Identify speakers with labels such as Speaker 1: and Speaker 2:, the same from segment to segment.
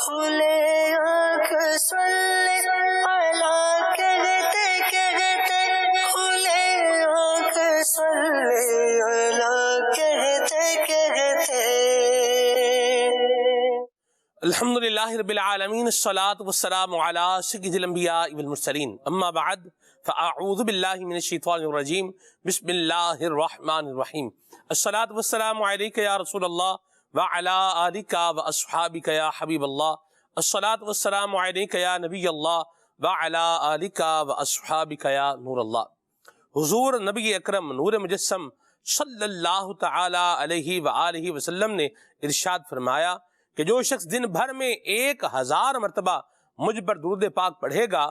Speaker 1: کھلے آنکھ صلی علی کہتے کہتے، کھلے آنکھ صلی علی کہتے کہتے۔
Speaker 2: الحمدللہ رب العالمین، الصلاۃ والسلام علی سید الانبیاء والمرسلین، اما بعد فاعوذ باللہ من الشیطان الرجیم، بسم اللہ الرحمن الرحیم۔ الصلاۃ والسلام علیک یا رسول اللہ وعلی آلک واصحابک یا حبیب اللہ، الصلاۃ والسلام علیک یا نبی اللہ وعلی آلک واصحابک یا نور اللہ۔ حضور نبی اکرم نور مجسم صلی اللہ تعالی علیہ وآلہ وسلم نے ارشاد فرمایا کہ جو شخص دن بھر میں 1000 مرتبہ مجھ پر درود پاک پڑھے گا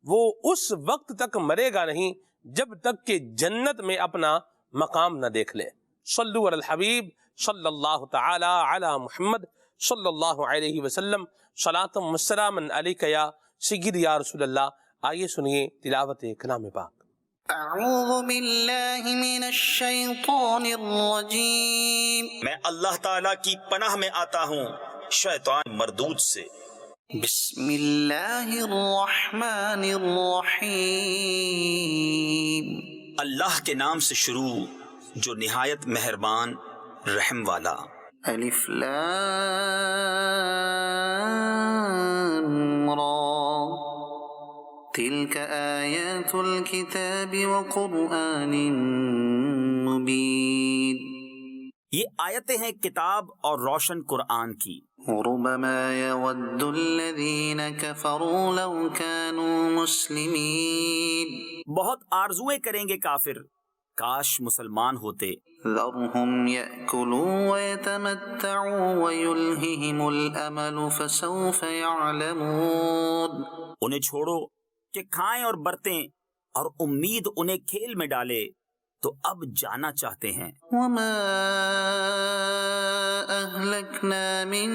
Speaker 2: وہ اس وقت تک مرے گا نہیں جب تک کہ جنت میں اپنا مقام نہ دیکھ لے۔ صلو علی الحبیب صلی اللہ تعالی علی محمد صلی اللہ علیہ وسلم، صلاۃ و سلام علیک یا سید یا رسول اللہ۔ آئیے سنیے تلاوت کلام پاک۔
Speaker 1: اعوذ باللہ من الشیطان الرجیم،
Speaker 3: میں اللہ تعالیٰ کی پناہ میں آتا ہوں شیطان مردود سے۔
Speaker 1: بسم اللہ الرحمن الرحیم،
Speaker 3: اللہ کے نام سے شروع جو نہایت مہربان رحم والا۔
Speaker 1: الف لام را، تلک آیات الکتاب وقرآن مبین۔
Speaker 3: یہ آیتیں ہیں کتاب اور روشن قرآن کی۔
Speaker 1: ربما يود الذين كفروا لو كانوا مسلمين،
Speaker 3: بہت آرزویں کریں گے کافر کاش مسلمان ہوتے۔
Speaker 1: ذرهم يأكلوا ويتمتعوا ويلههم الأمل فسوف يعلمون۔
Speaker 3: انہیں چھوڑو کہ کھائیں اور برتیں اور امید انہیں کھیل میں ڈالے تو اب جانا چاہتے ہیں۔
Speaker 1: وما أهلكنا من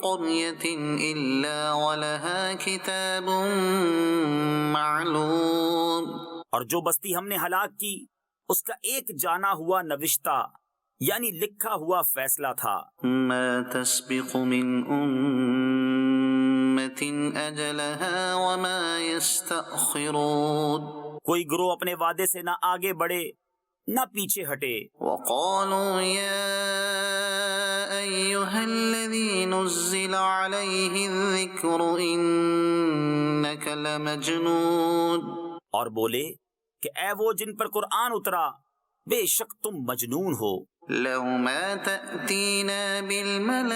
Speaker 1: قرية إلا ولها كتاب معلوم،
Speaker 3: اور جو بستی ہم نے ہلاک کی اس کا ایک جانا ہوا نوشتہ یعنی لکھا ہوا فیصلہ تھا۔
Speaker 1: ما تسبق من أمة أجلها وما يستأخرون۔
Speaker 3: کوئی گروہ اپنے وعدے سے نہ آگے بڑھے نہ پیچھے ہٹے۔
Speaker 1: وقالوا يا أيها الذي نزل عليه الذكر إنك لمجنون،
Speaker 3: اور بولے کہ اے وہ جن پر قرآن اترا بے شک تم مجنون ہو۔
Speaker 1: لو ما تأتينا بالملائكة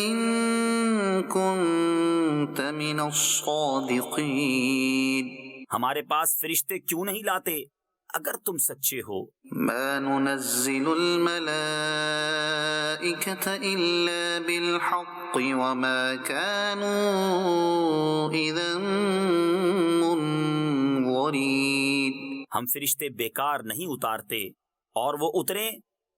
Speaker 1: إن كنت من الصادقين،
Speaker 3: ہمارے پاس فرشتے کیوں نہیں لاتے اگر تم سچے ہو۔
Speaker 1: ما ننزل الملائكة إلا بالحق وما كانوا إذا منظرين،
Speaker 3: ہم فرشتے بیکار نہیں اتارتے اور وہ اتریں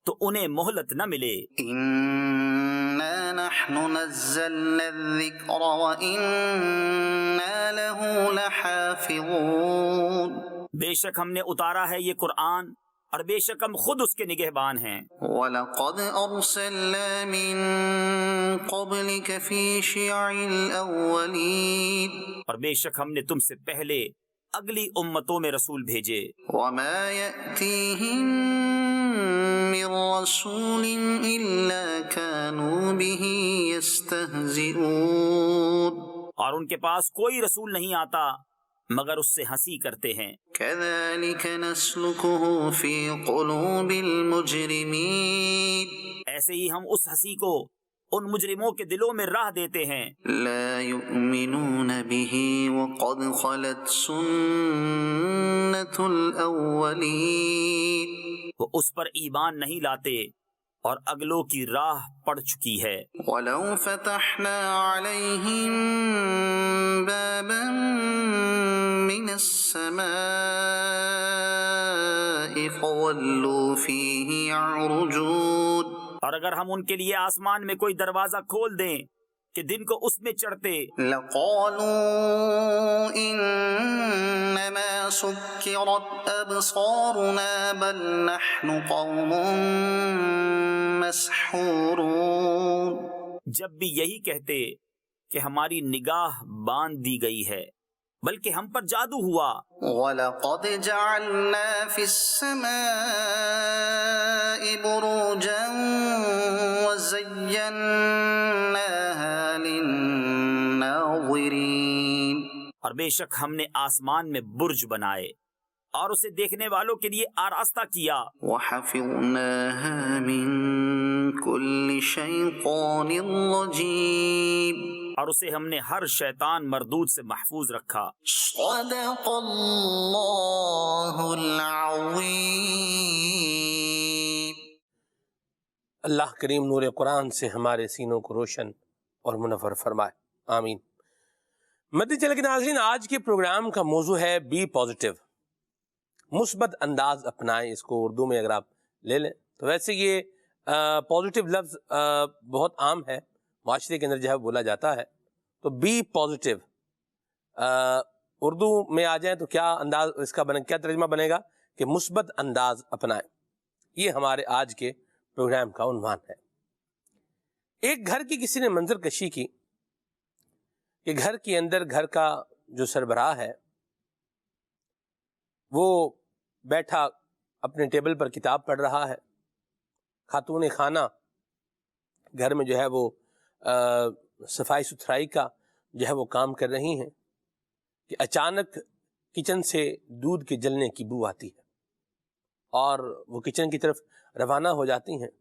Speaker 3: تو انہیں مہلت نہ ملے۔
Speaker 1: إنا نحن نزلنا الذكر وإنا له لحافظون،
Speaker 3: بے شک ہم نے اتارا ہے یہ قرآن اور بے شک ہم خود اس کے نگہبان ہیں۔
Speaker 1: وَلَقَدْ أَرْسَلْنَا مِن قَبْلِكَ فِي شِيَعِ الْأَوَّلِينَ،
Speaker 3: اور بے شک ہم نے تم سے پہلے اگلی امتوں میں رسول بھیجے۔
Speaker 1: وَمَا يَأْتِيهِم مِّن رَّسُولٍ إِلَّا كَانُوا بِهِ يَسْتَهْزِئُونَ،
Speaker 3: اور ان کے پاس کوئی رسول نہیں آتا مگر اس سے ہنسی کرتے ہیں۔
Speaker 1: كَذَلِكَ نَسْلُكُهُ فِي قُلُوبِ الْمُجْرِمِينَ،
Speaker 3: ایسے ہی ہم اس ہنسی کو ان مجرموں کے دلوں میں راہ دیتے ہیں۔
Speaker 1: لا يؤمنون به وقد خلت سنة الأولين،
Speaker 3: وہ اس پر ایمان نہیں لاتے اور اگلوں کی راہ پڑ چکی ہے۔
Speaker 1: ولو فتحنا عليهم بابا من السماء فظلوا فيه يعرجون،
Speaker 3: اور اگر ہم ان کے لیے آسمان میں کوئی دروازہ کھول دیں کہ دن کو اس میں چڑھتے
Speaker 1: لقالوا انما سكرت ابصارنا بل نحن قوم مسحورون،
Speaker 3: جب بھی یہی کہتے کہ ہماری نگاہ باندھ دی گئی ہے، بلکہ ہم پر جادو ہوا۔
Speaker 1: وَلَقَدْ جَعَلْنَا فِي السَّمَاءِ بُرُوجًا وَزَيَّنَّاهَا لِلنَّاظِرِينَ،
Speaker 3: اور بے شک ہم نے آسمان میں برج بنائے اور اسے دیکھنے والوں کے لیے آراستہ کیا۔
Speaker 1: وَحَفِظْنَاهَا مِن كُلِّ شَيْطَانٍ رَجِيمٍ،
Speaker 3: اور اسے ہم نے ہر شیطان مردود سے محفوظ رکھا۔
Speaker 1: صدق اللہ العظیم۔
Speaker 2: اللہ کریم نور قرآن سے ہمارے سینوں کو روشن اور منور فرمائے، آمین۔ مدنی چینل کے ناظرین، آج کے پروگرام کا موضوع ہے بی پازیٹیو، مثبت انداز اپنائیں۔ اس کو اردو میں اگر آپ لے لیں تو ویسے یہ پازیٹیو لفظ بہت عام ہے، معاشرے کے اندر جو ہے بولا جاتا ہے، تو بی پازیٹیو اردو میں آ جائیں تو کیا انداز اس کا کیا ترجمہ بنے گا کہ مثبت انداز اپنائیں۔ یہ ہمارے آج کے پروگرام کا عنوان ہے۔ ایک گھر کی کسی نے منظر کشی کی کہ گھر کے اندر گھر کا جو سربراہ ہے وہ بیٹھا اپنے ٹیبل پر کتاب پڑھ رہا ہے، خاتون خانہ گھر میں جو ہے وہ صفائی ستھرائی کا جو ہے وہ کام کر رہی ہیں کہ اچانک کچن سے دودھ کے جلنے کی بو آتی ہے اور وہ کچن کی طرف روانہ ہو جاتی ہیں،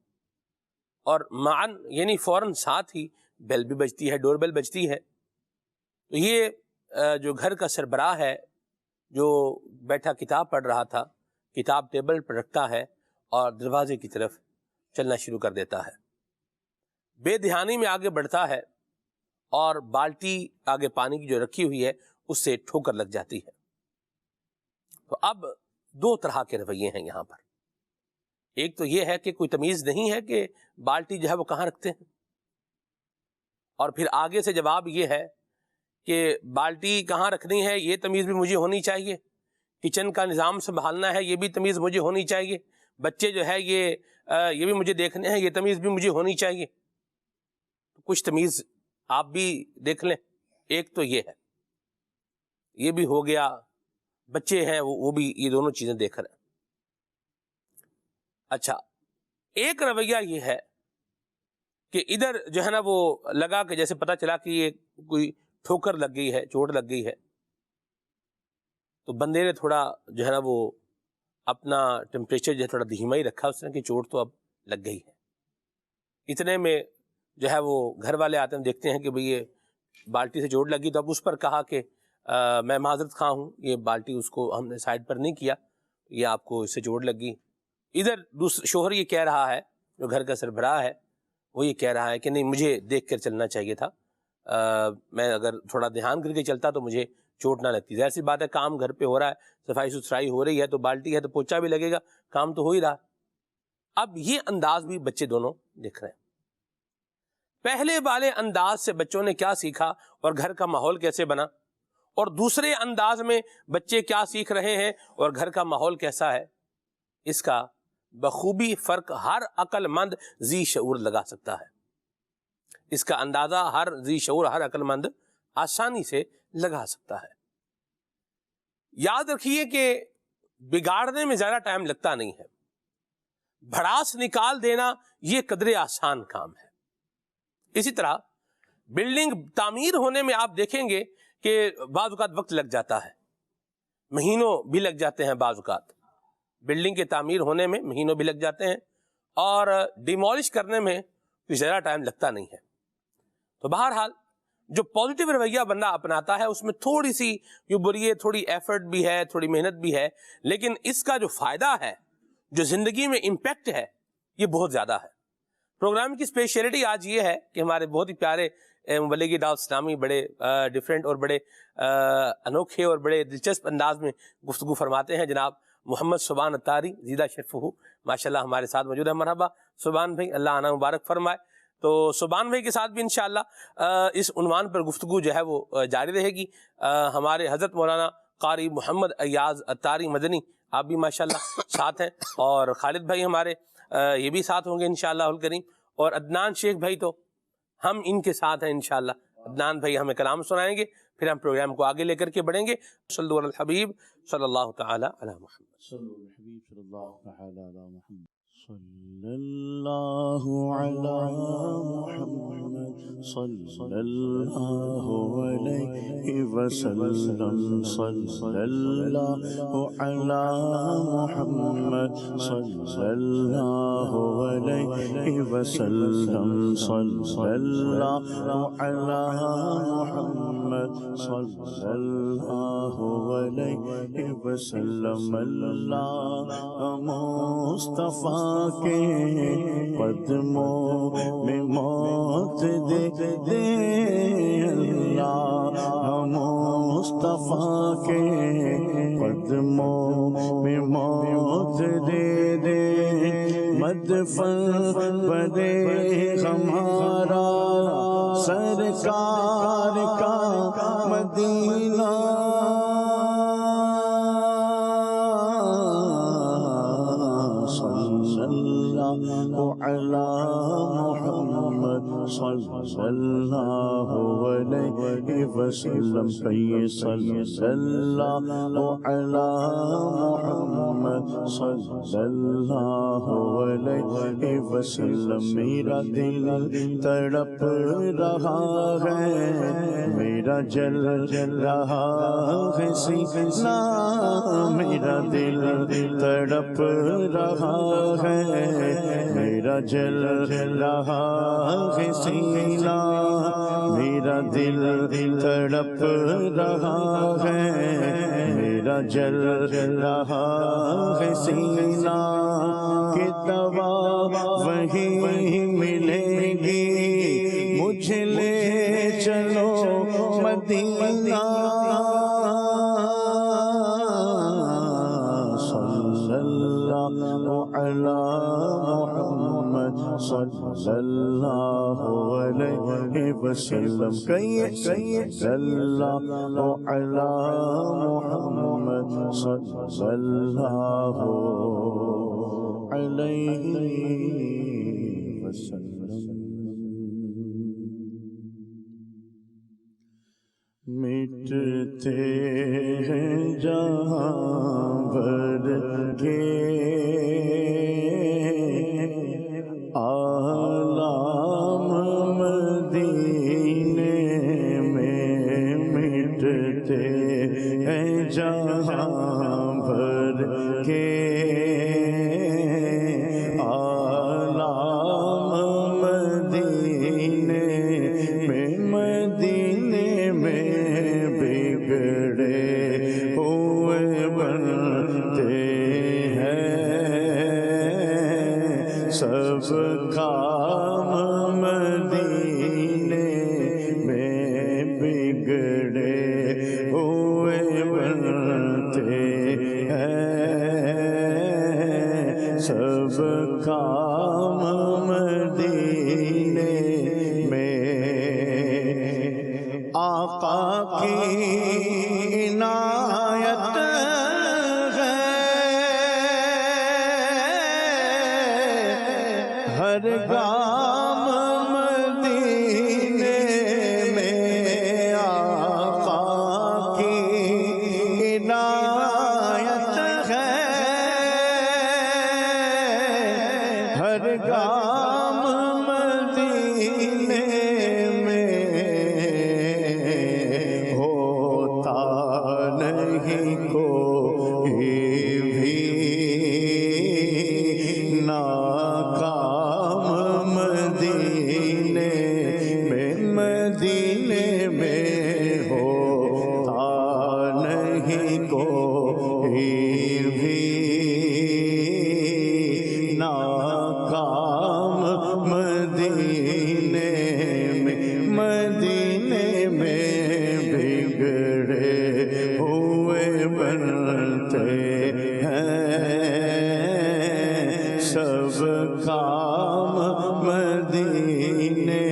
Speaker 2: اور معاً یعنی فوراً ساتھ ہی بیل بھی بجتی ہے، ڈور بیل بجتی ہے۔ تو یہ جو گھر کا سربراہ ہے جو بیٹھا کتاب پڑھ رہا تھا، کتاب ٹیبل پر رکھتا ہے اور دروازے کی طرف چلنا شروع کر دیتا ہے، بے دھیانی میں آگے بڑھتا ہے اور بالٹی آگے پانی کی جو رکھی ہوئی ہے اس سے ٹھوکر لگ جاتی ہے۔ تو اب دو طرح کے رویے ہیں یہاں پر۔ ایک تو یہ ہے کہ کوئی تمیز نہیں ہے کہ بالٹی جو ہے وہ کہاں رکھتے ہیں، اور پھر آگے سے جواب یہ ہے کہ بالٹی کہاں رکھنی ہے یہ تمیز بھی مجھے ہونی چاہیے، کچن کا نظام سنبھالنا ہے یہ بھی تمیز مجھے ہونی چاہیے، بچے جو ہے یہ بھی مجھے دیکھنے ہیں، یہ تمیز بھی مجھے ہونی چاہیے۔ کچھ تمیز آپ بھی دیکھ لیں۔ ایک تو یہ ہے، یہ بھی ہو گیا، بچے ہیں وہ بھی یہ دونوں چیزیں دیکھ رہے ہیں۔ اچھا، ایک رویہ یہ ہے کہ ادھر جو ہے نا وہ لگا کہ جیسے پتا چلا کہ یہ کوئی ٹھوکر لگ گئی ہے، چوٹ لگ گئی ہے، تو بندے نے تھوڑا جو ہے نا وہ اپنا ٹیمپریچر جو ہے تھوڑا دھیما ہی رکھا، اس نے کہ چوٹ تو اب لگ گئی ہے۔ اتنے میں جو ہے وہ گھر والے آتے ہیں، دیکھتے ہیں کہ بھئی یہ بالٹی سے چوٹ لگی، تو اب اس پر کہا کہ میں معذرت خواہ ہوں، یہ بالٹی اس کو ہم نے سائڈ پر نہیں کیا، یہ آپ کو اس سے چوٹ لگی۔ ادھر دوسرا شوہر یہ کہہ رہا ہے، جو گھر کا سربراہ ہے وہ یہ کہہ رہا ہے کہ نہیں، مجھے دیکھ کر چلنا چاہیے تھا، میں اگر تھوڑا دھیان کر کے چلتا تو مجھے چوٹ نہ لگتی۔ ظاہر سی بات ہے، کام گھر پہ ہو رہا ہے، صفائی ستھرائی ہو رہی ہے، تو بالٹی ہے تو پوچھا بھی لگے گا، کام تو ہو ہی رہا۔ اب یہ انداز بھی بچے دونوں دیکھ رہے ہیں۔ پہلے والے انداز سے بچوں نے کیا سیکھا اور گھر کا ماحول کیسے بنا، اور دوسرے انداز میں بچے کیا سیکھ رہے ہیں اور گھر کا ماحول کیسا ہے، اس کا بخوبی فرق ہر عقل مند ذی شعور لگا سکتا ہے۔ اس کا اندازہ ہر ذی شعور، ہر عقل مند آسانی سے لگا سکتا ہے۔ یاد رکھیے کہ بگاڑنے میں زیادہ ٹائم لگتا نہیں ہے، بھڑاس نکال دینا یہ قدرے آسان کام ہے۔ اسی طرح بلڈنگ تعمیر ہونے میں آپ دیکھیں گے کہ بعض اوقات وقت لگ جاتا ہے، مہینوں بھی لگ جاتے ہیں، بعض اوقات بلڈنگ کے تعمیر ہونے میں مہینوں بھی لگ جاتے ہیں، اور ڈیمولش کرنے میں کوئی زیادہ ٹائم لگتا نہیں ہے۔ تو بہرحال جو پازیٹیو رویہ بندہ اپناتا ہے اس میں تھوڑی سی جو بری ہے، تھوڑی ایفرٹ بھی ہے، تھوڑی محنت بھی ہے، لیکن اس کا جو فائدہ ہے، جو زندگی میں امپیکٹ ہے، یہ بہت زیادہ ہے۔ پروگرام کی اسپیشلٹی آج یہ ہے کہ ہمارے بہت ہی پیارے مبلغ دعوت اسلامی بڑے ڈیفرنٹ اور بڑے انوکھے اور بڑے دلچسپ انداز میں گفتگو فرماتے ہیں۔ جناب محمد سبحان اتاری زیدہ شرفہ ماشاءاللہ ہمارے ساتھ موجود ہے۔ مرحبا سبحان بھائی، اللہ عنہ مبارک فرمائے۔ تو سبحان بھائی کے ساتھ بھی انشاءاللہ اس عنوان پر گفتگو جو ہے وہ جاری رہے گی۔ ہمارے حضرت مولانا قاری محمد ایاز اتاری مدنی آپ بھی ماشاءاللہ ساتھ ہیں، اور خالد بھائی ہمارے یہ بھی ساتھ ہوں گے انشاءاللہ الکریم، اور عدنان شیخ بھائی تو ہم ان کے ساتھ ہیں انشاءاللہ. عدنان بھائی ہمیں کلام سنائیں گے، پھر ہم پروگرام کو آگے لے کر کے بڑھیں گے. صلو علی الحبیب صلی اللہ تعالی علی محمد.
Speaker 4: صلی الحبیب صلی اللہ تعالی علی محمد. صلی اللہ علی محمد صلی اللہ علیہ وسلم. صلی اللہ علی محمد صلی اللہ علیہ وسلم. صلی اللہ علی محمد صلی اللہ علیہ وسلم. اللہ مصطفیٰ کے قدموں میں موت دے دے. اللہ مصطفیٰ کے قدموں میں موت دے دے. مدفن بدے ہمارا سرکار کا مدینہ. علی محمد صلی اللہ علیہ وسلم. کہیے صلی اللہ علی محمد صلی اللہ علیہ وسلم. میرا دل تڑپ رہا ہے، میرا جل رہا ہے سینہ. میرا دل تڑپ رہا ہے، میرا جل رہا ہے سینہ. میرا دل تڑپ رہا ہے، میرا جل رہا ہے سینہ. کہ دوا وہیں ملے گی، مجھے لے چلو مدینہ. علی محمد صلی اللہ علیہ وسلم. کہیے صلی اللہ علی محمد صلی اللہ علیہ وسلم. مٹتے ہیں جہاں بھر کے آلام مدینے میں. مٹتے ہیں جہاں بھر کے آلام مدینے میں. مدینے میں بگڑے ہوئے بنتے سب کام. مدینے میں بگڑے ہوئے بنتے ہیں سب کام. مدینے میں آقا کی عنایت ہر گام. مدینے میں آقا کی عنایت ہے ہر گام. مدینے میں ہوتا نہیں کوئی بھی ناکام. مدینے میں مدینے میں ہوتا نہیں کوئی بھی ناکام. مدینے میں مدینے میں بگڑے ہوئے بنتے ہیں سب کام. مدینے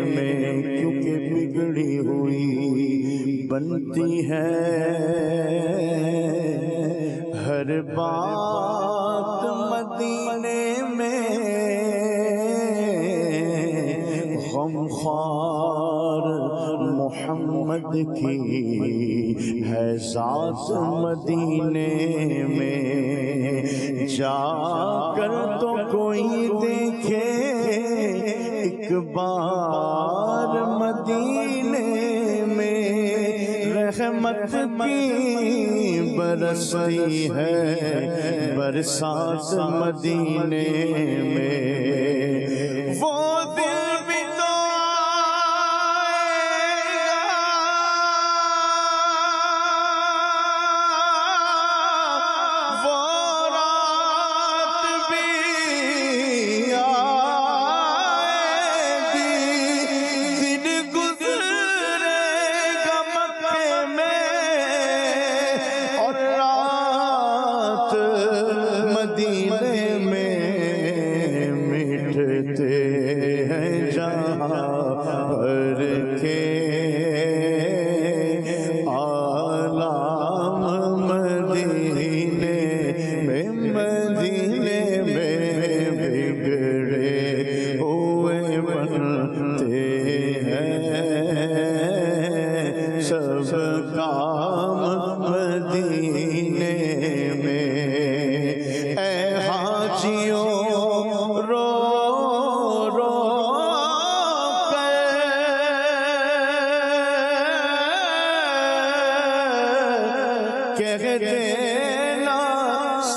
Speaker 4: میں کیونکہ بگڑی ہوئی بنتی ہے ہر بات. مدینے میں غمخوار محمد کی ہے ذات مدینے میں، جا کر تو کوئی دیکھے ایک بار مدینے میں، رحمت کی برستی ہے برسات مدینے میں، وہ دل بھی تو آئے گا، وہ رات بھی آئے گی، دن گزرے گا مکے میں اور رات مدینے میں، مٹتے ہیں جہاں بھر کے آلام مدینے میں، مدینے میں بگڑے ہوئے بنتے ہیں سب کام مدینے میں، اے حاجیوں رو رو کر کہہ دینا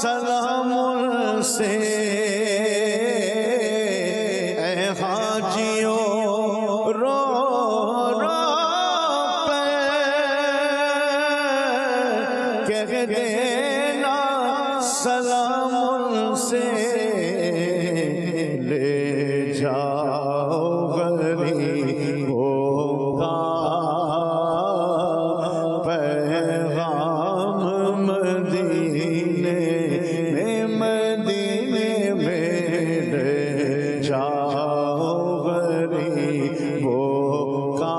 Speaker 4: سلام ان سے، اے حاجیوں رو رو کر کہہ دینا سلام ان سے، لے جاؤ غریبوں کا پیغام مدینے میں، مدینے میں لے جاؤ غریبوں کا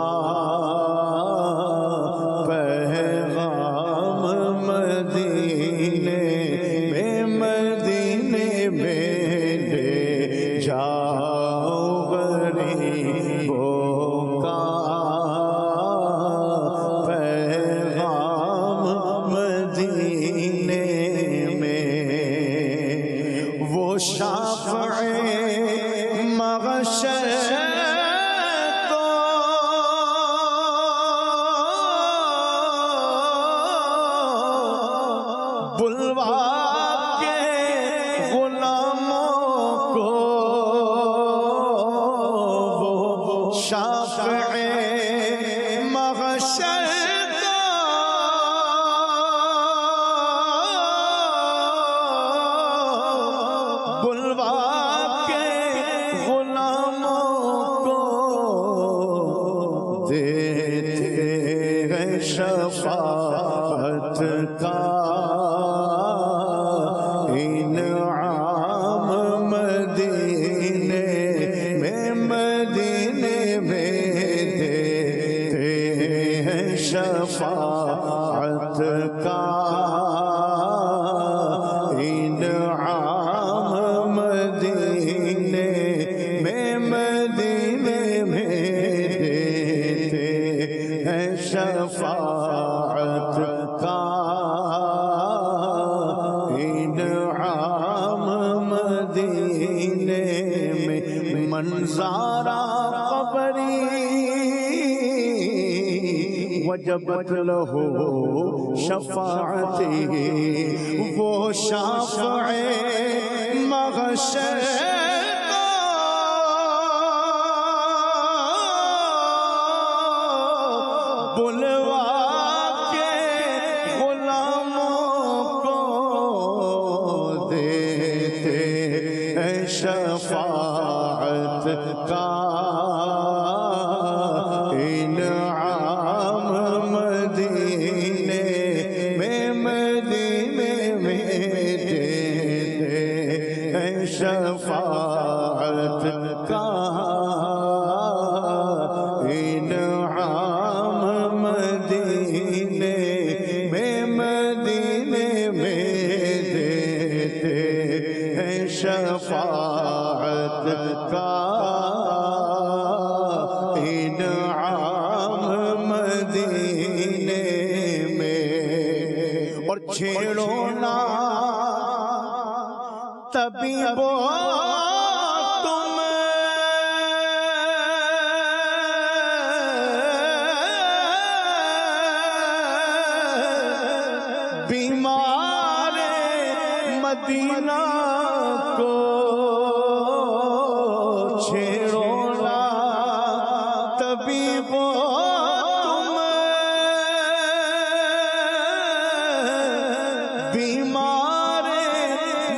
Speaker 4: پیغام مدینے میں، مدینے میں لے جاؤ غریبوں کا پیغام مدینے میں، وہ شافع محشر کو بلوا کے غلاموں کو، وہ شافع محشر کو بلوا کے غلاموں کو دیتے ہیں شفاعت کا انعام مدینے میں، مدینے میں دیتے ہیں شفاعت کا انعام مدینے میں، مدینے میں دیتے ہیں شفاعت کا انعام مدینے میں، منظارہ قبری وجبت لہو شفاعتی، وہ شافع محشر کو بلوا کے غلاموں کو دیتے ہیں شفاعت کا انعام مدینے میں، مدینے میں دیتے ہیں شفاعت کا انعام چھیڑو نا طبیبو تم بیمار مدینہ کو چھیڑو نا طبیبو تم بیمار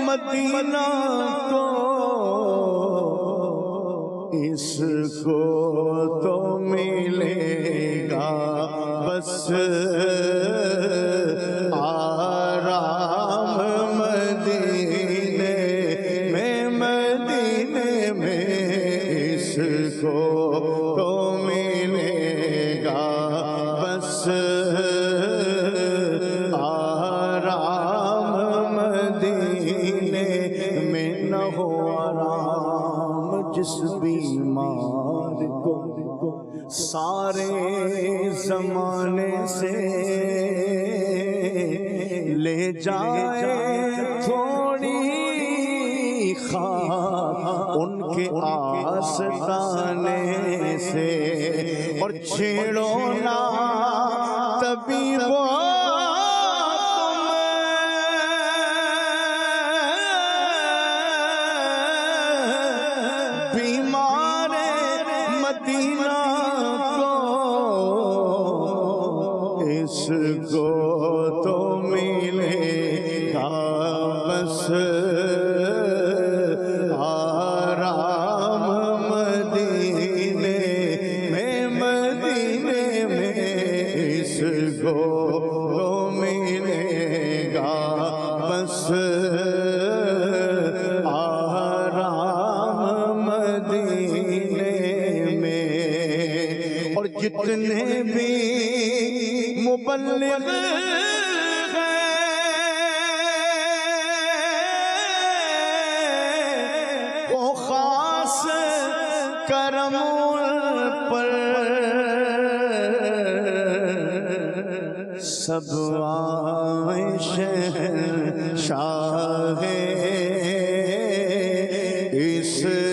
Speaker 4: مدینہ کو اس کو تو ملے گا بس آرام مدینے میں اس کو تو ملے گا بس آرام مدینے میں نہ ہو آرام جس بیمار کو سارے زمانے سے لے جائے تھوڑی خواہ ان کے آستانے سے اور چھیڑو نا طبیبو بیمار مدینہ کو اس کو تو ملے گا بس آرام مدینے میں اس کو تو ملے گا بس آرام مدینے میں اور جتنے بھی مبلغ وہ خاص کرم پر سب آئے شہنشاہ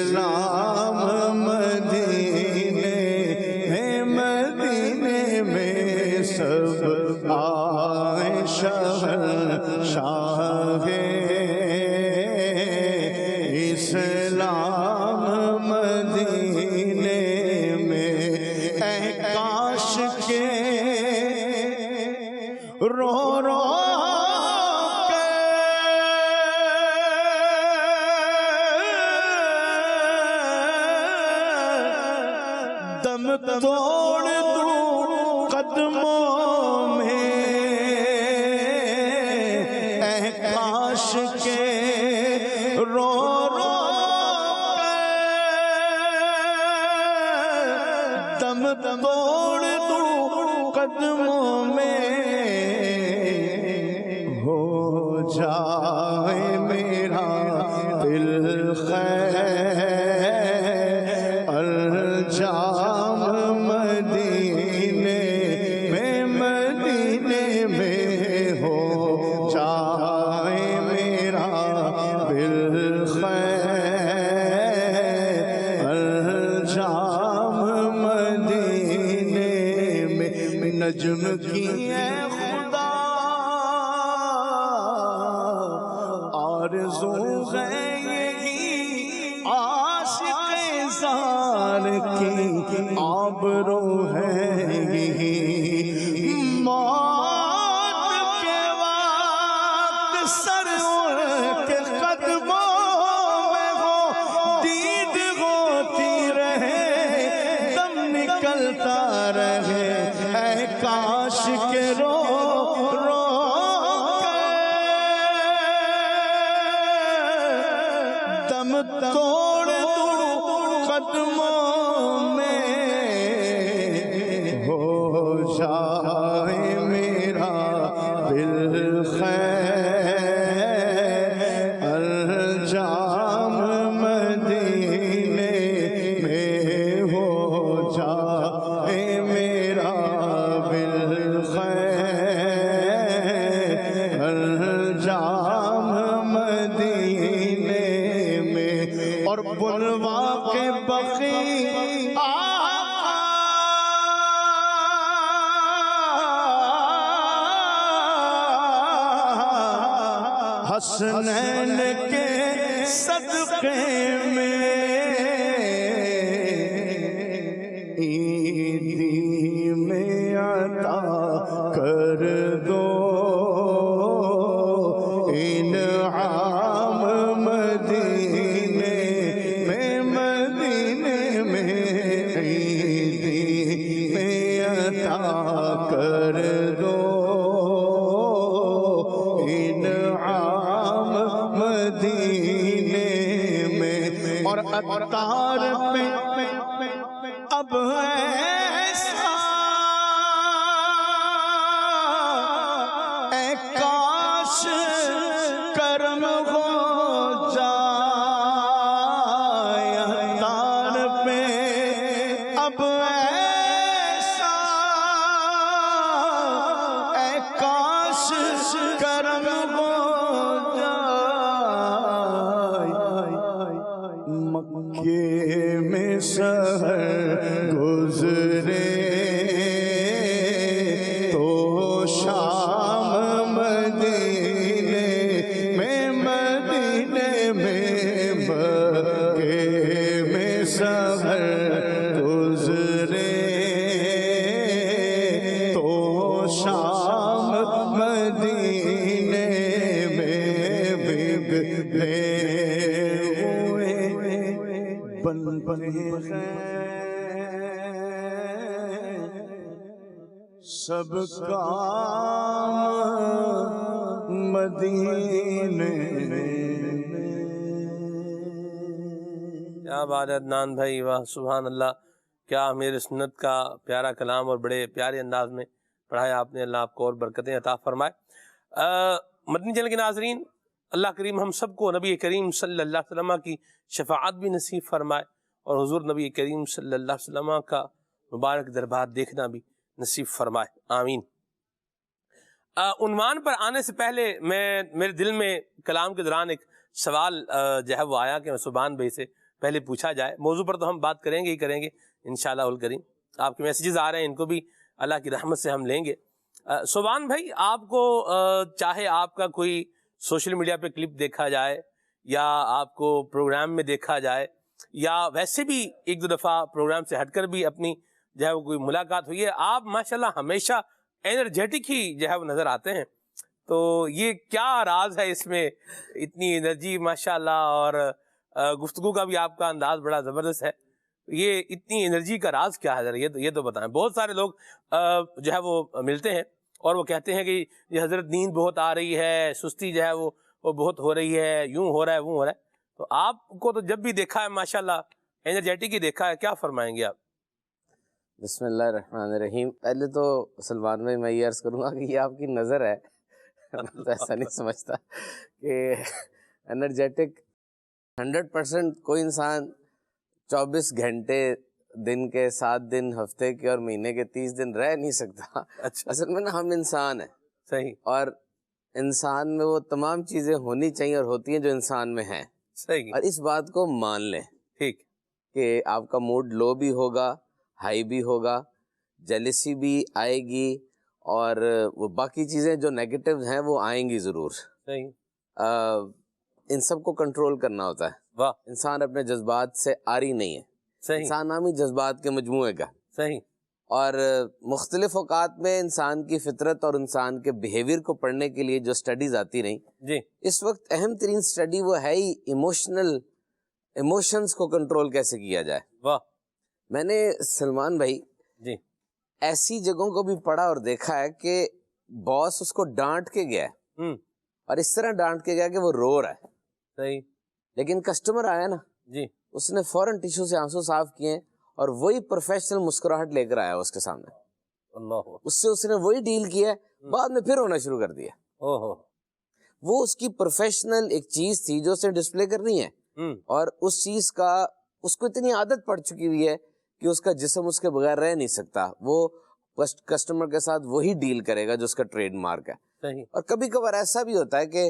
Speaker 4: اسلام مدینے میں سب آئے شہنشاہ اسلام مدینے میں اے کاش کے رو رو کے دم توڑ دوں قدموں میں اے کاش کے رو رو کے دم توڑ دوں قدموں میں ہو جائے میرا دل خیر الجام مدینے میں ہو جائے میرا دل خیر الجام مدینے میں نجم کی ہے خدا آرزو ہے یہی عاشق زار کی آبرو ہے یہی موت کے وقت سر ان کے قدموں میں ہو دید ہوتی رہے دم نکلتا رہے اے کاش کے رو رو دم توڑ دوں قدموں میں ہو حسنین کے صدقے میں عیدی میں عطا کر دو انعام مدینے میں عیدی میں عطا کر دو انعام مدینے میں اور عطار پہ اب ایسا اے کاش کرم ہو جائے عطار پہ اب ایسا اے کاش کرم ہو جائے مکے میں سحر گزرے تو شام مدینے میں مکے میں سحر گزرے تو شام مدینے میں بگڑے ہوئے بن سب کام مدینے
Speaker 2: کیا بات ہے عدنان بھائی، واہ سبحان اللہ، کیا میرے سنت کا پیارا کلام اور بڑے پیارے انداز میں پڑھایا آپ نے، اللہ آپ کو اور برکتیں عطا فرمائے۔ مدنی چینل کے ناظرین، اللہ کریم ہم سب کو نبی کریم صلی اللہ علیہ وسلم کی شفاعت بھی نصیب فرمائے اور حضور نبی کریم صلی اللہ علیہ وسلم کا مبارک دربار دیکھنا بھی نصیب فرمائے، آمین۔ عنوان پر آنے سے پہلے میرے دل میں کلام کے دوران ایک سوال جو ہے وہ آیا کہ سبحان بھائی سے پہلے پوچھا جائے۔ موضوع پر تو ہم بات کریں گے ہی کریں گے انشاءاللہ الکریم، آپ کے میسیجز آ رہے ہیں، ان کو بھی اللہ کی رحمت سے ہم لیں گے۔ سبحان بھائی، آپ کو چاہے آپ کا کوئی سوشل میڈیا پہ کلپ دیکھا جائے یا آپ کو پروگرام میں دیکھا جائے یا ویسے بھی ایک دو دفعہ پروگرام سے ہٹ کر بھی اپنی جو ہے وہ کوئی ملاقات ہوئی ہے، آپ ماشاءاللہ ہمیشہ انرجیٹک ہی جو ہے وہ نظر آتے ہیں، تو یہ کیا راز ہے اس میں اتنی انرجی ماشاءاللہ، اور گفتگو کا بھی آپ کا انداز بڑا زبردست ہے، یہ اتنی انرجی کا راز کیا ہے ذرا یہ تو بتائیں۔ بہت سارے لوگ جو ہے وہ ملتے ہیں اور وہ کہتے ہیں کہ یہ حضرت نیند بہت آ رہی ہے، سستی جو ہے وہ بہت ہو رہی ہے، یوں ہو رہا ہے وہ ہو رہا ہے، تو آپ کو تو جب بھی دیکھا ہے ماشاءاللہ انرجیٹک ہی دیکھا ہے، کیا فرمائیں گے آپ؟
Speaker 5: بسم اللہ الرحمن الرحیم۔ پہلے تو سلمان بھائی میں یہ عرض کروں گا کہ یہ آپ کی نظر ہے، میں تو ایسا نہیں سمجھتا کہ انرجیٹک 100% کوئی انسان 24 گھنٹے دن کے 7 دن ہفتے کے اور مہینے کے 30 دن رہ نہیں سکتا۔
Speaker 2: اچھا،
Speaker 5: اصل میں نا ہم انسان ہیں،
Speaker 2: صحیح،
Speaker 5: اور انسان میں وہ تمام چیزیں ہونی چاہیے اور ہوتی ہیں جو انسان میں ہیں،
Speaker 2: صحیح،
Speaker 5: اور اس بات کو مان لیں
Speaker 2: ٹھیک،
Speaker 5: کہ آپ کا موڈ لو بھی ہوگا، ہائی بھی ہوگا، جیلسی بھی آئے گی، اور وہ باقی چیزیں جو نیگیٹو ہیں وہ آئیں گی ضرور۔
Speaker 2: صحیح،
Speaker 5: ان سب کو کنٹرول کرنا ہوتا ہے۔
Speaker 2: واہ،
Speaker 5: انسان اپنے جذبات سے عاری نہیں ہے،
Speaker 2: صحیح،
Speaker 5: انسان نام ہی جذبات کے مجموعے کا،
Speaker 2: صحیح،
Speaker 5: اور مختلف اوقات میں انسان کی فطرت اور انسان کے بیہیویئر کو پڑھنے کے لیے جو سٹڈیز آتی رہیں،
Speaker 2: جی،
Speaker 5: اس وقت اہم ترین سٹڈی وہ ہے ہی ایموشنز کو کنٹرول کیسے کیا جائے۔
Speaker 2: واہ،
Speaker 5: میں نے سلمان بھائی
Speaker 2: جی،
Speaker 5: ایسی جگہوں کو بھی پڑھا اور دیکھا ہے کہ باس اس کو ڈانٹ کے گیا ہے، اور اس طرح ڈانٹ کے گیا کہ وہ رو رہا ہے،
Speaker 2: صحیح،
Speaker 5: لیکن کسٹمر آیا نا،
Speaker 2: جی،
Speaker 5: اس نے فوراً ٹیشو سے آنسو صاف کیے اور وہی پروفیشنل مسکراہٹ لے کر آیا اس کے سامنے،
Speaker 2: اللہ،
Speaker 5: اس نے وہی ڈیل کیا، بعد میں پھر ہونا شروع کر دیا۔
Speaker 2: اوہ،
Speaker 5: وہ اس کی پروفیشنل ایک چیز تھی جو اسے ڈسپلے کرنی ہے، اور اس چیز کا اس کو اتنی عادت پڑ چکی ہوئی ہے کہ اس کا جسم اس کے بغیر رہ نہیں سکتا، وہ کسٹمر کے ساتھ وہی ڈیل کرے گا جو اس کا ٹریڈ مارک ہے۔
Speaker 2: صحیح،
Speaker 5: اور کبھی کبھار ایسا بھی ہوتا ہے کہ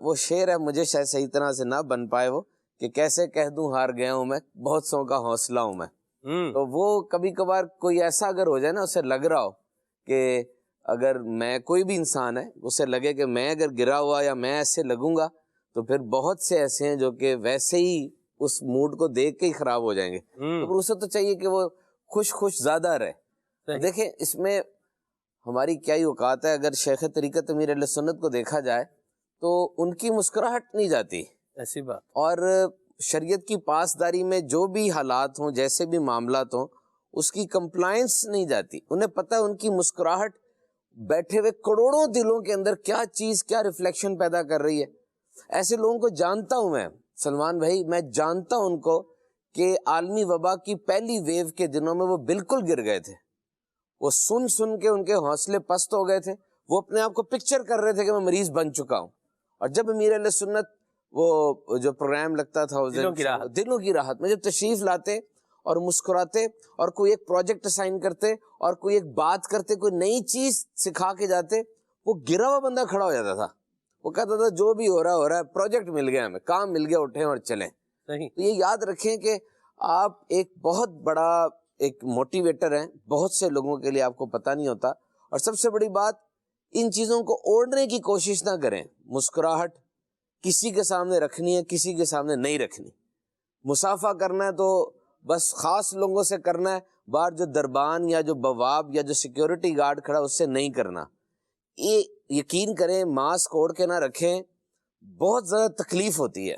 Speaker 5: وہ شعر ہے، مجھے شاید صحیح طرح سے نہ بن پائے وہ، کہ کیسے کہہ دوں ہار گیا ہوں میں، بہت سو کا حوصلہ ہوں میں، تو وہ کبھی کبھار کوئی ایسا اگر ہو جائے نا، اسے لگ رہا ہو کہ اگر میں کوئی بھی انسان ہے اسے لگے کہ میں اگر گرا ہوا یا میں ایسے لگوں گا تو پھر بہت سے ایسے ہیں جو کہ ویسے ہی اس موڈ کو دیکھ کے ہی خراب ہو جائیں گے. تو پھر اسے تو چاہیے کہ وہ خوش زیادہ رہے. دیکھیں اس میں ہماری کیا ہی اوقات ہے. اگر شیخ طریقت امیر اہل سنت کو دیکھا جائے تو ان کی مسکراہٹ نہیں جاتی
Speaker 2: ایسی بات.
Speaker 5: اور شریعت کی پاسداری میں جو بھی حالات ہوں جیسے بھی معاملات ہوں اس کی کمپلائنس نہیں جاتی. انہیں پتہ ہے ان کی مسکراہٹ بیٹھے ہوئے کروڑوں دلوں کے اندر کیا چیز کیا ریفلیکشن پیدا کر رہی ہے. ایسے لوگوں کو جانتا ہوں میں سلمان بھائی, میں جانتا ہوں ان کو کہ عالمی وبا کی پہلی ویو کے دنوں میں وہ بالکل گر گئے تھے. وہ سن کے ان کے حوصلے پست ہو گئے تھے. وہ اپنے آپ کو پکچر کر رہے تھے کہ میں مریض بن چکا ہوں. اور جب امیر اہل سنت وہ جو پروگرام لگتا تھا دلوں کی راحت میں جب تشریف لاتے اور مسکراتے اور کوئی ایک پروجیکٹ اسائن کرتے اور کوئی ایک بات کرتے, کوئی نئی چیز سکھا کے جاتے, وہ گرا ہوا بندہ کھڑا ہو جاتا تھا. وہ کہتا تھا جو بھی ہو رہا ہے, پروجیکٹ مل گیا, ہمیں کام مل گیا, اٹھیں اور چلیں. تو یہ یاد رکھیں کہ آپ ایک بہت بڑا ایک موٹیویٹر ہیں. بہت سے لوگوں کے لیے آپ کو پتہ نہیں ہوتا. اور سب سے بڑی بات, ان چیزوں کو اوڑھنے کی کوشش نہ کریں. مسکراہٹ کسی کے سامنے رکھنی ہے, کسی کے سامنے نہیں رکھنی. مسافہ کرنا ہے تو بس خاص لوگوں سے کرنا ہے, باہر جو دربان یا جو بواب یا جو سیکیورٹی گارڈ کھڑا اس سے نہیں کرنا. یہ یقین کریں ماسک اوڑھ کے نہ رکھیں, بہت زیادہ تکلیف ہوتی ہے.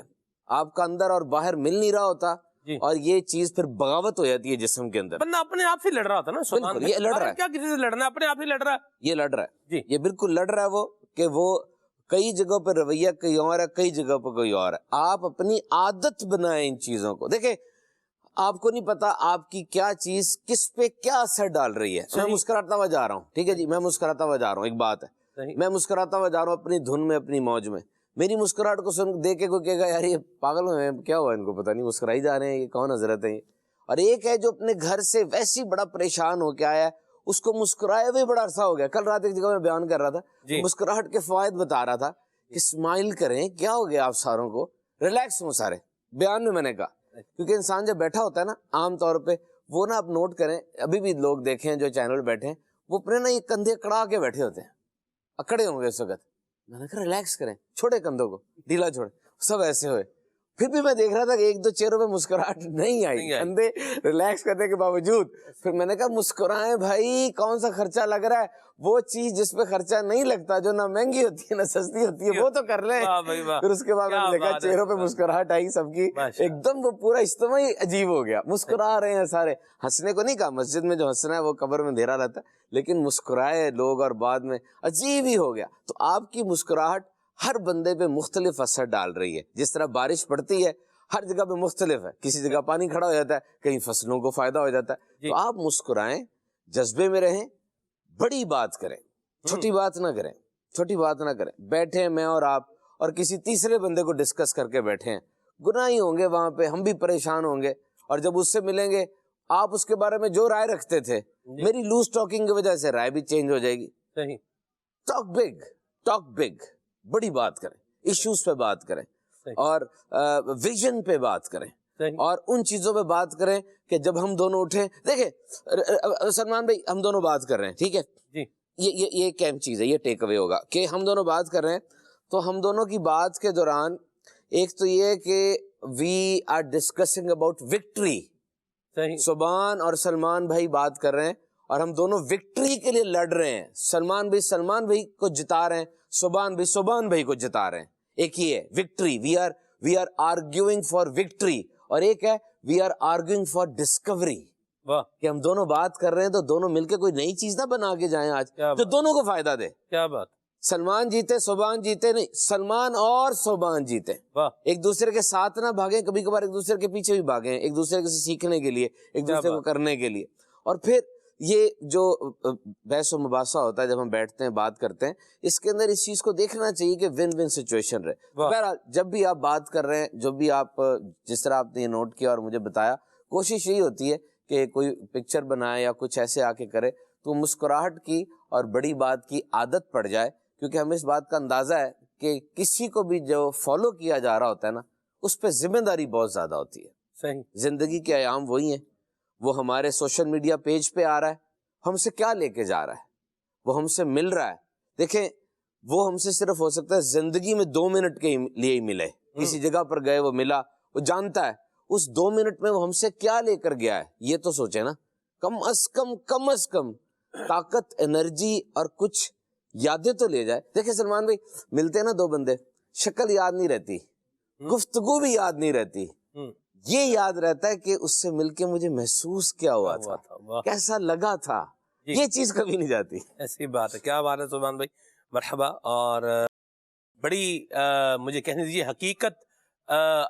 Speaker 5: آپ کا اندر اور باہر مل نہیں رہا ہوتا اور یہ چیز پھر بغاوت ہو جاتی ہے جسم کے اندر.
Speaker 2: بندہ اپنے آپ سے لڑ رہا ہوتا نا.
Speaker 5: بالکل, یہ لڑ رہا ہے.
Speaker 2: کیا کسی سے لڑنا ہے, اپنے آپ ہی لڑ رہا ہے.
Speaker 5: یہ لڑ رہا ہے
Speaker 2: جی,
Speaker 5: یہ بالکل لڑ رہا ہے. وہ کہ وہ کئی جگہوں پہ رویہ کئی اور ہے, کئی جگہوں پہ کوئی اور ہے. آپ اپنی عادت بنائیں ان چیزوں کو. دیکھیں آپ کو نہیں پتا آپ کی کیا چیز کس پہ کیا اثر ڈال رہی ہے. میں مسکراتا ہوا جا رہا ہوں, ٹھیک ہے جی, میں مسکراتا ہوا جا رہا ہوں, ایک بات ہے, میں مسکراتا ہوا جا رہا ہوں اپنی دھن میں, اپنی موج میں. میری مسکراہٹ کو سن دیکھ کے کوئی کہے گا یار یہ پاگل ہوئے ہیں, کیا ہوا ان کو پتہ نہیں, مسکرائی جا رہے ہیں, یہ کون حضرت ہیں. اور ایک ہے جو اپنے گھر سے ویسی بڑا پریشان ہو کے آیا ہے, اس کو مسکرائے ہوئے بڑا عرصہ ہو گیا. کل رات ایک جگہ میں بیان کر رہا تھا, مسکراہٹ کے فوائد بتا رہا تھا کہ اسمائل کریں. کیا ہو گیا آپ ساروں کو, ریلیکس ہوں سارے. بیان میں نے کہا کیونکہ انسان جب بیٹھا ہوتا ہے نا عام طور پہ, وہ نا آپ نوٹ کریں, ابھی بھی لوگ دیکھیں جو چینل بیٹھے ہیں وہ اپنے نا یہ کندھے کڑا کے بیٹھے ہوتے ہیں, اکڑے ہوں گے اس وقت. میں نے کہا ریلیکس کریں, چھوڑے کندھوں کو, ڈھیلا چھوڑے. سب ایسے ہوئے. پھر بھی میں دیکھ رہا تھا کہ ایک دو چہروں پہ مسکراہٹ نہیں آئی, کندھے ریلیکس کرنے کے باوجود. پھر میں نے کہا مسکرائیں بھائی, کون سا خرچہ لگ رہا ہے, وہ چیز جس پہ خرچہ نہیں لگتا, جو نہ مہنگی ہوتی ہے نہ سستی ہوتی ہے, وہ تو کر لیں. پھر اس کے بعد میں نے دیکھا چہروں پہ مسکراہٹ آئی سب کی, ایک دم وہ پورا اجتماع ہی عجیب ہو گیا. مسکرا رہے ہیں سارے. ہنسنے کو نہیں کہا, مسجد میں جو ہنسنا ہے وہ قبر میں اندھیرا رہتا ہے, لیکن مسکرائے لوگ اور بعد میں عجیب ہی ہو گیا. تو آپ کی مسکراہٹ ہر بندے پہ مختلف اثر ڈال رہی ہے. جس طرح بارش پڑتی ہے ہر جگہ پہ مختلف ہے, کسی جگہ پانی کھڑا ہو جاتا ہے, کہیں فصلوں کو فائدہ ہو جاتا ہے. تو آپ مسکرائیں, جذبے میں رہیں, بڑی بات کریں, چھوٹی بات نہ کریں, چھوٹی بات نہ کریں. بیٹھے میں اور آپ اور کسی تیسرے بندے کو ڈسکس کر کے بیٹھے ہیں, گناہ ہی ہوں گے وہاں پہ, ہم بھی پریشان ہوں گے. اور جب اس سے ملیں گے, آپ اس کے بارے میں جو رائے رکھتے تھے, میری لوز ٹاکنگ کی وجہ سے رائے بھی چینج ہو جائے گی. ٹاک بگ, ٹاک بگ, بڑی بات کریں, ایشوز پہ بات کریں اور ویژن پہ بات کریں اور ان چیزوں پہ بات کریں کہ جب ہم دونوں اٹھیں. دیکھیں سلمان بھائی, ہم دونوں بات کر رہے ہیں, ٹھیک ہے, یہ ایک اہم چیز ہے, یہ ٹیک اوے ہوگا کہ ہم دونوں بات کر رہے ہیں. تو ہم دونوں کی بات کے دوران ایک تو یہ کہ we are discussing about victory. Subhan اور سلمان بھائی بات کر رہے ہیں اور ہم دونوں وکٹری کے لیے لڑ رہے ہیں. سلمان بھائی کو جتا رہے ہیں, سبحان بھائی کو جتا رہے ہیں. ایک ہی ہے victory, we are arguing for victory, اور ایک ہے we are arguing for discovery. کہ ہم دونوں بات کر رہے ہیں تو دونوں مل کے کوئی نئی چیز نہ بنا کے جائیں آج جو دونوں کو فائدہ دے. کیا بات, سلمان جیتے سبحان جیتے نہیں, سلمان اور سبحان جیتے. ایک دوسرے کے ساتھ نہ بھاگیں, کبھی کبھار ایک دوسرے کے پیچھے بھی بھاگیں, ایک دوسرے سے سیکھنے کے لیے, ایک دوسرے کو کرنے کے لیے. اور پھر یہ جو بحث و مباحثہ ہوتا ہے جب ہم بیٹھتے ہیں بات کرتے ہیں, اس کے اندر اس چیز کو دیکھنا چاہیے کہ ون ون سچویشن رہے. بہرحال جب بھی آپ بات کر رہے ہیں, جو بھی آپ جس طرح آپ نے یہ نوٹ کیا اور مجھے بتایا, کوشش یہی ہوتی ہے کہ کوئی پکچر بنائے یا کچھ ایسے آ کے کرے تو مسکراہٹ کی اور بڑی بات کی عادت پڑ جائے. کیونکہ ہمیں اس بات کا اندازہ ہے کہ کسی کو بھی جو فالو کیا جا رہا ہوتا ہے نا, اس پہ ذمہ داری بہت زیادہ ہوتی ہے. صحیح, زندگی کے ایام وہی ہیں. وہ ہمارے سوشل میڈیا پیج پہ آ رہا ہے, ہم سے کیا لے کے جا رہا ہے, وہ ہم سے مل رہا ہے. دیکھیں وہ ہم سے صرف ہو سکتا ہے زندگی میں 2 منٹ کے لیے ہی ملے. کسی جگہ پر گئے وہ ملا, وہ جانتا ہے اس 2 منٹ میں وہ ہم سے کیا لے کر گیا ہے. یہ تو سوچے نا, کم از کم طاقت, انرجی اور کچھ یادیں تو لے جائے. دیکھیں سلمان بھائی, ملتے ہیں نا 2 بندے, شکل یاد نہیں رہتی, گفتگو بھی یاد نہیں رہتی, یہ یاد رہتا ہے کہ اس سے مل کے مجھے محسوس کیا ہوا تھا, کیسا لگا تھا, یہ چیز کبھی نہیں جاتی.
Speaker 2: ایسی بات ہے, کیا بات ہے سبحان بھائی, مرحبا. اور بڑی مجھے کہنے دیجیے حقیقت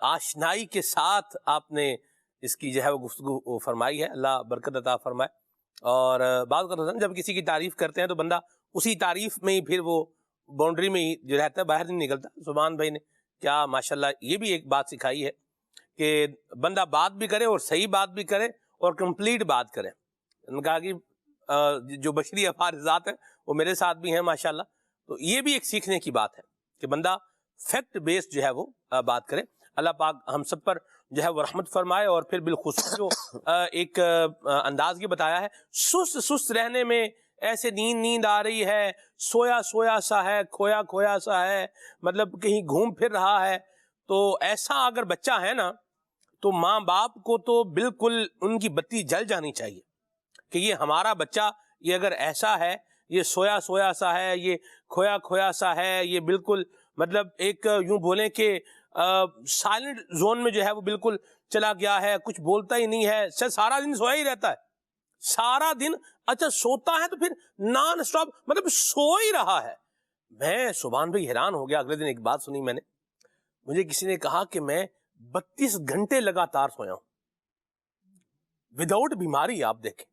Speaker 2: آشنائی کے ساتھ آپ نے اس کی جو ہے وہ گفتگو فرمائی ہے, اللہ برکت عطا فرمائے. اور بعض اوقات جب کسی کی تعریف کرتے ہیں تو بندہ اسی تعریف میں ہی پھر وہ باؤنڈری میں ہی جو رہتا ہے, باہر نہیں نکلتا. سبحان بھائی نے کیا ماشاءاللہ یہ بھی ایک بات سکھائی ہے کہ بندہ بات بھی کرے اور صحیح بات بھی کرے اور کمپلیٹ بات کرے. انہوں نے کہا کہ جو بشری افعال ہیں وہ میرے ساتھ بھی ہیں ماشاءاللہ. تو یہ بھی ایک سیکھنے کی بات ہے کہ بندہ فیکٹ بیس جو ہے وہ بات کرے. اللہ پاک ہم سب پر جو ہے وہ رحمت فرمائے. اور پھر بالخصوص جو ایک انداز یہ بتایا ہے, سست رہنے میں ایسے نیند آ رہی ہے, سویا سا ہے, کھویا سا ہے, مطلب کہیں گھوم پھر رہا ہے. تو ایسا اگر بچہ ہے نا تو ماں باپ کو تو بالکل ان کی بتی جل جانی چاہیے کہ یہ ہمارا بچہ, یہ اگر ایسا ہے, یہ سویا سا ہے, یہ کھویا سا ہے, یہ بالکل مطلب ایک یوں بولیں کہ سائلنٹ زون میں جو ہے وہ بالکل چلا گیا ہے, کچھ بولتا ہی نہیں ہے, سارا دن سویا ہی رہتا ہے, سارا دن. اچھا سوتا ہے تو پھر نان اسٹاپ مطلب سو ہی رہا ہے. میں سبحان بھائی حیران ہو گیا. اگلے دن ایک بات سنی میں نے, مجھے کسی نے کہا کہ میں 32 گھنٹے لگاتار سویا ہوں وداؤٹ بیماری. آپ دیکھیں,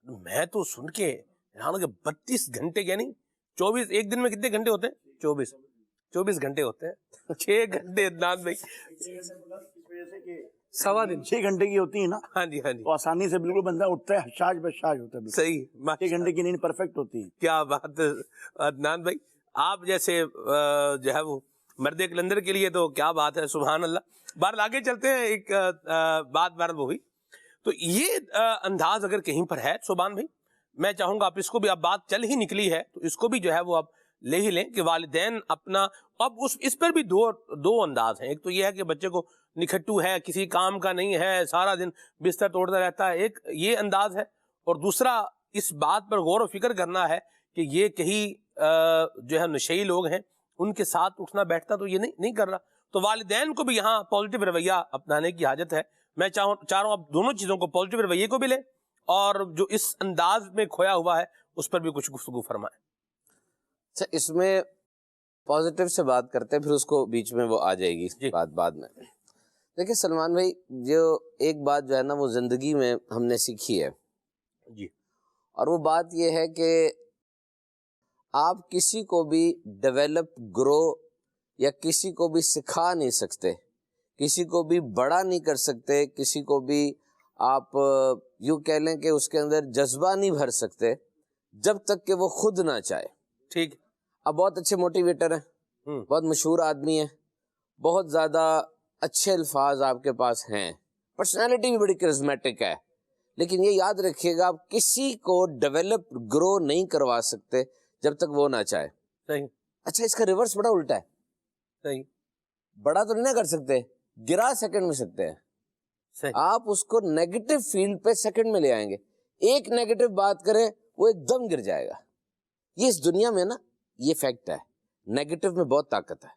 Speaker 2: میں تو سن کے حیران ہو گیا. 32 گھنٹے یعنی 24, ایک دن میں کتنے گھنٹے ہوتے ہیں؟ 24 گھنٹے ہوتے ہیں. 6 گھنٹے عدنان بھائی,
Speaker 6: سوا دن 6 گھنٹے کی ہوتی ہے نا.
Speaker 2: ہاں جی ہاں جی,
Speaker 6: تو آسانی سے بالکل بندہ اٹھتا ہے, حشاش بشاش ہوتا ہے.
Speaker 2: صحیح,
Speaker 6: 6 گھنٹے کی نیند پرفیکٹ ہوتی ہے.
Speaker 2: کیا بات ہے عدنان بھائی, آپ جیسے جو ہے وہ مرد کلندر کے لیے تو کیا بات ہے, سبحان اللہ. بار آگے چلتے ہیں, ایک بات بار وہ ہوئی. تو یہ انداز اگر کہیں پر ہے سبحان بھائی, میں چاہوں گا آپ اس کو بھی, اب بات چل ہی نکلی ہے تو اس کو بھی جو ہے وہ آپ لے ہی لیں کہ والدین اپنا, اب اس پر بھی دو انداز ہیں. ایک تو یہ ہے کہ بچے کو نکھٹو ہے, کسی کام کا نہیں ہے, سارا دن بستر توڑتا رہتا ہے, ایک یہ انداز ہے. اور دوسرا اس بات پر غور و فکر کرنا ہے کہ یہ کہیں جو ہے نشئی لوگ ہیں, ان کے ساتھ اٹھنا بیٹھتا تو یہ نہیں کر رہا. تو والدین کو بھی یہاں پازیٹیو رویہ اپنانے کی حاجت ہے. میں چاہ رہا ہوں آپ دونوں چیزوں کو, پازیٹیو رویے کو بھی لیں اور جو اس انداز میں کھویا ہوا ہے اس پر بھی کچھ گفتگو فرمائیں.
Speaker 5: اچھا, اس میں پازیٹیو سے بات کرتے ہیں, پھر اس کو بیچ میں وہ آ جائے گی بات بعد میں. دیکھیں سلمان بھائی, جو ایک بات جو ہے نا وہ زندگی میں ہم نے سیکھی ہے
Speaker 2: جی,
Speaker 5: اور وہ بات یہ ہے کہ آپ کسی کو بھی ڈیولپ, گرو یا کسی کو بھی سکھا نہیں سکتے, کسی کو بھی بڑا نہیں کر سکتے, کسی کو بھی آپ یوں کہہ لیں کہ اس کے اندر جذبہ نہیں بھر سکتے جب تک کہ وہ خود نہ چاہے.
Speaker 2: ٹھیک.
Speaker 5: اب بہت اچھے موٹیویٹر ہیں, بہت مشہور آدمی ہیں, بہت زیادہ اچھے الفاظ آپ کے پاس ہیں, پرسنالٹی بھی بڑی کرزمیٹک ہے, لیکن یہ یاد رکھیے گا آپ کسی کو ڈیولپ, گرو نہیں کروا سکتے جب تک وہ نہ چاہے.
Speaker 2: صحیح.
Speaker 5: اچھا, اس کا ریورس بڑا الٹا ہے.
Speaker 2: صحیح.
Speaker 5: بڑا تو نہیں کر سکتے, گرا سیکنڈ میں سکتے ہیں.
Speaker 2: صحیح.
Speaker 5: آپ اس کو نیگیٹو فیلڈ پہ سیکنڈ میں لے آئیں گے. ایک نیگیٹو بات کریں وہ ایک دم گر جائے گا. یہ اس دنیا میں نا یہ فیکٹ ہے, نیگیٹو میں بہت طاقت ہے,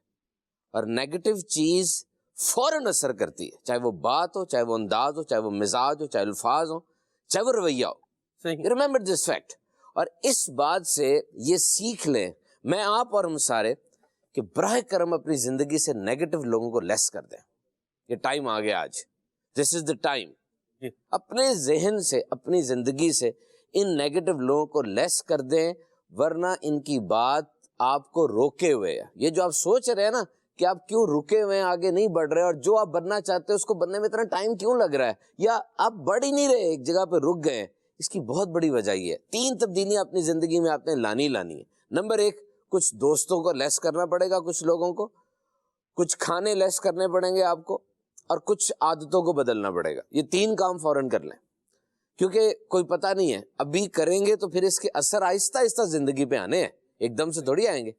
Speaker 5: اور نیگیٹو چیز فوراً اثر کرتی ہے, چاہے وہ بات ہو, چاہے وہ انداز ہو, چاہے وہ مزاج ہو, چاہے الفاظ ہو, چاہے وہ رویہ ہو. Remember this fact. اور اس بات سے یہ سیکھ لیں, میں آپ اور ہم سارے, کہ براہ کرم اپنی زندگی سے نیگیٹو لوگوں کو لیس کر دیں. یہ ٹائم آ گیا آج, دس از دا ٹائم. اپنے ذہن سے, اپنی زندگی سے ان نیگیٹو لوگوں کو لیس کر دیں, ورنہ ان کی بات آپ کو روکے ہوئے ہے. یہ جو آپ سوچ رہے ہیں نا کہ آپ کیوں رکے ہوئے ہیں, آگے نہیں بڑھ رہے, اور جو آپ بننا چاہتے ہیں اس کو بننے میں اتنا ٹائم کیوں لگ رہا ہے, یا آپ بڑھ ہی نہیں رہے, ایک جگہ پہ رک گئے ہیں, اس کی بہت بڑی وجہ یہ ہے. 3 تبدیلیاں اپنی زندگی میں آپ نے لانی ہے. نمبر 1, کچھ دوستوں کو لیس کرنا پڑے گا, کچھ لوگوں کو, کچھ کھانے لیس کرنے پڑیں گے آپ کو, اور کچھ عادتوں کو بدلنا پڑے گا. یہ 3 کام فوراً کر لیں. کیونکہ کوئی پتہ نہیں ہے، ابھی کریں گے تو پھر اس کے اثر آہستہ آہستہ زندگی پہ آنے ہیں، ایک دم سے تھوڑی آئیں گے.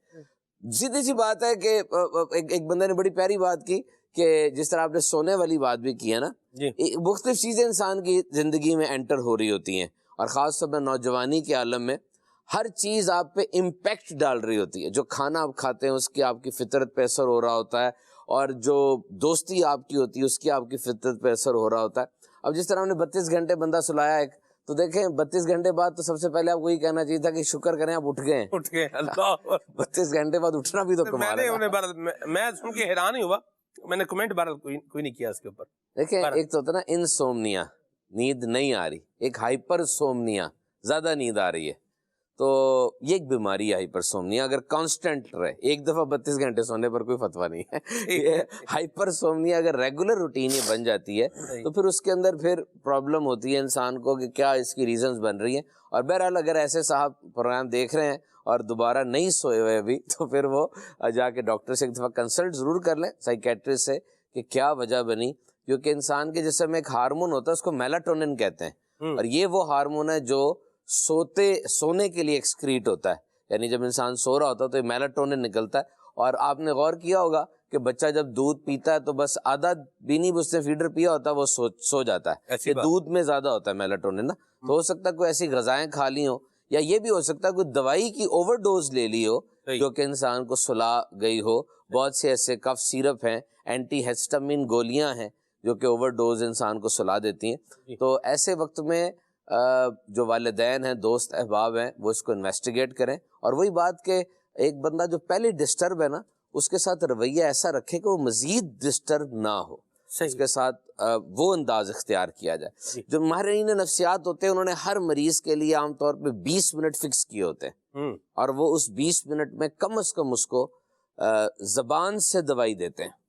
Speaker 5: سیدھی سی بات ہے کہ ایک بندے نے بڑی پیاری بات کی کہ جس طرح آپ نے سونے والی بات بھی کی ہے نا، مختلف چیزیں انسان کی زندگی میں انٹر ہو رہی ہوتی ہیں، اور خاص طور پر نوجوانی کے عالم میں ہر چیز آپ پہ امپیکٹ ڈال رہی ہوتی ہے. جو کھانا آپ کھاتے ہیں اس کی آپ کی فطرت پہ اثر ہو رہا ہوتا ہے، اور جو دوستی آپ کی ہوتی ہے اس کی آپ کی فطرت پہ اثر ہو رہا ہوتا ہے. اب جس طرح ہم نے 32 گھنٹے بندہ سلایا ایک، تو دیکھیں 32 گھنٹے بعد تو سب سے پہلے آپ کو یہ کہنا چاہیے تھا کہ شکر کریں آپ اٹھ گئے ہیں.
Speaker 2: اٹھ کے اللہ
Speaker 5: 32 گھنٹے بعد اٹھنا بھی تو کمال ہے.
Speaker 2: میں سن کے حیران ہی ہوا، میں نے کمنٹ بہرحال کوئی نہیں کیا اس کے اوپر.
Speaker 5: دیکھیں ایک تو ہوتا نا انسومنیا، نیند نہیں آ رہی، ایک ہائپر سومنیا، زیادہ نیند آ رہی ہے. تو یہ ایک بیماری ہے ہائپر سومنیا، اگر کانسٹنٹ رہے. ایک دفعہ 32 گھنٹے سونے پر کوئی فتویٰ نہیں ہے. یہ ہائپر سومنیا اگر ریگولر روٹین یہ بن جاتی ہے تو پھر اس کے اندر پھر پرابلم ہوتی ہے انسان کو کہ کیا اس کی ریزنز بن رہی ہیں. اور بہرحال اگر ایسے صاحب پروگرام دیکھ رہے ہیں اور دوبارہ نہیں سوئے ہوئے ابھی، تو پھر وہ جا کے ڈاکٹر سے ایک دفعہ کنسلٹ ضرور کر لیں، سائیکیٹرسٹ سے، کہ کیا وجہ بنی. کیونکہ انسان کے جسم میں ایک ہارمون ہوتا ہے، اس کو میلاٹونن کہتے ہیں، اور یہ وہ ہارمون ہے جو سونے کے لیے ایکسکریٹ ہوتا ہے. یعنی جب انسان سو رہا ہوتا ہے تو یہ میلاٹونن نکلتا ہے. اور آپ نے غور کیا ہوگا کہ بچہ جب دودھ پیتا ہے تو بس آدھا بینی اس نے فیڈر پیا ہوتا ہے وہ سو جاتا ہے. یہ دودھ میں زیادہ ہوتا ہے میلاٹونن نا. تو ہو سکتا ہے کوئی ایسی غذائیں کھا لی ہوں، یا یہ بھی ہو سکتا ہے کوئی دوائی کی اوور ڈوز لے لی ہو جو کہ انسان کو سلا گئی ہو. بہت سے ایسے کف سیرپ ہیں، اینٹی ہسٹامین گولیاں ہیں جو کہ اوور ڈوز انسان کو سلا دیتی ہیں. تو ایسے وقت میں جو والدین ہیں، دوست احباب ہیں، وہ اس کو انویسٹیگیٹ کریں. اور وہی بات کہ ایک بندہ جو پہلے ڈسٹرب ہے نا، اس کے ساتھ رویہ ایسا رکھے کہ وہ مزید ڈسٹرب نہ ہو، اس کے ساتھ وہ انداز اختیار کیا جائے. جو ماہرین نفسیات ہوتے ہیں انہوں نے ہر مریض کے لیے عام طور پہ 20 منٹ فکس کیے ہوتے ہیں، اور وہ اس 20 منٹ میں کم از کم اس کو زبان سے دوائی دیتے ہیں،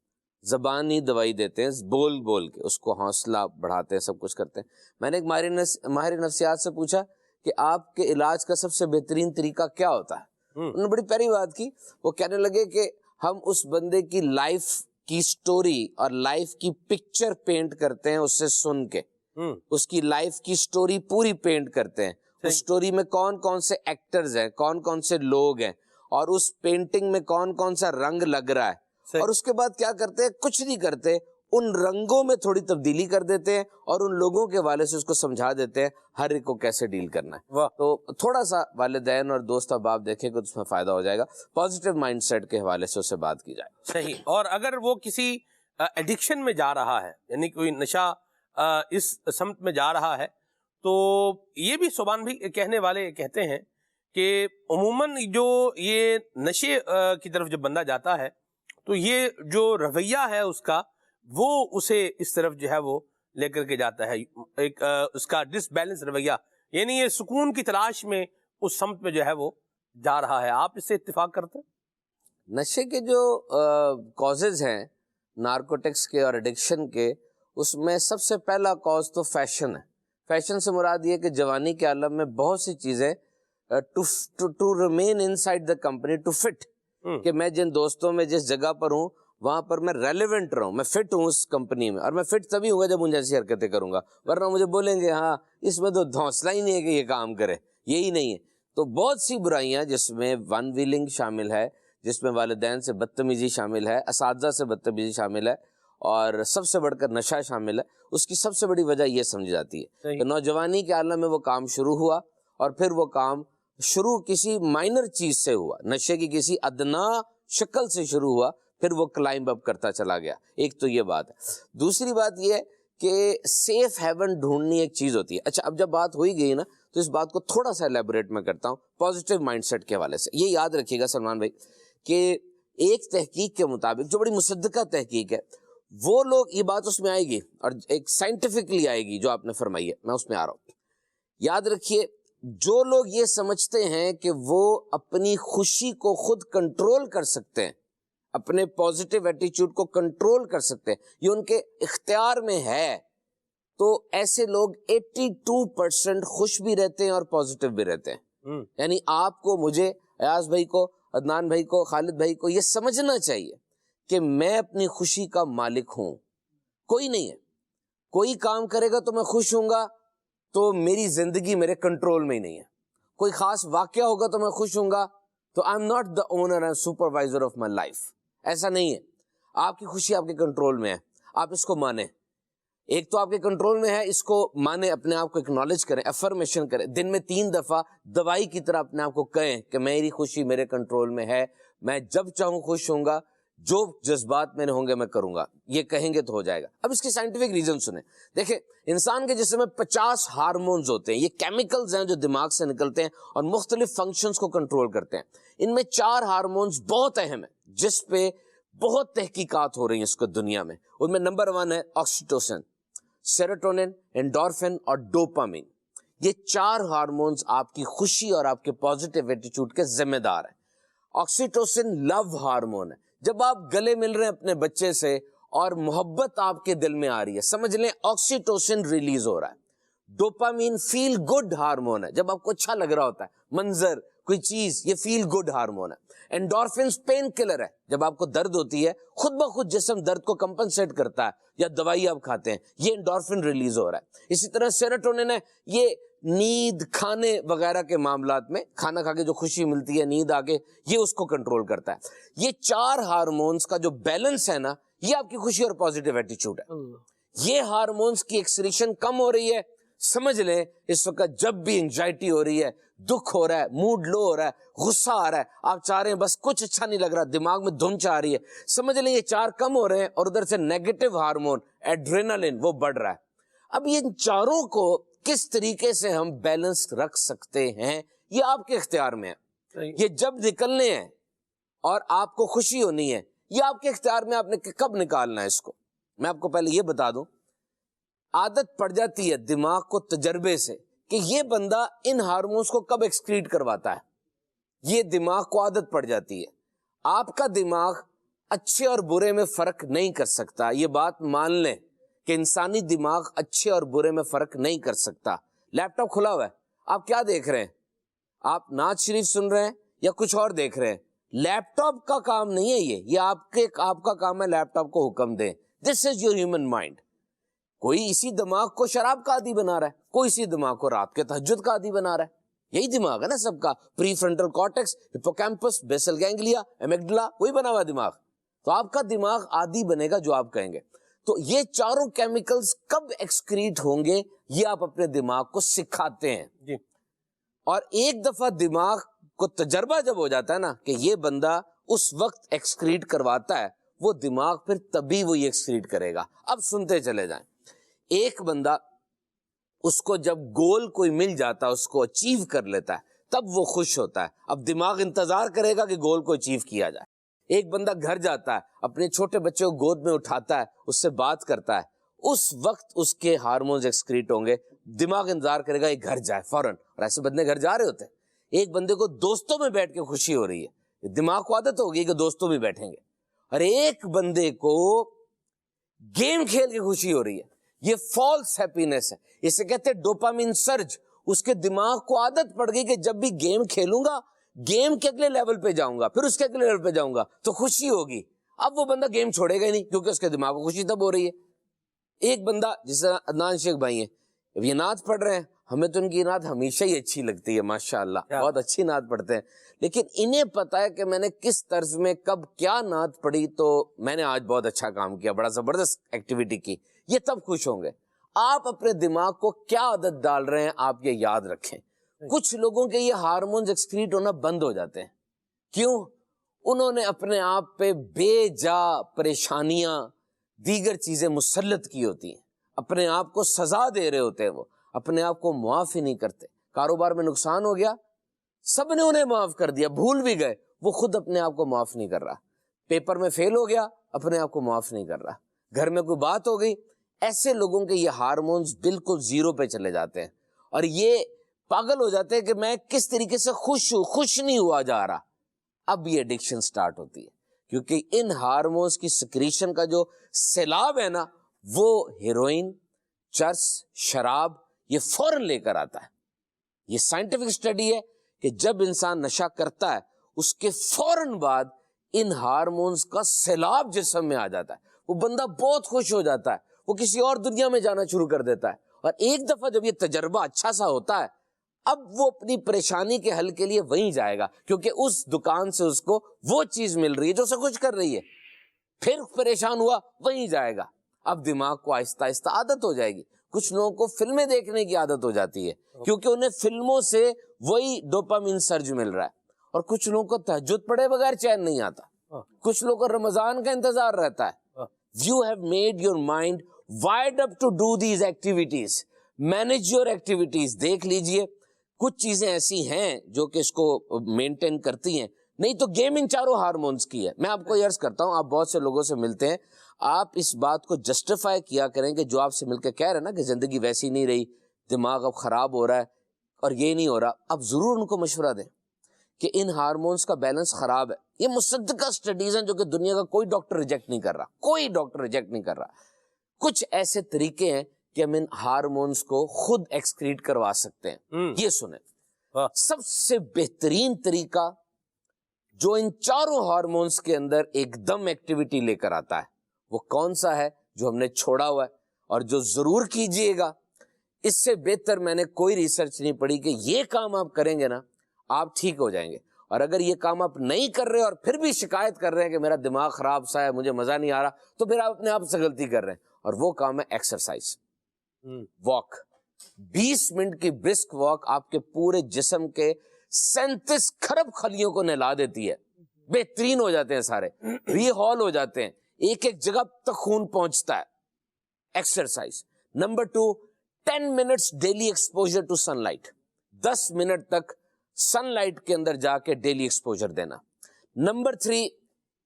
Speaker 5: زبانی دوائی دیتے ہیں، بول بول کے اس کو حوصلہ بڑھاتے ہیں، سب کچھ کرتے ہیں. میں نے ایک ماہر نفسیات سے پوچھا کہ آپ کے علاج کا سب سے بہترین طریقہ کیا ہوتا ہے. انہوں نے بڑی پیاری بات کی. وہ کہنے لگے کہ ہم اس بندے کی لائف کی سٹوری اور لائف کی پکچر پینٹ کرتے ہیں اس سے سن کے. اس کی لائف کی سٹوری پوری پینٹ کرتے ہیں. اس سٹوری میں کون کون سے ایکٹرز ہیں، کون کون سے لوگ ہیں، اور اس پینٹنگ میں کون کون سا رنگ لگ رہا ہے. اور اس کے بعد کیا کرتے ہیں؟ کچھ نہیں کرتے، ان رنگوں میں تھوڑی تبدیلی کر دیتے ہیں اور ان لوگوں کے حوالے سے اس کو سمجھا دیتے ہیں ہر ایک کو کیسے ڈیل کرنا ہے. تو تھوڑا سا والدین اور دوست احباب دیکھیں کہ اس میں فائدہ ہو جائے گا. پازیٹیو مائنڈ سیٹ کے حوالے سے اس سے بات کی جائے.
Speaker 2: صحیح. اور اگر وہ کسی ایڈکشن میں جا رہا ہے، یعنی کوئی نشہ اس سمت میں جا رہا ہے، تو یہ بھی سبحان بھی کہنے والے کہتے ہیں کہ عموماً جو یہ نشے کی طرف جب بندہ جاتا ہے تو یہ جو رویہ ہے اس کا، وہ اسے اس طرف جو ہے وہ لے کر کے جاتا ہے، ایک اس کا ڈس بیلنس رویہ، یعنی یہ سکون کی تلاش میں اس سمت میں جو ہے وہ جا رہا ہے. آپ اس سے اتفاق کرتے ہیں؟
Speaker 5: نشے کے جو کازز ہیں نارکوٹکس کے اور ایڈکشن کے، اس میں سب سے پہلا کاز تو فیشن ہے. فیشن سے مراد یہ کہ جوانی کے عالم میں بہت سی چیزیں to remain inside the company, to fit, کہ میں جن دوستوں میں جس جگہ پر ہوں وہاں پر میں ریلیونٹ رہوں، میں فٹ ہوں اس کمپنی میں. اور میں فٹ تبھی ہوں گا جب ان جیسی حرکتیں کروں گا، ورنہ مجھے بولیں گے ہاں اس میں تو حوصلہ ہی نہیں ہے کہ یہ کام کرے، یہی نہیں ہے. تو بہت سی برائیاں جس میں ون ویلنگ شامل ہے، جس میں والدین سے بدتمیزی شامل ہے، اساتذہ سے بدتمیزی شامل ہے، اور سب سے بڑھ کر نشہ شامل ہے. اس کی سب سے بڑی وجہ یہ سمجھی جاتی ہے کہ نوجوانی کے عالم میں وہ کام شروع ہوا، اور پھر وہ کام شروع کسی مائنر چیز سے ہوا، نشے کی کسی ادنا شکل سے شروع ہوا، پھر وہ کلائمب اپ کرتا چلا گیا. ایک تو یہ بات ہے. دوسری بات یہ ہے کہ سیف ہیون ڈھونڈنی ایک چیز ہوتی ہے. اچھا، اب جب بات ہوئی گئی نا تو اس بات کو تھوڑا سا ایلیبوریٹ میں کرتا ہوں پازیٹیو مائنڈ سیٹ کے حوالے سے. یہ یاد رکھیے گا سلمان بھائی کہ ایک تحقیق کے مطابق، جو بڑی مصدقہ تحقیق ہے، وہ لوگ، یہ بات اس میں آئے گی اور ایک سائنٹیفکلی آئے گی جو آپ نے فرمائی ہے، میں اس میں آ رہا ہوں. یاد رکھیے، جو لوگ یہ سمجھتے ہیں کہ وہ اپنی خوشی کو خود کنٹرول کر سکتے ہیں، اپنے پازیٹیو ایٹیچیوڈ کو کنٹرول کر سکتے ہیں، یہ ان کے اختیار میں ہے، تو ایسے لوگ 82% خوش بھی رہتے ہیں اور پازیٹیو بھی رہتے ہیں. یعنی آپ کو، مجھے، ایاز بھائی کو، عدنان بھائی کو، خالد بھائی کو یہ سمجھنا چاہیے کہ میں اپنی خوشی کا مالک ہوں. کوئی نہیں ہے. کوئی کام کرے گا تو میں خوش ہوں گا تو میری زندگی میرے کنٹرول میں ہی نہیں ہے. کوئی خاص واقعہ ہوگا تو میں خوش ہوں گا, تو I am not the owner and supervisor of my life. ایسا نہیں ہے. آپ کی خوشی آپ کے کنٹرول میں ہے, آپ اس کو مانیں. ایک تو آپ کے کنٹرول میں ہے, اس کو مانیں, اپنے آپ کو اکنالج کریں, افرمیشن کریں, دن میں 3 دفعہ دوائی کی طرح اپنے آپ کو کہیں کہ میری خوشی میرے کنٹرول میں ہے, میں جب چاہوں خوش ہوں گا, جو جذبات میں نے ہوں گے میں کروں گا. یہ کہیں گے تو ہو جائے گا. اب اس کے سائنٹیفک ریزن سنیں. دیکھیں, انسان کے جسم میں 50 ہارمونز ہوتے ہیں. یہ کیمیکلز ہیں جو دماغ سے نکلتے ہیں اور مختلف فنکشنز کو کنٹرول کرتے ہیں. ان میں 4 ہارمونز بہت اہم ہیں جس پہ بہت تحقیقات ہو رہی ہیں اس کو دنیا میں. ان میں نمبر 1 ہے آکسیٹوسن, سیروٹونن, انڈورفن اور ڈوپامین. یہ 4 ہارمونز آپ کی خوشی اور آپ کے پازیٹیو ایٹیٹیوڈ کے ذمہ دار ہیں. آکسیٹوسن لو ہارمون ہے. جب آپ گلے مل رہے ہیں اپنے بچے سے اور محبت آپ کے دل میں آ رہی ہے, سمجھ لیں آکسیٹوسن ریلیز ہو رہا ہے. ڈوپامین فیل گڈ ہارمون ہے. جب آپ کو اچھا لگ رہا ہوتا ہے, منظر, کوئی چیز, یہ فیل گڈ ہارمون ہے. انڈورفنس پین کلر ہے. جب آپ کو درد ہوتی ہے خود بخود جسم درد کو کمپنسیٹ کرتا ہے, یا دوائی آپ کھاتے ہیں, یہ انڈورفن ریلیز ہو رہا ہے. اسی طرح سیروٹونن ہے, یہ نیند, کھانے وغیرہ کے معاملات میں, کھانا کھا کے جو خوشی ملتی ہے, نیند آ کے, یہ اس کو کنٹرول کرتا ہے. یہ 4 ہارمونز کا جو بیلنس ہے نا, یہ آپ کی خوشی اور پازیٹیو ایٹیچیوڈ ہے. یہ ہارمونز کی ایکسکریشن کم ہو رہی ہے, سمجھ لیں اس وقت جب بھی انگزائٹی ہو رہی ہے, دکھ ہو رہا ہے, موڈ لو ہو رہا ہے, غصہ آ رہا ہے, آپ چاہ رہے ہیں بس کچھ اچھا نہیں لگ رہا, دماغ میں دھن چاہ رہی ہے, سمجھ لیں یہ 4 کم ہو رہے ہیں, اور ادھر سے نیگیٹو ہارمون ایڈرینالن وہ بڑھ رہا ہے. اب یہ 4 کو کس طریقے سے ہم بیلنس رکھ سکتے ہیں, یہ آپ کے اختیار میں ہے. یہ جب نکلنے ہیں اور آپ کو خوشی ہونی ہے, یہ آپ کے اختیار میں, آپ نے کب نکالنا ہے اس کو. میں آپ کو پہلے یہ بتا دوں, عادت پڑ جاتی ہے دماغ کو تجربے سے کہ یہ بندہ ان ہارمونز کو کب ایکسکریٹ کرواتا ہے. یہ دماغ کو عادت پڑ جاتی ہے. آپ کا دماغ اچھے اور برے میں فرق نہیں کر سکتا. یہ بات مان لیں کہ انسانی دماغ اچھے اور برے میں فرق نہیں کر سکتا. لیپ ٹاپ کھلا ہوا ہے, آپ کیا دیکھ رہے ہیں, آپ نعت شریف سن رہے ہیں یا کچھ اور دیکھ رہے ہیں. لیپ ٹاپ کا کام نہیں ہے یہ آپ کا کام ہے لیپ ٹاپ کو حکم دیں. دس از یور ہیومن مائنڈ. کوئی اسی دماغ کو شراب کا عادی بنا رہا ہے, کوئی اسی دماغ کو رات کے تہجد کا عادی بنا رہا ہے. یہی دماغ ہے نا سب کا, prefrontal cortex, hippocampus, basal ganglia, amygdala, وہی بنا ہوا دماغ. تو آپ کا دماغ عادی بنے گا جو آپ کہیں گے. تو یہ 4 کیمیکلز کب ایکسکریٹ ہوں گے, یہ آپ اپنے دماغ کو سکھاتے ہیں جی. اور ایک دفعہ دماغ کو تجربہ جب ہو جاتا ہے نا کہ یہ بندہ اس وقت ایکسکریٹ کرواتا ہے, وہ دماغ پھر تبھی وہی ایکسکریٹ کرے گا. اب سنتے چلے جائیں. ایک بندہ, اس کو جب گول کوئی مل جاتا ہے, اس کو اچیو کر لیتا ہے, تب وہ خوش ہوتا ہے. اب دماغ انتظار کرے گا کہ گول کو اچیو کیا جائے. ایک بندہ گھر جاتا ہے, اپنے چھوٹے بچے کو گود میں اٹھاتا ہے, اس سے بات کرتا ہے, اس وقت اس کے ہارمونز ایکسکریٹ ہوں گے. دماغ انتظار کرے گا یہ گھر جائے فوراً, اور ایسے بندے گھر جا رہے ہوتے ہیں. ایک بندے کو دوستوں میں بیٹھ کے خوشی ہو رہی ہے, دماغ کو عادت ہوگی کہ دوستوں میں بیٹھیں گے. اور ایک بندے کو گیم کھیل کے خوشی ہو رہی ہے, یہ فالس ہیپینس ہے. اسے کہتے ہیں ڈوپامین سرج. اس کے دماغ کو عادت پڑ گئی کہ جب بھی گیم کھیلوں گا, گیم کے اگلے لیول پہ جاؤں گا, پھر اس کے اگلے لیول پہ جاؤں گا تو خوشی ہوگی. اب وہ بندہ گیم چھوڑے گا ہی نہیں, کیونکہ اس کے دماغ کو خوشی تب ہو رہی ہے. ایک بندہ جس طرح عدنان شیخ بھائی ہیں, یہ نعت پڑھ رہے ہیں, ہمیں تو ان کی نعت ہمیشہ ہی اچھی لگتی ہے, ماشاءاللہ بہت اچھی نعت پڑھتے ہیں, لیکن انہیں پتا ہے کہ میں نے کس طرز میں کب کیا نعت پڑھی تو میں نے آج بہت اچھا کام کیا, بڑا زبردست ایکٹیویٹی کی. یہ تب خوش ہوں گے. آپ اپنے دماغ کو کیا عادت ڈال رہے ہیں, آپ یہ یاد رکھیں. کچھ لوگوں کے یہ ہارمونز ایکسکریٹ ہونا بند ہو جاتے ہیں. کیوں؟ انہوں نے اپنے آپ پہ بے جا پریشانیاں, دیگر چیزیں مسلط کی ہوتی ہیں, اپنے آپ کو سزا دے رہے ہوتے ہیں, وہ اپنے آپ کو معاف ہی نہیں کرتے. کاروبار میں نقصان ہو گیا, سب نے انہیں معاف کر دیا, بھول بھی گئے, وہ خود اپنے آپ کو معاف نہیں کر رہا. پیپر میں فیل ہو گیا, اپنے آپ کو معاف نہیں کر رہا. گھر میں کوئی بات ہو گئی, ایسے لوگوں کے یہ ہارمونز بالکل زیرو پہ چلے جاتے ہیں, اور یہ پاگل ہو جاتے ہیں کہ میں کس طریقے سے خوش ہوں, خوش نہیں ہوا جا رہا. اب یہ ایڈکشن سٹارٹ ہوتی ہے, کیونکہ ان ہارمونز کی سکریشن کا جو سیلاب ہے نا, وہ ہیروئن, چرس, شراب, یہ فوراً لے کر آتا ہے. یہ سائنٹیفک اسٹڈی ہے کہ جب انسان نشہ کرتا ہے, اس کے فوراً بعد ان ہارمونز کا سیلاب جسم میں آ جاتا ہے. وہ بندہ بہت خوش ہو جاتا ہے, وہ کسی اور دنیا میں جانا شروع کر دیتا ہے, اور ایک دفعہ جب یہ تجربہ اچھا سا ہوتا ہے اب وہ اپنی پریشانی کے حل کے لیے وہیں جائے گا، کیونکہ اس دکان سے اس کو وہ چیز مل رہی ہے جو اسے خوش کر رہی ہے. پھر پریشان ہوا وہیں جائے گا. اب دماغ کو آہستہ آہستہ عادت ہو جائے گی. کچھ لوگوں کو فلمیں دیکھنے کی عادت ہو جاتی ہے کیونکہ انہیں فلموں سے وہی ڈوپامین سرج مل رہا ہے، اور کچھ لوگوں کو تہجد پڑھے بغیر چین نہیں آتا، کچھ لوگوں کو رمضان کا انتظار رہتا ہے. You have made your mind wired up to do these activities. Manage your activities. دیکھ لیجئے کچھ چیزیں ایسی ہیں جو کہ اس کو مینٹین کرتی ہیں، نہیں تو گیم ان چاروں ہارمونز کی ہے. میں آپ کو عرض کرتا ہوں، آپ بہت سے لوگوں سے ملتے ہیں، آپ اس بات کو جسٹیفائی کیا کریں کہ جو آپ سے مل کے کہہ رہے ہیں نا کہ زندگی ویسی نہیں رہی، دماغ اب خراب ہو رہا ہے اور یہ نہیں ہو رہا، اب ضرور ان کو مشورہ دیں کہ ان ہارمونز کا بیلنس خراب ہے. یہ مصدقہ سٹڈیز ہیں جو کہ دنیا کا کوئی ڈاکٹر ریجیکٹ نہیں کر رہا، کوئی ڈاکٹر ریجیکٹ نہیں کر رہا. کچھ ایسے طریقے ہیں کہ ہم ان ہارمونز کو خود ایکسکریٹ کروا سکتے ہیں. یہ سنیں، سب سے بہترین طریقہ جو ان چاروں ہارمونز کے اندر ایک دم ایکٹیویٹی لے کر آتا ہے وہ کون سا ہے؟ جو ہم نے چھوڑا ہوا ہے اور جو ضرور کیجئے گا. اس سے بہتر میں نے کوئی ریسرچ نہیں پڑھی کہ یہ کام آپ کریں گے نا آپ ٹھیک ہو جائیں گے. اور اگر یہ کام آپ نہیں کر رہے اور پھر بھی شکایت کر رہے ہیں کہ میرا دماغ خراب سا ہے، مجھے مزہ نہیں آ رہا، تو پھر آپ اپنے آپ سے غلطی کر رہے ہیں. اور وہ کام ہے ایکسرسائز، واک. 20 منٹ کی برسک واک آپ کے پورے جسم کے 37 کھرب خلیوں کو نہلا دیتی ہے، بہترین ہو جاتے ہیں، سارے ری ہال ہو جاتے ہیں، ایک ایک جگہ تک خون پہنچتا ہے. Exercise. Number 2، 10 minutes daily exposure to sunlight. 10 minute تک سن لائٹ کے اندر جا کے ڈیلی ایکسپوجر دینا. Number 3،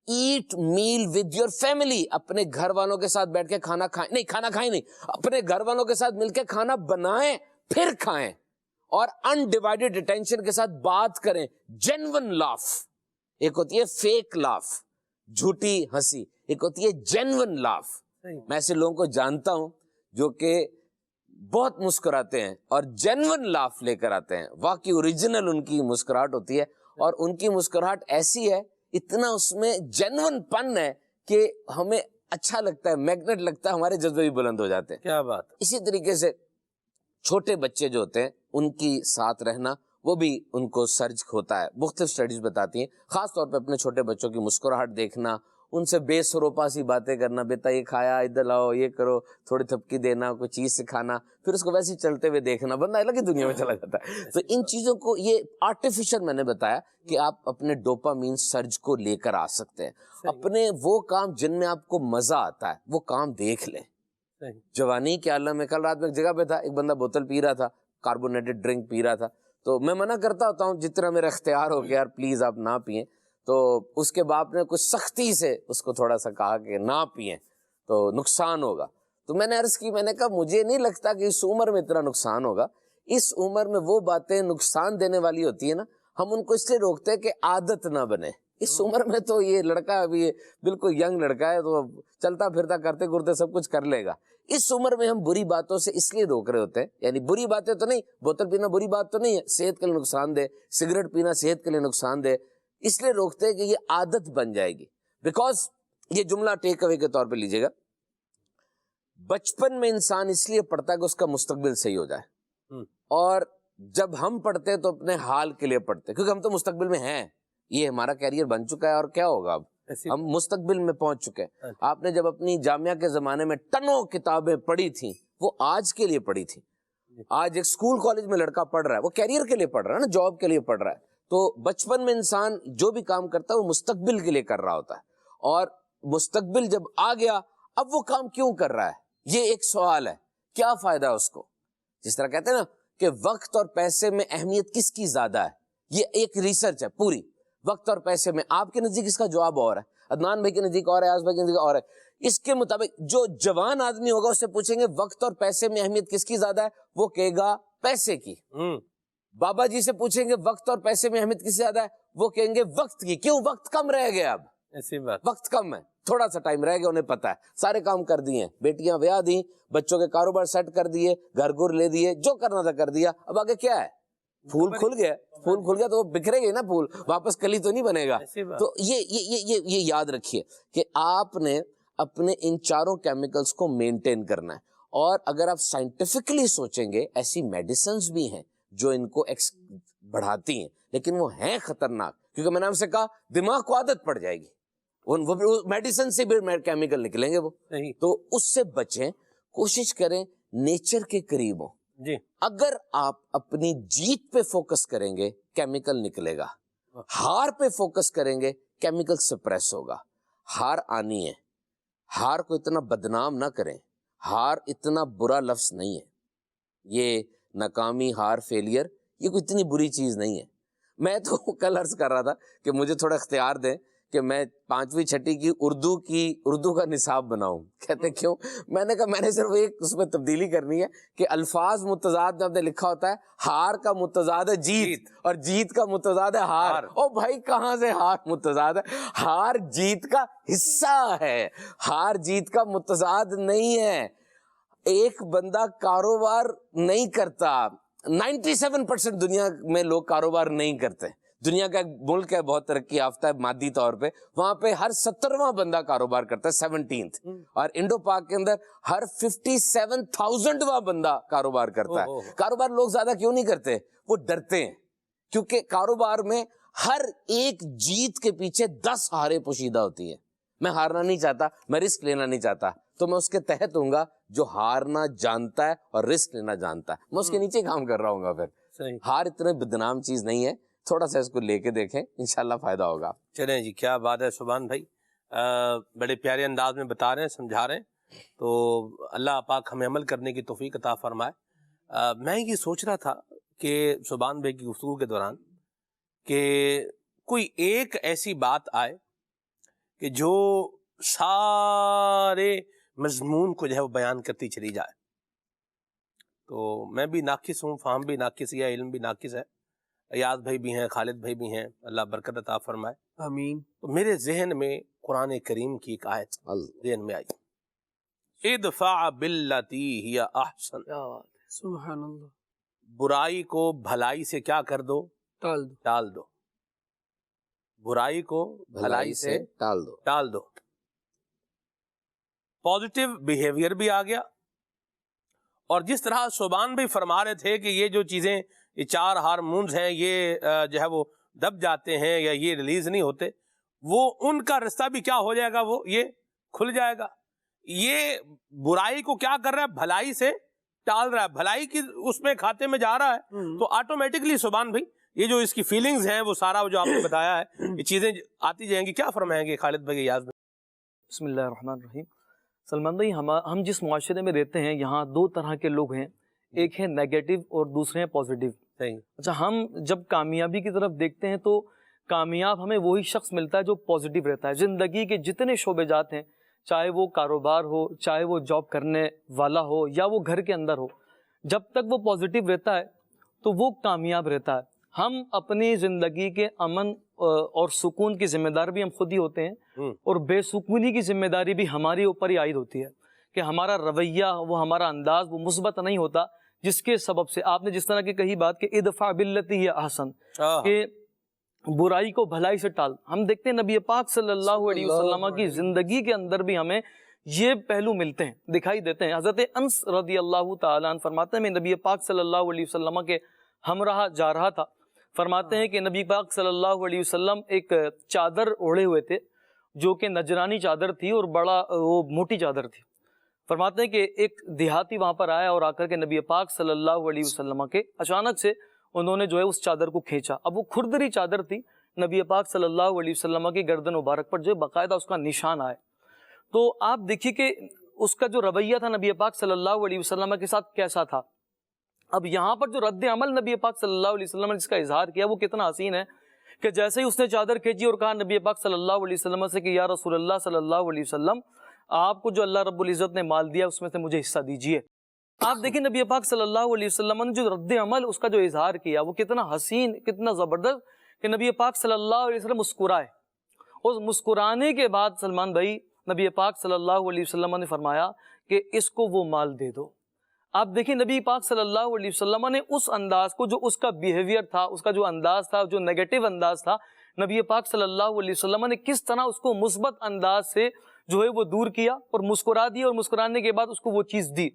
Speaker 5: eat meal with your family. اپنے گھر والوں کے ساتھ بیٹھ کے کھانا کھائیں، نہیں کھانا کھائیں نہیں، اپنے گھر والوں کے ساتھ مل کے کھانا بنائیں پھر کھائیں، اور انڈیوائڈیڈ اٹینشن کے ساتھ بات کریں. Genuine laugh. ایک ہوتی ہے فیک لاف، جھوٹی ہنسی، ایک ہوتی ہے جینون لاف. میں ایسے لوگوں کو جانتا ہوں جو کہ بہت مسکراتے ہیں اور جینون لاف لے کر آتے ہیں، واقعی اوریجنل ان کی مسکراہٹ ہوتی ہے، اور ان کی مسکراہٹ ایسی ہے، اتنا اس میں جینون پن ہے کہ ہمیں اچھا لگتا ہے، میگنیٹ لگتا ہے، ہمارے جذبے بھی بلند ہو جاتے ہیں.
Speaker 2: کیا بات.
Speaker 5: اسی طریقے سے چھوٹے بچے جو ہوتے ہیں ان کی ساتھ رہنا وہ بھی ان کو سرج ہوتا ہے. مختلف سٹڈیز بتاتی ہیں، خاص طور پہ اپنے چھوٹے بچوں کی مسکراہٹ دیکھنا، ان سے بے سروپا سی باتیں کرنا، بیٹا یہ کھایا، ادھر لاؤ، یہ کرو، تھوڑی تھپکی دینا، کوئی چیز سکھانا، پھر اس کو ویسے ہی چلتے ہوئے دیکھنا، بندہ الگ ہی دنیا میں چلا جاتا ہے. تو ان چیزوں کو، یہ آرٹیفیشل میں نے بتایا کہ آپ اپنے ڈوپامین سرج کو لے کر آ سکتے ہیں. اپنے وہ کام جن میں آپ کو مزہ آتا ہے وہ کام دیکھ لیں. جوانی کے عالم میں، کل رات میں ایک جگہ پہ تھا، ایک بندہ بوتل پی رہا تھا، کاربونیٹڈ ڈرنک پی رہا تھا، تو میں منع کرتا ہوتا ہوں جتنا میرا اختیار ہو کہ یار پلیز آپ نہ پئیں. تو اس کے باپ نے کچھ سختی سے اس کو تھوڑا سا کہا کہ نہ پئیں تو نقصان ہوگا. تو میں نے عرض کی، میں نے کہا مجھے نہیں لگتا کہ اس عمر میں اتنا نقصان ہوگا. اس عمر میں وہ باتیں نقصان دینے والی ہوتی ہے نا، ہم ان کو اس لیے روکتے ہیں کہ عادت نہ بنے. اس عمر میں تو یہ لڑکا ابھی بالکل ینگ لڑکا ہے، تو چلتا پھرتا کرتے کرتے سب کچھ کر لے گا. اس عمر میں ہم بری باتوں سے اس لیے روک رہے ہوتے ہیں، یعنی بری باتیں تو نہیں، بوتل پینا بری بات تو نہیں ہے، صحت کے لیے نقصان دہ، سگریٹ پینا صحت کے لیے نقصان دہ، اس لیے روکتے ہیں کہ یہ عادت بن جائے گی. بیکاز یہ جملہ ٹیک اوے کے طور پہ لیجئے گا، بچپن میں انسان اس لیے پڑھتا ہے کہ اس کا مستقبل صحیح ہو جائے، اور جب ہم پڑھتے ہیں تو اپنے حال کے لیے پڑھتے ہیں، کیونکہ ہم تو مستقبل میں ہیں، یہ ہمارا کیریئر بن چکا ہے، اور کیا ہوگا اب، ہم مستقبل میں پہنچ چکے ہیں. آپ نے جب اپنی جامعہ کے زمانے میں ٹنوں کتابیں پڑھی تھیں، وہ آج کے لیے پڑھی تھیں. آج ایک اسکول کالج میں لڑکا پڑھ رہا ہے، وہ کیریئر کے لیے پڑھ رہا ہے نا، جاب کے لیے پڑھ رہا ہے. تو بچپن میں انسان جو بھی کام کرتا ہے وہ مستقبل کے لیے کر رہا ہوتا ہے، اور مستقبل جب آ گیا اب وہ کام کیوں کر رہا ہے، یہ ایک سوال ہے. کیا فائدہ ہے اس کو؟ جس طرح کہتے ہیں نا کہ وقت اور پیسے میں اہمیت کس کی زیادہ ہے، یہ ایک ریسرچ ہے پوری. وقت اور پیسے میں آپ کے نزدیک اس کا جواب اور ہے، عدنان بھائی کے نزدیک اور ہے، آز بھائی کے نزدیک اور ہے. اس کے مطابق جو جوان آدمی ہوگا اس سے پوچھیں گے وقت اور پیسے میں اہمیت کس کی زیادہ ہے، وہ کہے گا پیسے کی. بابا جی سے پوچھیں گے وقت اور پیسے میں اہمیت کس سے زیادہ ہے، وہ کہیں گے وقت کی. کیوں؟ وقت کم رہ گیا، اب
Speaker 2: ایسی بات،
Speaker 5: وقت کم ہے، تھوڑا سا ٹائم رہ گیا، انہیں پتا ہے، سارے کام کر دیے، بیٹیاں بیاہ دی، بچوں کے کاروبار سیٹ کر دیے، گھر گھر لے دیے، جو کرنا تھا کر دیا، اب آگے کیا ہے؟ پھول کھل گیا. پھول کھل گیا تو وہ بکھرے گئے نا، پھول واپس کلی تو نہیں بنے گا. تو یہ یاد رکھیے کہ آپ نے اپنے ان چاروں کیمیکلز کو مینٹین کرنا ہے، اور اگر آپ سائنٹیفکلی سوچیں گے ایسی میڈیسنز بھی ہیں جو ان کو بڑھاتی ہیں، لیکن وہ ہیں خطرناک، کیونکہ میں نے آپ سے کہا دماغ کو عادت پڑ جائے گی، وہ میڈیسن سے بھی کیمیکل نکلیں گے وہ، تو اس سے بچیں، کوشش کریں نیچر کے قریب ہوں۔
Speaker 2: جی
Speaker 5: اگر آپ اپنی جیت پہ فوکس کریں گے کیمیکل نکلے گا، ہار پہ فوکس کریں گے کیمیکل سپریس ہوگا۔ ہار آنی ہے، ہار کو اتنا بدنام نہ کریں، ہار اتنا برا لفظ نہیں ہے، یہ ناکامی، ہار، فیلئر، یہ کوئی اتنی بری چیز نہیں ہے۔ میں تو کل عرض کر رہا تھا کہ مجھے تھوڑا اختیار دیں کہ میں 5ویں 6ٹی کی اردو کا نصاب بناؤں۔ کہتے کیوں؟ میں نے کہا میں نے صرف ایک اس میں تبدیلی کرنی ہے کہ الفاظ متضاد میں آپ نے لکھا ہوتا ہے ہار کا متضاد ہے جیت اور جیت کا متضاد ہے ہار۔ او بھائی کہاں سے ہار متضاد ہے؟ ہار جیت کا حصہ ہے، ہار جیت کا متضاد نہیں ہے۔ ایک بندہ کاروبار نہیں کرتا، 97% دنیا میں لوگ کاروبار نہیں کرتے۔ دنیا کا ایک ملک ہے بہت ترقی یافتہ ہے مادی طور پہ، وہاں پہ ہر 70واں بندہ کاروبار کرتا ہے، 17th، اور انڈو پاک کے اندر ہر 57,000واں بندہ کاروبار کرتا ہے۔ کاروبار لوگ زیادہ کیوں نہیں کرتے؟ وہ ڈرتے ہیں، کیونکہ کاروبار میں ہر ایک جیت کے پیچھے 10 ہاریں پوشیدہ ہوتی ہیں۔ میں ہارنا نہیں چاہتا، میں رسک لینا نہیں چاہتا، تو میں اس کے تحت ہوں گا جو ہارنا جانتا ہے اور رسک لینا جانتا ہے، میں اس کے نیچے کام کر رہا ہوں گا۔ پھر ہار اتنے بدنام چیز نہیں ہے، تھوڑا سا اس کو لے کے دیکھیں، انشاءاللہ فائدہ ہوگا۔
Speaker 2: چلیں جی، کیا بات ہے سبحان بھائی، بڑے پیارے انداز میں بتا رہے ہیں، سمجھا رہے ہیں، تو اللہ پاک ہمیں عمل کرنے کی توفیق عطا فرمائے۔ میں یہ سوچ رہا تھا کہ سبحان بھائی کی گفتگو کے دوران کہ کوئی ایک ایسی بات آئے کہ جو سارے مضمون کو جو ہے وہ بیان کرتی چلی جائے، تو میں بھی ناقص ہوں، فہم بھی ناقص ہے، علم بھی ناقص ہے، ایاز بھائی بھی ہیں، خالد بھائی بھی ہیں، اللہ برکت عطا فرمائے، آمین۔ تو میرے ذہن میں قرآن کریم کی ایک آیت ذہن میں آئی، ادفع باللتی ہی احسن،
Speaker 7: سبحان اللہ،
Speaker 2: برائی کو بھلائی سے کیا کر دو؟ ٹال دو، برائی کو بھلائی سے ٹال دو۔ پازیٹیو بیہیویئر بھی آ گیا، اور جس طرح سبحان بھی فرما رہے تھے کہ یہ جو چیزیں، یہ 4 ہارمونز ہیں، یہ جو ہے وہ دب جاتے ہیں یا یہ ریلیز نہیں ہوتے، وہ ان کا رستہ بھی کیا ہو جائے گا، وہ یہ کھل جائے گا۔ یہ برائی کو کیا کر رہا ہے؟ بھلائی سے ٹال رہا ہے، بھلائی کی اس میں کھاتے میں جا رہا ہے، تو آٹومیٹکلی سبحان بھائی یہ جو اس کی فیلنگز ہیں، وہ سارا جو آپ نے بتایا ہے، یہ چیزیں آتی جائیں گی۔ کیا فرمائیں گے خالد بھائی، یاز بھائی؟
Speaker 7: بسم اللہ الرحمن الرحیم۔ سلمان بھائی، ہم جس معاشرے میں رہتے ہیں یہاں 2 طرح کے لوگ ہیں، ایک ہے نیگیٹو اور دوسرے ہیں پازیٹیو۔ اچھا، ہم جب کامیابی کی طرف دیکھتے ہیں تو کامیاب ہمیں وہی شخص ملتا ہے جو پازیٹیو رہتا ہے۔ زندگی کے جتنے شعبے جات ہیں، چاہے وہ کاروبار ہو، چاہے وہ جاب کرنے والا ہو، یا وہ گھر کے اندر ہو، جب تک وہ پازیٹیو رہتا ہے تو وہ کامیاب رہتا ہے۔ ہم اپنی زندگی کے امن اور سکون کی ذمہ دار بھی ہم خود ہی ہوتے ہیں، اور بے سکونی کی ذمہ داری بھی ہمارے اوپر ہی عائد ہوتی ہے کہ ہمارا رویہ، وہ ہمارا انداز وہ مثبت نہیں ہوتا، جس کے سبب سے آپ نے جس طرح کی کہی بات کہ ادفع باللتی ہی احسن، کہ برائی کو بھلائی سے ٹال۔ ہم دیکھتے ہیں نبی پاک صلی اللہ علیہ وسلم کی زندگی کے اندر بھی ہمیں یہ پہلو ملتے ہیں، دکھائی دیتے ہیں۔ حضرت انس رضی اللہ تعالیٰ عنہ فرماتے ہیں میں نبی پاک صلی اللہ علیہ وسلم کے ہمراہ جا رہا تھا، فرماتے ہیں کہ نبی پاک صلی اللہ علیہ وسلم ایک چادر اوڑھے ہوئے تھے جو کہ نجرانی چادر تھی اور بڑا وہ موٹی چادر تھی۔ فرماتے ہیں کہ ایک دیہاتی وہاں پر آیا اور آ کر کے نبی پاک صلی اللہ علیہ وسلم کے اچانک سے انہوں نے جو ہے اس چادر کو کھینچا۔ اب وہ کھردری چادر تھی، نبی پاک صلی اللہ علیہ وسلم کی گردن مبارک پر جو باقاعدہ اس کا نشان آئے۔ تو آپ دیکھیے کہ اس کا جو رویہ تھا نبی پاک صلی اللہ علیہ وسلم کے ساتھ کیسا تھا۔ اب یہاں پر جو رد عمل نبی پاک صلی اللہ علیہ وسلم نے جس کا اظہار کیا وہ کتنا حسین ہے کہ جیسے ہی اس نے چادر کھینچی اور کہا نبی پاک صلی اللہ علیہ وسلم سے کہ یا رسول اللہ صلی اللہ علیہ وسلم، آپ کو جو اللہ رب العزت نے مال دیا اس میں سے مجھے حصہ دیجیے۔ آپ دیکھیں نبی پاک صلی اللہ علیہ وسلم نے جو رد عمل اس کا جو اظہار کیا وہ کتنا حسین، کتنا زبردست کہ نبی پاک صلی اللہ علیہ وسلم مسکرائے، اور مسکرانے کے بعد سلمان بھائی نبی پاک صلی اللہ علیہ وسلم نے فرمایا کہ اس کو وہ مال دے دو۔ آپ دیکھیں نبی پاک صلی اللہ علیہ وسلم نے اس انداز کو، جو اس کا بیہیویئر تھا، اس کا جو انداز تھا، جو نیگیٹو انداز تھا، نبی پاک صلی اللہ علیہ وسلم نے کس طرح اس کو مثبت انداز سے جو ہے وہ دور کیا اور مسکرا دیا اور مسکرانے کے بعد اس کو وہ چیز دی.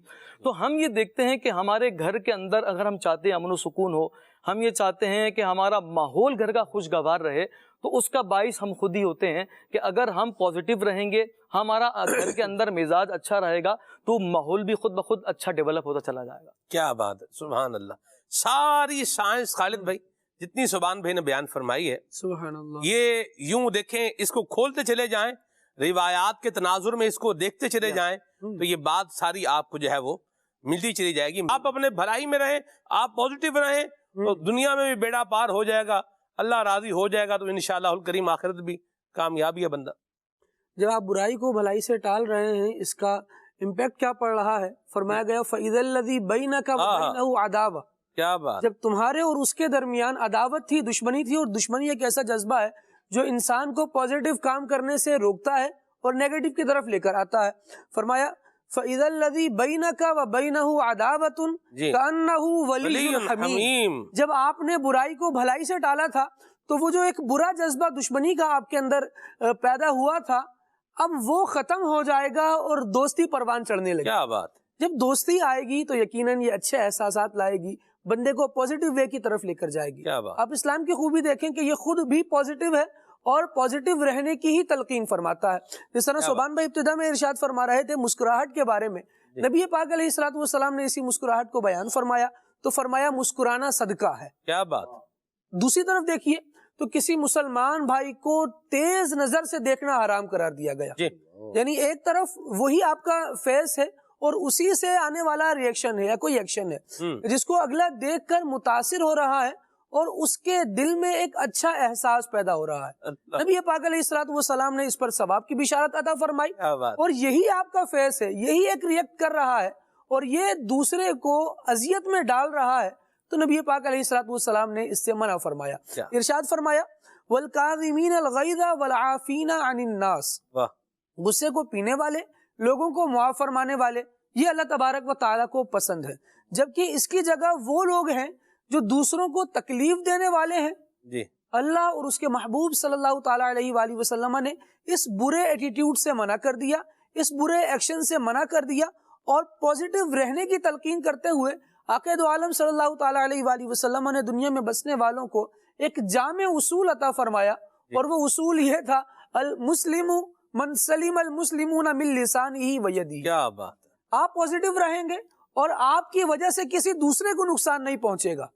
Speaker 7: تو ہم یہ دیکھتے ہیں کہ ہمارے گھر کے اندر اگر ہم چاہتے ہیں امن و سکون ہو, ہم یہ چاہتے ہیں کہ ہمارا ماحول گھر کا خوشگوار رہے, تو اس کا باعث ہم خود ہی ہوتے ہیں کہ اگر ہم پازیٹیو رہیں گے, ہمارا گھر کے اندر مزاج اچھا رہے گا, تو ماحول بھی خود بخود اچھا ڈیولپ ہوتا چلا جائے گا.
Speaker 2: کیا بات ہے, سبحان اللہ. ساری سائنس خالد بھائی جتنی سبحان بھائی نے بیان فرمائی ہے,
Speaker 8: سبحان اللہ,
Speaker 2: یہ یوں دیکھیں, اس کو کھولتے چلے جائیں, روایات کے تناظر میں اس کو دیکھتے چلے جائیں, تو یہ بات ساری آپ کو جو ہے وہ ملتی چلی جائے گی. آپ اپنے بھلائی میں رہیں, آپ پازیٹیو رہیں, تو دنیا میں بھی بیڑا پار ہو جائے گا, اللہ راضی ہو جائے گا, تو انشاءاللہ الکریم آخرت بھی کامیابی ہے بندہ.
Speaker 8: جب آپ برائی کو بھلائی سے ٹال رہے ہیں, اس کا امپیکٹ کیا پڑ رہا ہے؟ فرمایا گیا فَإِذَا الَّذِي بَيْنَكَ وَبَيْنَهُ عَدَاوَةٌ.
Speaker 2: کیا بات,
Speaker 8: جب تمہارے اور اس کے درمیان عداوت تھی, دشمنی تھی, اور دشمنی ایک ایسا جذبہ ہے جو انسان کو پازیٹیو کام کرنے سے روکتا ہے اور نیگیٹو کی طرف لے کر آتا ہے. فرمایا فَإِذَا الَّذِي بَيْنَكَ وَبَيْنَهُ عَدَاوَةٌ كَأَنَّهُ وَلِيٌّ حَمِيمٌ. جب آپ نے برائی کو بھلائی سے ٹالا تھا, تو وہ جو ایک برا جذبہ دشمنی کا آپ کے اندر پیدا ہوا تھا, اب وہ ختم ہو جائے گا اور دوستی پروان چڑھنے لگے.
Speaker 2: کیا بات,
Speaker 8: جب دوستی آئے گی تو یقیناً یہ اچھے احساسات لائے گی, بندے کو پازیٹیو وے کی طرف لے کر جائے گی.
Speaker 2: کیا بات.
Speaker 8: آپ اسلام کی خوبی دیکھیں کہ یہ خود بھی پازیٹیو ہے اور پازیٹیو رہنے کی ہی تلقین فرماتا ہے. جس طرح سبحان بھائی ابتدا میں ارشاد فرما رہے تھے مسکراہٹ کے بارے میں, نبی پاک علیہ الصلوۃ والسلام نے اسی مسکراہٹ کو بیان فرمایا, تو فرمایا مسکرانا صدقہ ہے.
Speaker 2: کیا بات.
Speaker 8: دوسری طرف دیکھیے تو کسی مسلمان بھائی کو تیز نظر سے دیکھنا حرام قرار دیا گیا. یعنی ایک طرف وہی آپ کا فیس ہے اور اسی سے آنے والا ریئیکشن ہے یا کوئی ایکشن ہے, جس کو اگلا دیکھ کر متاثر ہو رہا ہے اور اس کے دل میں ایک اچھا احساس پیدا ہو رہا ہے. نبی پاک علیہ الصلوۃ والسلام نے اس پر ثواب کی بشارت عطا فرمائی, اور یہی آپ کا فیس ہے, یہی ایک ریئیکٹ کر رہا ہے اور یہ دوسرے کو اذیت میں ڈال رہا ہے, تو نبی پاک علیہ الصلوۃ والسلام نے اس سے منع فرمایا. ارشاد فرمایا وَالْكَاظِمِينَ الْغَيْظَ وَالْعَافِينَ عَنِ النَّاسِ. غصے کو پینے والے, لوگوں کو معاف فرمانے والے, یہ اللہ تبارک و تعالیٰ کو پسند ہے. جبکہ اس کی جگہ وہ لوگ ہیں جو دوسروں کو تکلیف دینے والے ہیں.
Speaker 2: جی,
Speaker 8: اللہ اور اس کے محبوب صلی اللہ تعالیٰ علیہ وآلہ وسلم نے اس برے ایٹیٹیوڈ سے منع کر دیا, اس برے ایکشن سے منع کر دیا, اور پازیٹیو رہنے کی تلقین کرتے ہوئے آقا دو عالم صلی اللہ تعالیٰ علیہ وآلہ وسلم نے دنیا میں بسنے والوں کو ایک جامع اصول عطا فرمایا, اور وہ اصول یہ تھا المسلم من سلم المسلمون من لسانہ ویدہ.
Speaker 2: کیا بات.
Speaker 8: آپ پازیٹیو رہیں گے اور آپ کی وجہ سے کسی دوسرے کو نقصان نہیں پہنچے گا,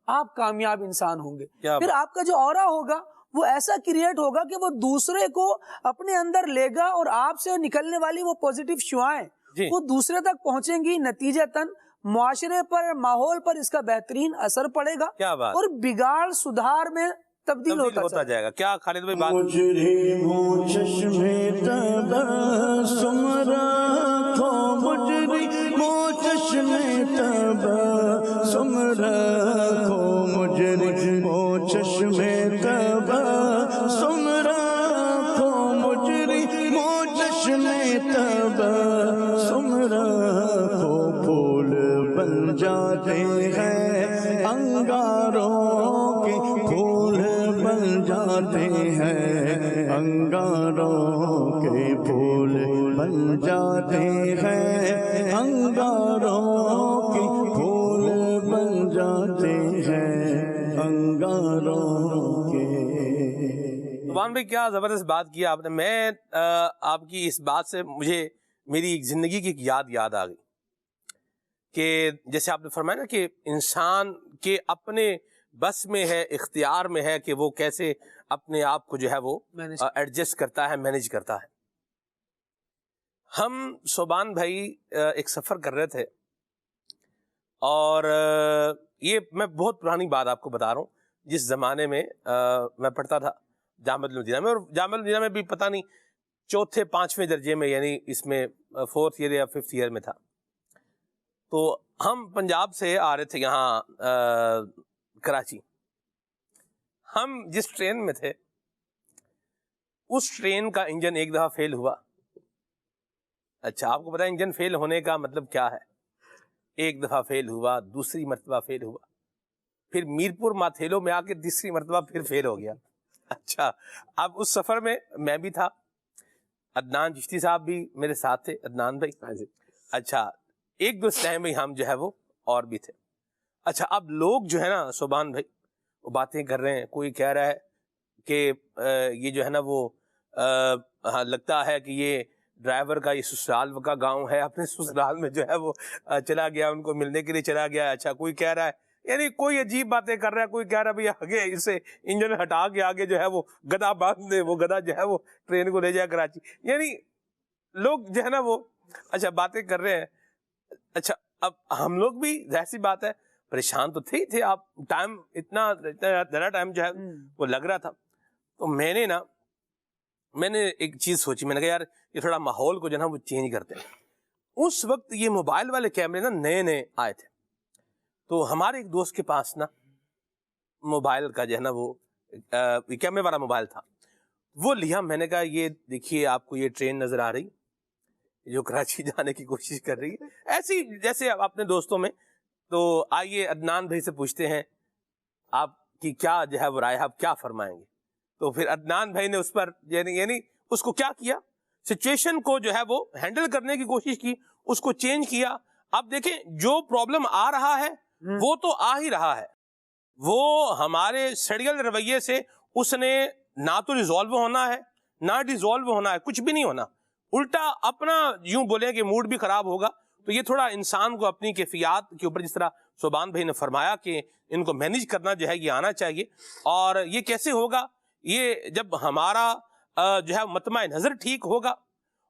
Speaker 8: آپ کامیاب انسان ہوں گے. پھر آپ کا جو اورا ہوگا وہ ایسا کریٹ ہوگا کہ وہ دوسرے کو اپنے اندر لے گا, اور آپ سے نکلنے والی وہ پازیٹیو شعائیں وہ دوسرے تک پہنچیں گی, نتیجتاً معاشرے پر, ماحول پر اس کا بہترین اثر پڑے گا, اور بگاڑ سدھار میں تبدیل ہوتا
Speaker 2: جائے گا. کیا خالد بھائی بات.
Speaker 4: مجرموں چشمے تبسم رکھو, مجرموں چشمے تبسم رکھو, مجرموں چشمے تبسم رکھو, مجرموں چشمے تبسم رکھو. پھول بن جاتے ہیں انگاروں کے, پھول بن جاتے ہیں انگاروں کے, پھول بن جاتے ہیں انگاروں کے, پھول بن جاتے ہیں انگاروں کے.
Speaker 2: سبحان بھائی کیا زبردست بات کی آپ نے. میں آپ کی اس بات سے مجھے میری ایک زندگی کی ایک یاد آ گئی کہ جیسے آپ نے فرمایا نا کہ انسان کے اپنے بس میں ہے, اختیار میں ہے کہ وہ کیسے اپنے آپ کو جو ہے وہ ایڈجسٹ کرتا ہے, مینج کرتا ہے. ہم سبحان بھائی ایک سفر کر رہے تھے, اور یہ میں بہت پرانی بات آپ کو بتا رہا ہوں, جس زمانے میں میں پڑھتا تھا جامعہ المدینہ میں, اور جامعہ المدینہ میں بھی پتہ نہیں چوتھے پانچویں درجے میں, یعنی اس میں 4th ایئر یا 5th ایئر میں تھا. تو ہم پنجاب سے آ رہے تھے یہاں کراچی. ہم جس ٹرین میں تھے اس ٹرین کا انجن ایک دفعہ فیل ہوا. اچھا, آپ کو پتا ہے انجن فیل ہونے کا مطلب کیا ہے؟ ایک دفعہ فیل ہوا, دوسری مرتبہ فیل ہوا, پھر میرپور ماتھیلو میں آ کے تیسری مرتبہ پھر فیل ہو گیا. اچھا, اب اس سفر میں بھی تھا. عدنان چشتی صاحب بھی میرے ساتھ تھے. عدنان بھائی,
Speaker 5: ہاں جی.
Speaker 2: اچھا ایک دو ٹائم میں ہم جو ہے وہ اور بھی تھے. اچھا اب لوگ جو ہے نا سبحان بھائی وہ باتیں کر رہے ہیں. کوئی کہہ رہا ہے کہ یہ جو ہے نا وہ لگتا ہے کہ یہ ڈرائیور کا یہ سسرال کا گاؤں ہے, اپنے سسرال میں جو ہے وہ چلا گیا, ان کو ملنے کے لیے چلا گیا. اچھا کوئی کہہ رہا ہے یعنی کوئی عجیب باتیں کر رہا ہے. کوئی کہہ رہا ہے بھئی آگے اسے انجن ہٹا کے آگے جو ہے وہ گدھا باندھ دے, وہ گدھا جو ہے وہ ٹرین کو لے جائے کراچی. یعنی لوگ جو ہے نا وہ اچھا باتیں کر رہے ہیں. اچھا اب ہم لوگ بھی ظاہر سی بات ہے پریشان تو تھے ہی تھے. آپ ٹائم اتنا زیادہ ٹائم جو ہے وہ لگ رہا تھا. تو میں نے ایک چیز سوچی. میں نے کہا یار یہ تھوڑا ماحول کو جو ہے نا وہ چینج کرتے ہیں. اس وقت یہ موبائل والے کیمرے نا نئے آئے تھے. تو ہمارے ایک دوست کے پاس نا موبائل کا جو ہے نا وہ کیمرے والا موبائل تھا, وہ لیا. میں نے کہا یہ دیکھیے آپ کو یہ ٹرین نظر آ رہی جو کراچی جانے کی کوشش کر رہی ہے ایسی جیسے اپنے دوستوں میں. تو آئیے عدنان بھائی سے پوچھتے ہیں آپ کی کیا جو ہے وہ رائے, آپ کیا فرمائیں گے. تو پھر عدنان بھائی نے اس پر یعنی اس کو کیا کیا, سچویشن کو جو ہے وہ ہینڈل کرنے کی کوشش کی, اس کو چینج کیا. اب دیکھیں جو پرابلم آ رہا ہے وہ تو آ ہی رہا ہے, وہ ہمارے سڑیل رویے سے اس نے نہ تو ریزالو ہونا ہے نہ ڈیزالو ہونا ہے, کچھ بھی نہیں ہونا. الٹا اپنا یوں بولیں کہ موڈ بھی خراب ہوگا. تو یہ تھوڑا انسان کو اپنی کیفیات کے اوپر جس طرح سبحان بھائی نے فرمایا کہ ان کو مینیج کرنا جو ہے یہ آنا چاہیے. اور یہ کیسے ہوگا, یہ جب ہمارا جو ہے مطمع نظر ٹھیک ہوگا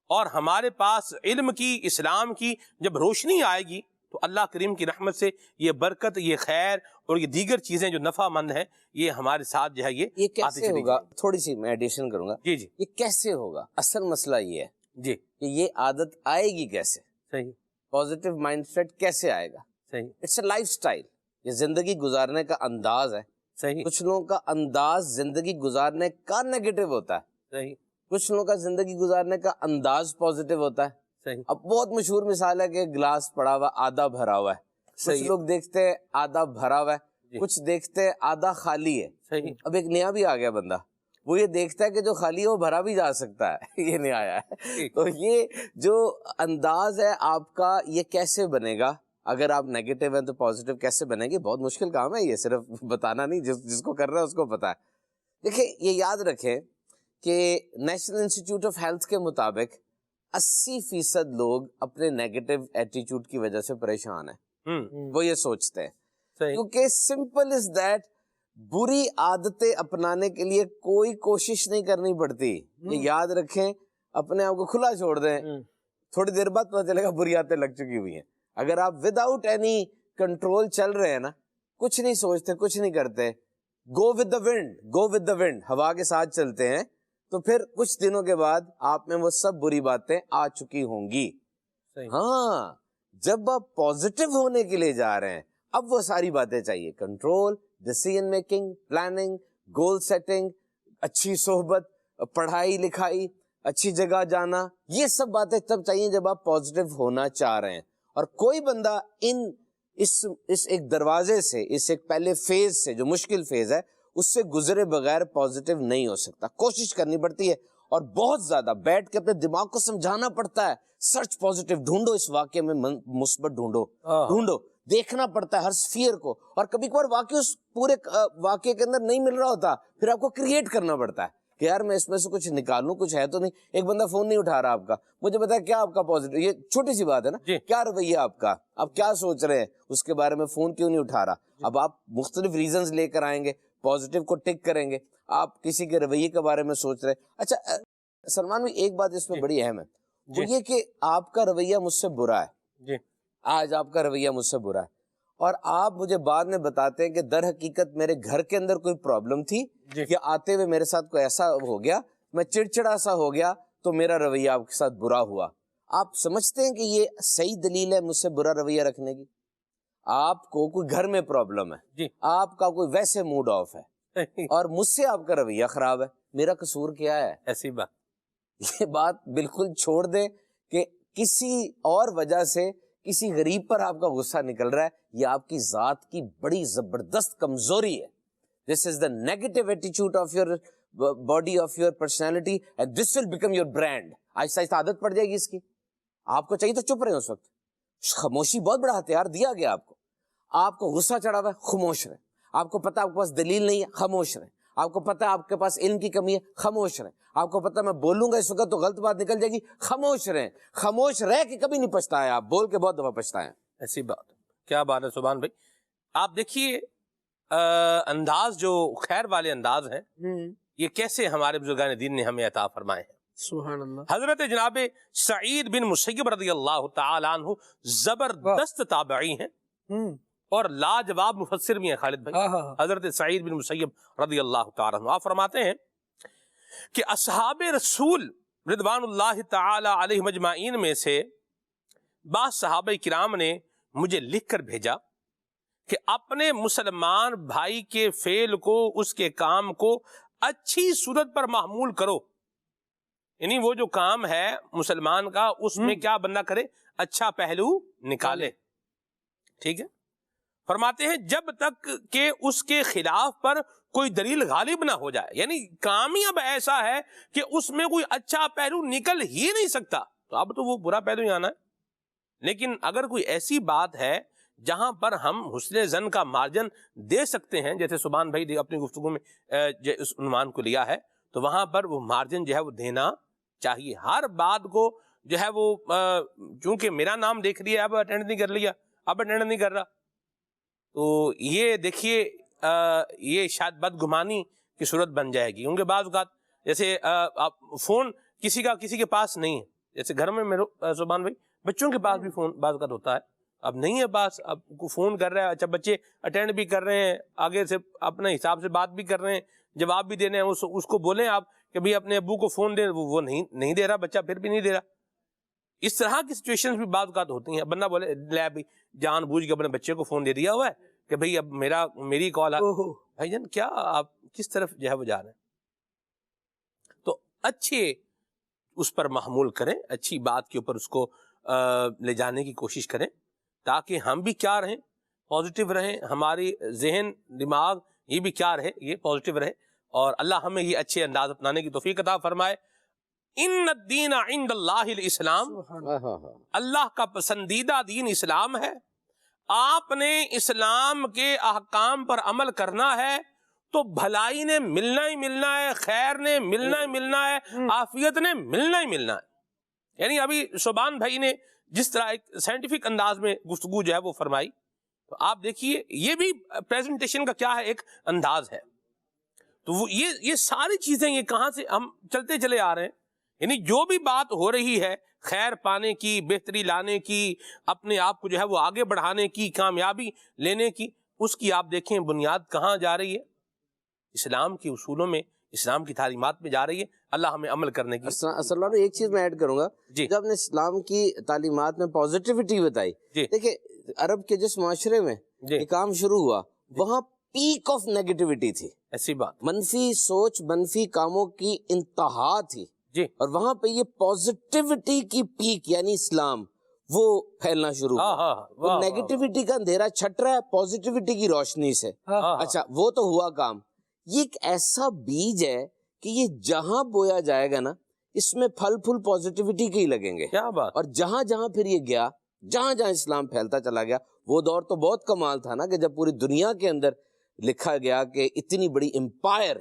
Speaker 2: اور ہمارے پاس علم کی اسلام کی جب روشنی آئے گی تو اللہ کریم کی رحمت سے یہ برکت, یہ خیر اور یہ دیگر چیزیں جو نفع مند ہیں یہ ہمارے ساتھ جو ہے یہ
Speaker 5: کیسے ہوگا. تھوڑی سی میں ایڈیشن کروں گا.
Speaker 2: جی
Speaker 5: یہ کیسے ہوگا, اصل مسئلہ یہ ہے
Speaker 2: جی
Speaker 5: کہ یہ عادت آئے گی کیسے,
Speaker 2: صحیح,
Speaker 5: پازیٹیو مائنڈ سیٹ کیسے آئے گا.
Speaker 2: صحیح,
Speaker 5: اٹس اے لائف سٹائل, یہ زندگی گزارنے کا انداز ہے.
Speaker 2: صحیح,
Speaker 5: کچھ لوگوں کا انداز زندگی گزارنے کا نیگیٹو ہوتا ہے,
Speaker 2: صحیح,
Speaker 5: کچھ لوگوں کا زندگی گزارنے کا انداز پازیٹیو ہوتا ہے.
Speaker 2: صحیح,
Speaker 5: اب بہت مشہور مثال ہے کہ گلاس پڑا ہوا آدھا بھرا ہوا ہے. کچھ لوگ دیکھتے ہیں آدھا بھرا ہوا ہے, کچھ دیکھتے ہیں آدھا خالی ہے.
Speaker 2: صحیح.
Speaker 5: اب ایک نیا بھی آ گیا بندہ, وہ یہ دیکھتا ہے کہ جو خالی ہے وہ بھرا بھی جا سکتا ہے. یہ نہیں آیا ہے. تو یہ جو انداز ہے آپ کا یہ کیسے بنے گا, اگر آپ نیگیٹو ہیں تو پازیٹیو کیسے بنے گی, بہت مشکل کام ہے یہ, صرف بتانا نہیں, جس کو کر رہا ہے اس کو پتا ہے. دیکھیں یہ یاد رکھیں کہ نیشنل انسٹیٹیوٹ آف ہیلتھ کے مطابق 80% لوگ اپنے نیگیٹو ایٹیچیوڈ کی وجہ سے پریشان ہیں. وہ یہ سوچتے ہیں کیونکہ سمپل از دیٹ, بری عادتیں اپنانے کے لیے کوئی کوشش نہیں کرنی پڑتی. یہ یاد رکھیں, اپنے آپ کو کھلا چھوڑ دیں, تھوڑی دیر بعد پتہ چلے گا بری عادتیں لگ چکی ہوئی ہیں. اگر آپ وداؤٹ اینی کنٹرول چل رہے ہیں نا, کچھ نہیں سوچتے, کچھ نہیں کرتے, go with the wind, go with the ونڈ, ہوا کے ساتھ چلتے ہیں, تو پھر کچھ دنوں کے بعد آپ میں وہ سب بری باتیں آ چکی ہوں گی. ہاں, جب آپ پازیٹیو ہونے کے لیے جا رہے ہیں اب وہ ساری باتیں چاہیے, control, decision making, planning, goal setting, اچھی صحبت, پڑھائی لکھائی, اچھی جگہ جانا, یہ سب باتیں تب چاہیے جب آپ پازیٹیو ہونا چاہ رہے ہیں. اور کوئی بندہ اس ایک دروازے سے, اس ایک پہلے فیز سے جو مشکل فیز ہے اس سے گزرے بغیر پازیٹیو نہیں ہو سکتا. کوشش کرنی پڑتی ہے اور بہت زیادہ بیٹھ کے اپنے دماغ کو سمجھانا پڑتا ہے, سرچ پازیٹیو, ڈھونڈو اس واقعے میں مثبت, ڈھونڈو, دیکھنا پڑتا ہے ہر سفیر کو. اور کبھی کبھار واقعی اس پورے واقعے کے اندر نہیں مل رہا ہوتا, پھر آپ کو کریٹ کرنا پڑتا ہے کہ یار میں اس میں سے کچھ نکالوں, کچھ ہے تو نہیں. ایک بندہ فون نہیں اٹھا رہا آپ کا, مجھے بتایا کیا آپ کا پازیٹیو, یہ چھوٹی سی بات ہے نا, کیا رویہ آپ کا, آپ کیا سوچ رہے ہیں اس کے بارے میں, فون کیوں نہیں اٹھا رہا. اب آپ مختلف ریزنز لے کر آئیں گے, پازیٹیو کو ٹک کریں گے, آپ کسی کے رویے کے بارے میں سوچ رہے ہیں. اچھا سلمان بھائی ایک بات اس میں بڑی اہم ہے, وہ یہ کہ آپ کا رویہ مجھ سے برا ہے, آج آپ کا رویہ مجھ سے برا ہے, اور آپ مجھے بعد میں بتاتے ہیں کہ در حقیقت میرے گھر کے اندر کوئی پرابلم تھی یا آتے ہوئے میرے ساتھ کوئی ایسا ہو گیا, میں چڑچڑا سا ہو گیا تو میرا رویہ آپ کے ساتھ برا ہوا. آپ سمجھتے ہیں کہ یہ صحیح دلیل ہے مجھ سے برا رویہ رکھنے کی؟ آپ کو کوئی گھر میں پرابلم ہے, آپ کا کوئی ویسے موڈ آف ہے اور مجھ سے آپ کا رویہ خراب ہے, میرا قصور کیا ہے؟
Speaker 2: ایسی بات,
Speaker 5: یہ بات بالکل چھوڑ دیں کہ کسی اور وجہ سے کسی غریب پر آپ کا غصہ نکل رہا ہے, یہ آپ کی ذات کی بڑی زبردست کمزوری ہے. دس از دا نیگیٹو ایٹیچیوڈ of your body of your personality and this will become your brand. آہستہ آہستہ عادت پڑ جائے گی اس کی. آپ کو چاہیے تو چپ رہے اس وقت. خاموشی بہت بڑا ہتھیار دیا گیا آپ کو. آپ کو غصہ چڑھا ہوا ہے, خاموش رہے. آپ کو پتا آپ کے پاس دلیل نہیں ہے, خاموش رہے. آپ کو پتا آپ کے پاس علم کی کمی ہے, خاموش رہے. آپ کو پتا میں بولوں گا اس وقت تو غلط بات نکل جائے گی, خاموش رہیں. خاموش رہ کے کبھی نہیں پچھتائے, آپ بول کے بہت دفعہ پچھتائے.
Speaker 2: ایسی بات, کیا بات ہے سبحان بھائی. آپ دیکھیے انداز جو خیر والے انداز ہیں, یہ کیسے ہمارے بزرگان دین نے ہمیں عطا فرمائے ہیں.
Speaker 8: سبحان اللہ.
Speaker 2: حضرت جناب سعید بن مسیب رضی اللہ تعالی عنہ زبردست تابعی ہیں اور لاجواب مفسر بھی ہیں خالد بھائی. حضرت سعید بن مسیب رضی اللہ تعالی عنہ آپ فرماتے ہیں کہ اصحاب رسول رضوان اللہ تعالی علیہ مجمعین میں سے بعض صحابہ کرام نے مجھے لکھ کر بھیجا کہ اپنے مسلمان بھائی کے فعل کو, اس کے کام کو اچھی صورت پر محمول کرو. یعنی وہ جو کام ہے مسلمان کا, اس میں کیا بندہ کرے, اچھا پہلو نکالے. ٹھیک ہے. فرماتے ہیں جب تک کہ اس کے خلاف پر کوئی دلیل غالب نہ ہو جائے. یعنی کام ہی اب ایسا ہے کہ اس میں کوئی اچھا پہلو نکل ہی نہیں سکتا, تو اب تو وہ برا پہلو ہی آنا ہے. لیکن اگر کوئی ایسی بات ہے جہاں پر ہم حسن ظن کا مارجن دے سکتے ہیں, جیسے سبحان بھائی اپنی گفتگو میں اس عنوان کو لیا ہے, تو وہاں پر وہ مارجن جو ہے وہ دینا چاہیے. ہر بات کو جو ہے وہ چونکہ میرا نام دیکھ لیا, اب اٹینڈ نہیں کر لیا, اب اٹینڈ نہیں کر رہا, تو یہ دیکھیے یہ شاید بدگمانی کی صورت بن جائے گی. کیونکہ بعض اوقات جیسے فون کسی کے پاس نہیں ہے, جیسے گھر میں میرے سبحان بھائی بچوں کے پاس بھی فون بعض اوقات ہوتا ہے, اب نہیں ہے پاس, اب کو فون کر رہا ہے, اچھا بچے اٹینڈ بھی کر رہے ہیں, آگے سے اپنے حساب سے بات بھی کر رہے ہیں, جواب بھی دینے ہیں, اس کو بولیں آپ کہ بھئی اپنے ابو کو فون دیں, وہ نہیں دے رہا بچہ, پھر بھی نہیں دے رہا. اس طرح کی سچویشنز بھی بعض اوقات ہوتی ہیں. بندہ بولے لے بھائی جان بوجھ کے اپنے بچے کو فون دے دیا ہوا ہے کہ بھئی اب میری کال آ, بھائی جان کیا آپ کس طرف جو ہے وہ جا رہے ہیں. تو اچھے اس پر محمول کریں, اچھی بات کے اوپر اس کو لے جانے کی کوشش کریں, تاکہ ہم بھی کیا رہیں, پازیٹیو رہیں, ہماری ذہن دماغ یہ بھی کیا رہے, یہ پازیٹیو رہے, اور اللہ ہمیں یہ اچھے انداز اپنانے کی توفیق عطا فرمائے. ان الدین عند اللہ الاسلام, اللہ کا پسندیدہ دین اسلام ہے. آپ نے اسلام کے احکام پر عمل کرنا ہے تو بھلائی نے ملنا ہی ملنا ہے, خیر نے ملنا ہی ملنا ہے, عافیت نے ملنا ہی ملنا ہے. یعنی ابھی سبحان بھائی نے جس طرح ایک سائنٹیفک انداز میں گفتگو جو ہے وہ فرمائی, تو آپ دیکھیے یہ بھی پریزنٹیشن کا کیا ہے, ایک انداز ہے. تو وہ یہ ساری چیزیں یہ کہاں سے ہم چلتے چلے آ رہے ہیں. یعنی جو بھی بات ہو رہی ہے خیر پانے کی, بہتری لانے کی, اپنے آپ کو جو ہے وہ آگے بڑھانے کی, کامیابی لینے کی, اس کی آپ دیکھیں بنیاد کہاں جا رہی ہے, اسلام کے اصولوں میں, اسلام کی تعلیمات میں جا رہی ہے. اللہ ہمیں عمل کرنے کی.
Speaker 5: اصل میں ایک چیز میں ایڈ کروں گا, جب نے اسلام کی تعلیمات میں پازیٹیوٹی بتائی, دیکھیں عرب کے جس معاشرے میں یہ کام شروع ہوا وہاں پیک آف نیگیٹیوٹی تھی.
Speaker 2: ایسی بات,
Speaker 5: منفی سوچ, منفی کاموں کی انتہا تھی, اور وہاں پہ یہ پازیٹیوٹی کی پیک یعنی اسلام وہ پھیلنا شروع ہوا. نیگیٹیوٹی کا اندھیرا چھٹ رہا ہے پازیٹیوٹی کی روشنی سے. اچھا وہ تو ہوا کام. یہ ایک ایسا بیج ہے کہ یہ جہاں بویا جائے گا نا, اس میں پھل پھول پازیٹیوٹی کے ہی لگیں گے. کیا بات. اور جہاں جہاں پھر یہ گیا, جہاں جہاں اسلام پھیلتا چلا گیا, وہ دور تو بہت کمال تھا نا, کہ جب پوری دنیا کے اندر لکھا گیا کہ اتنی بڑی امپائر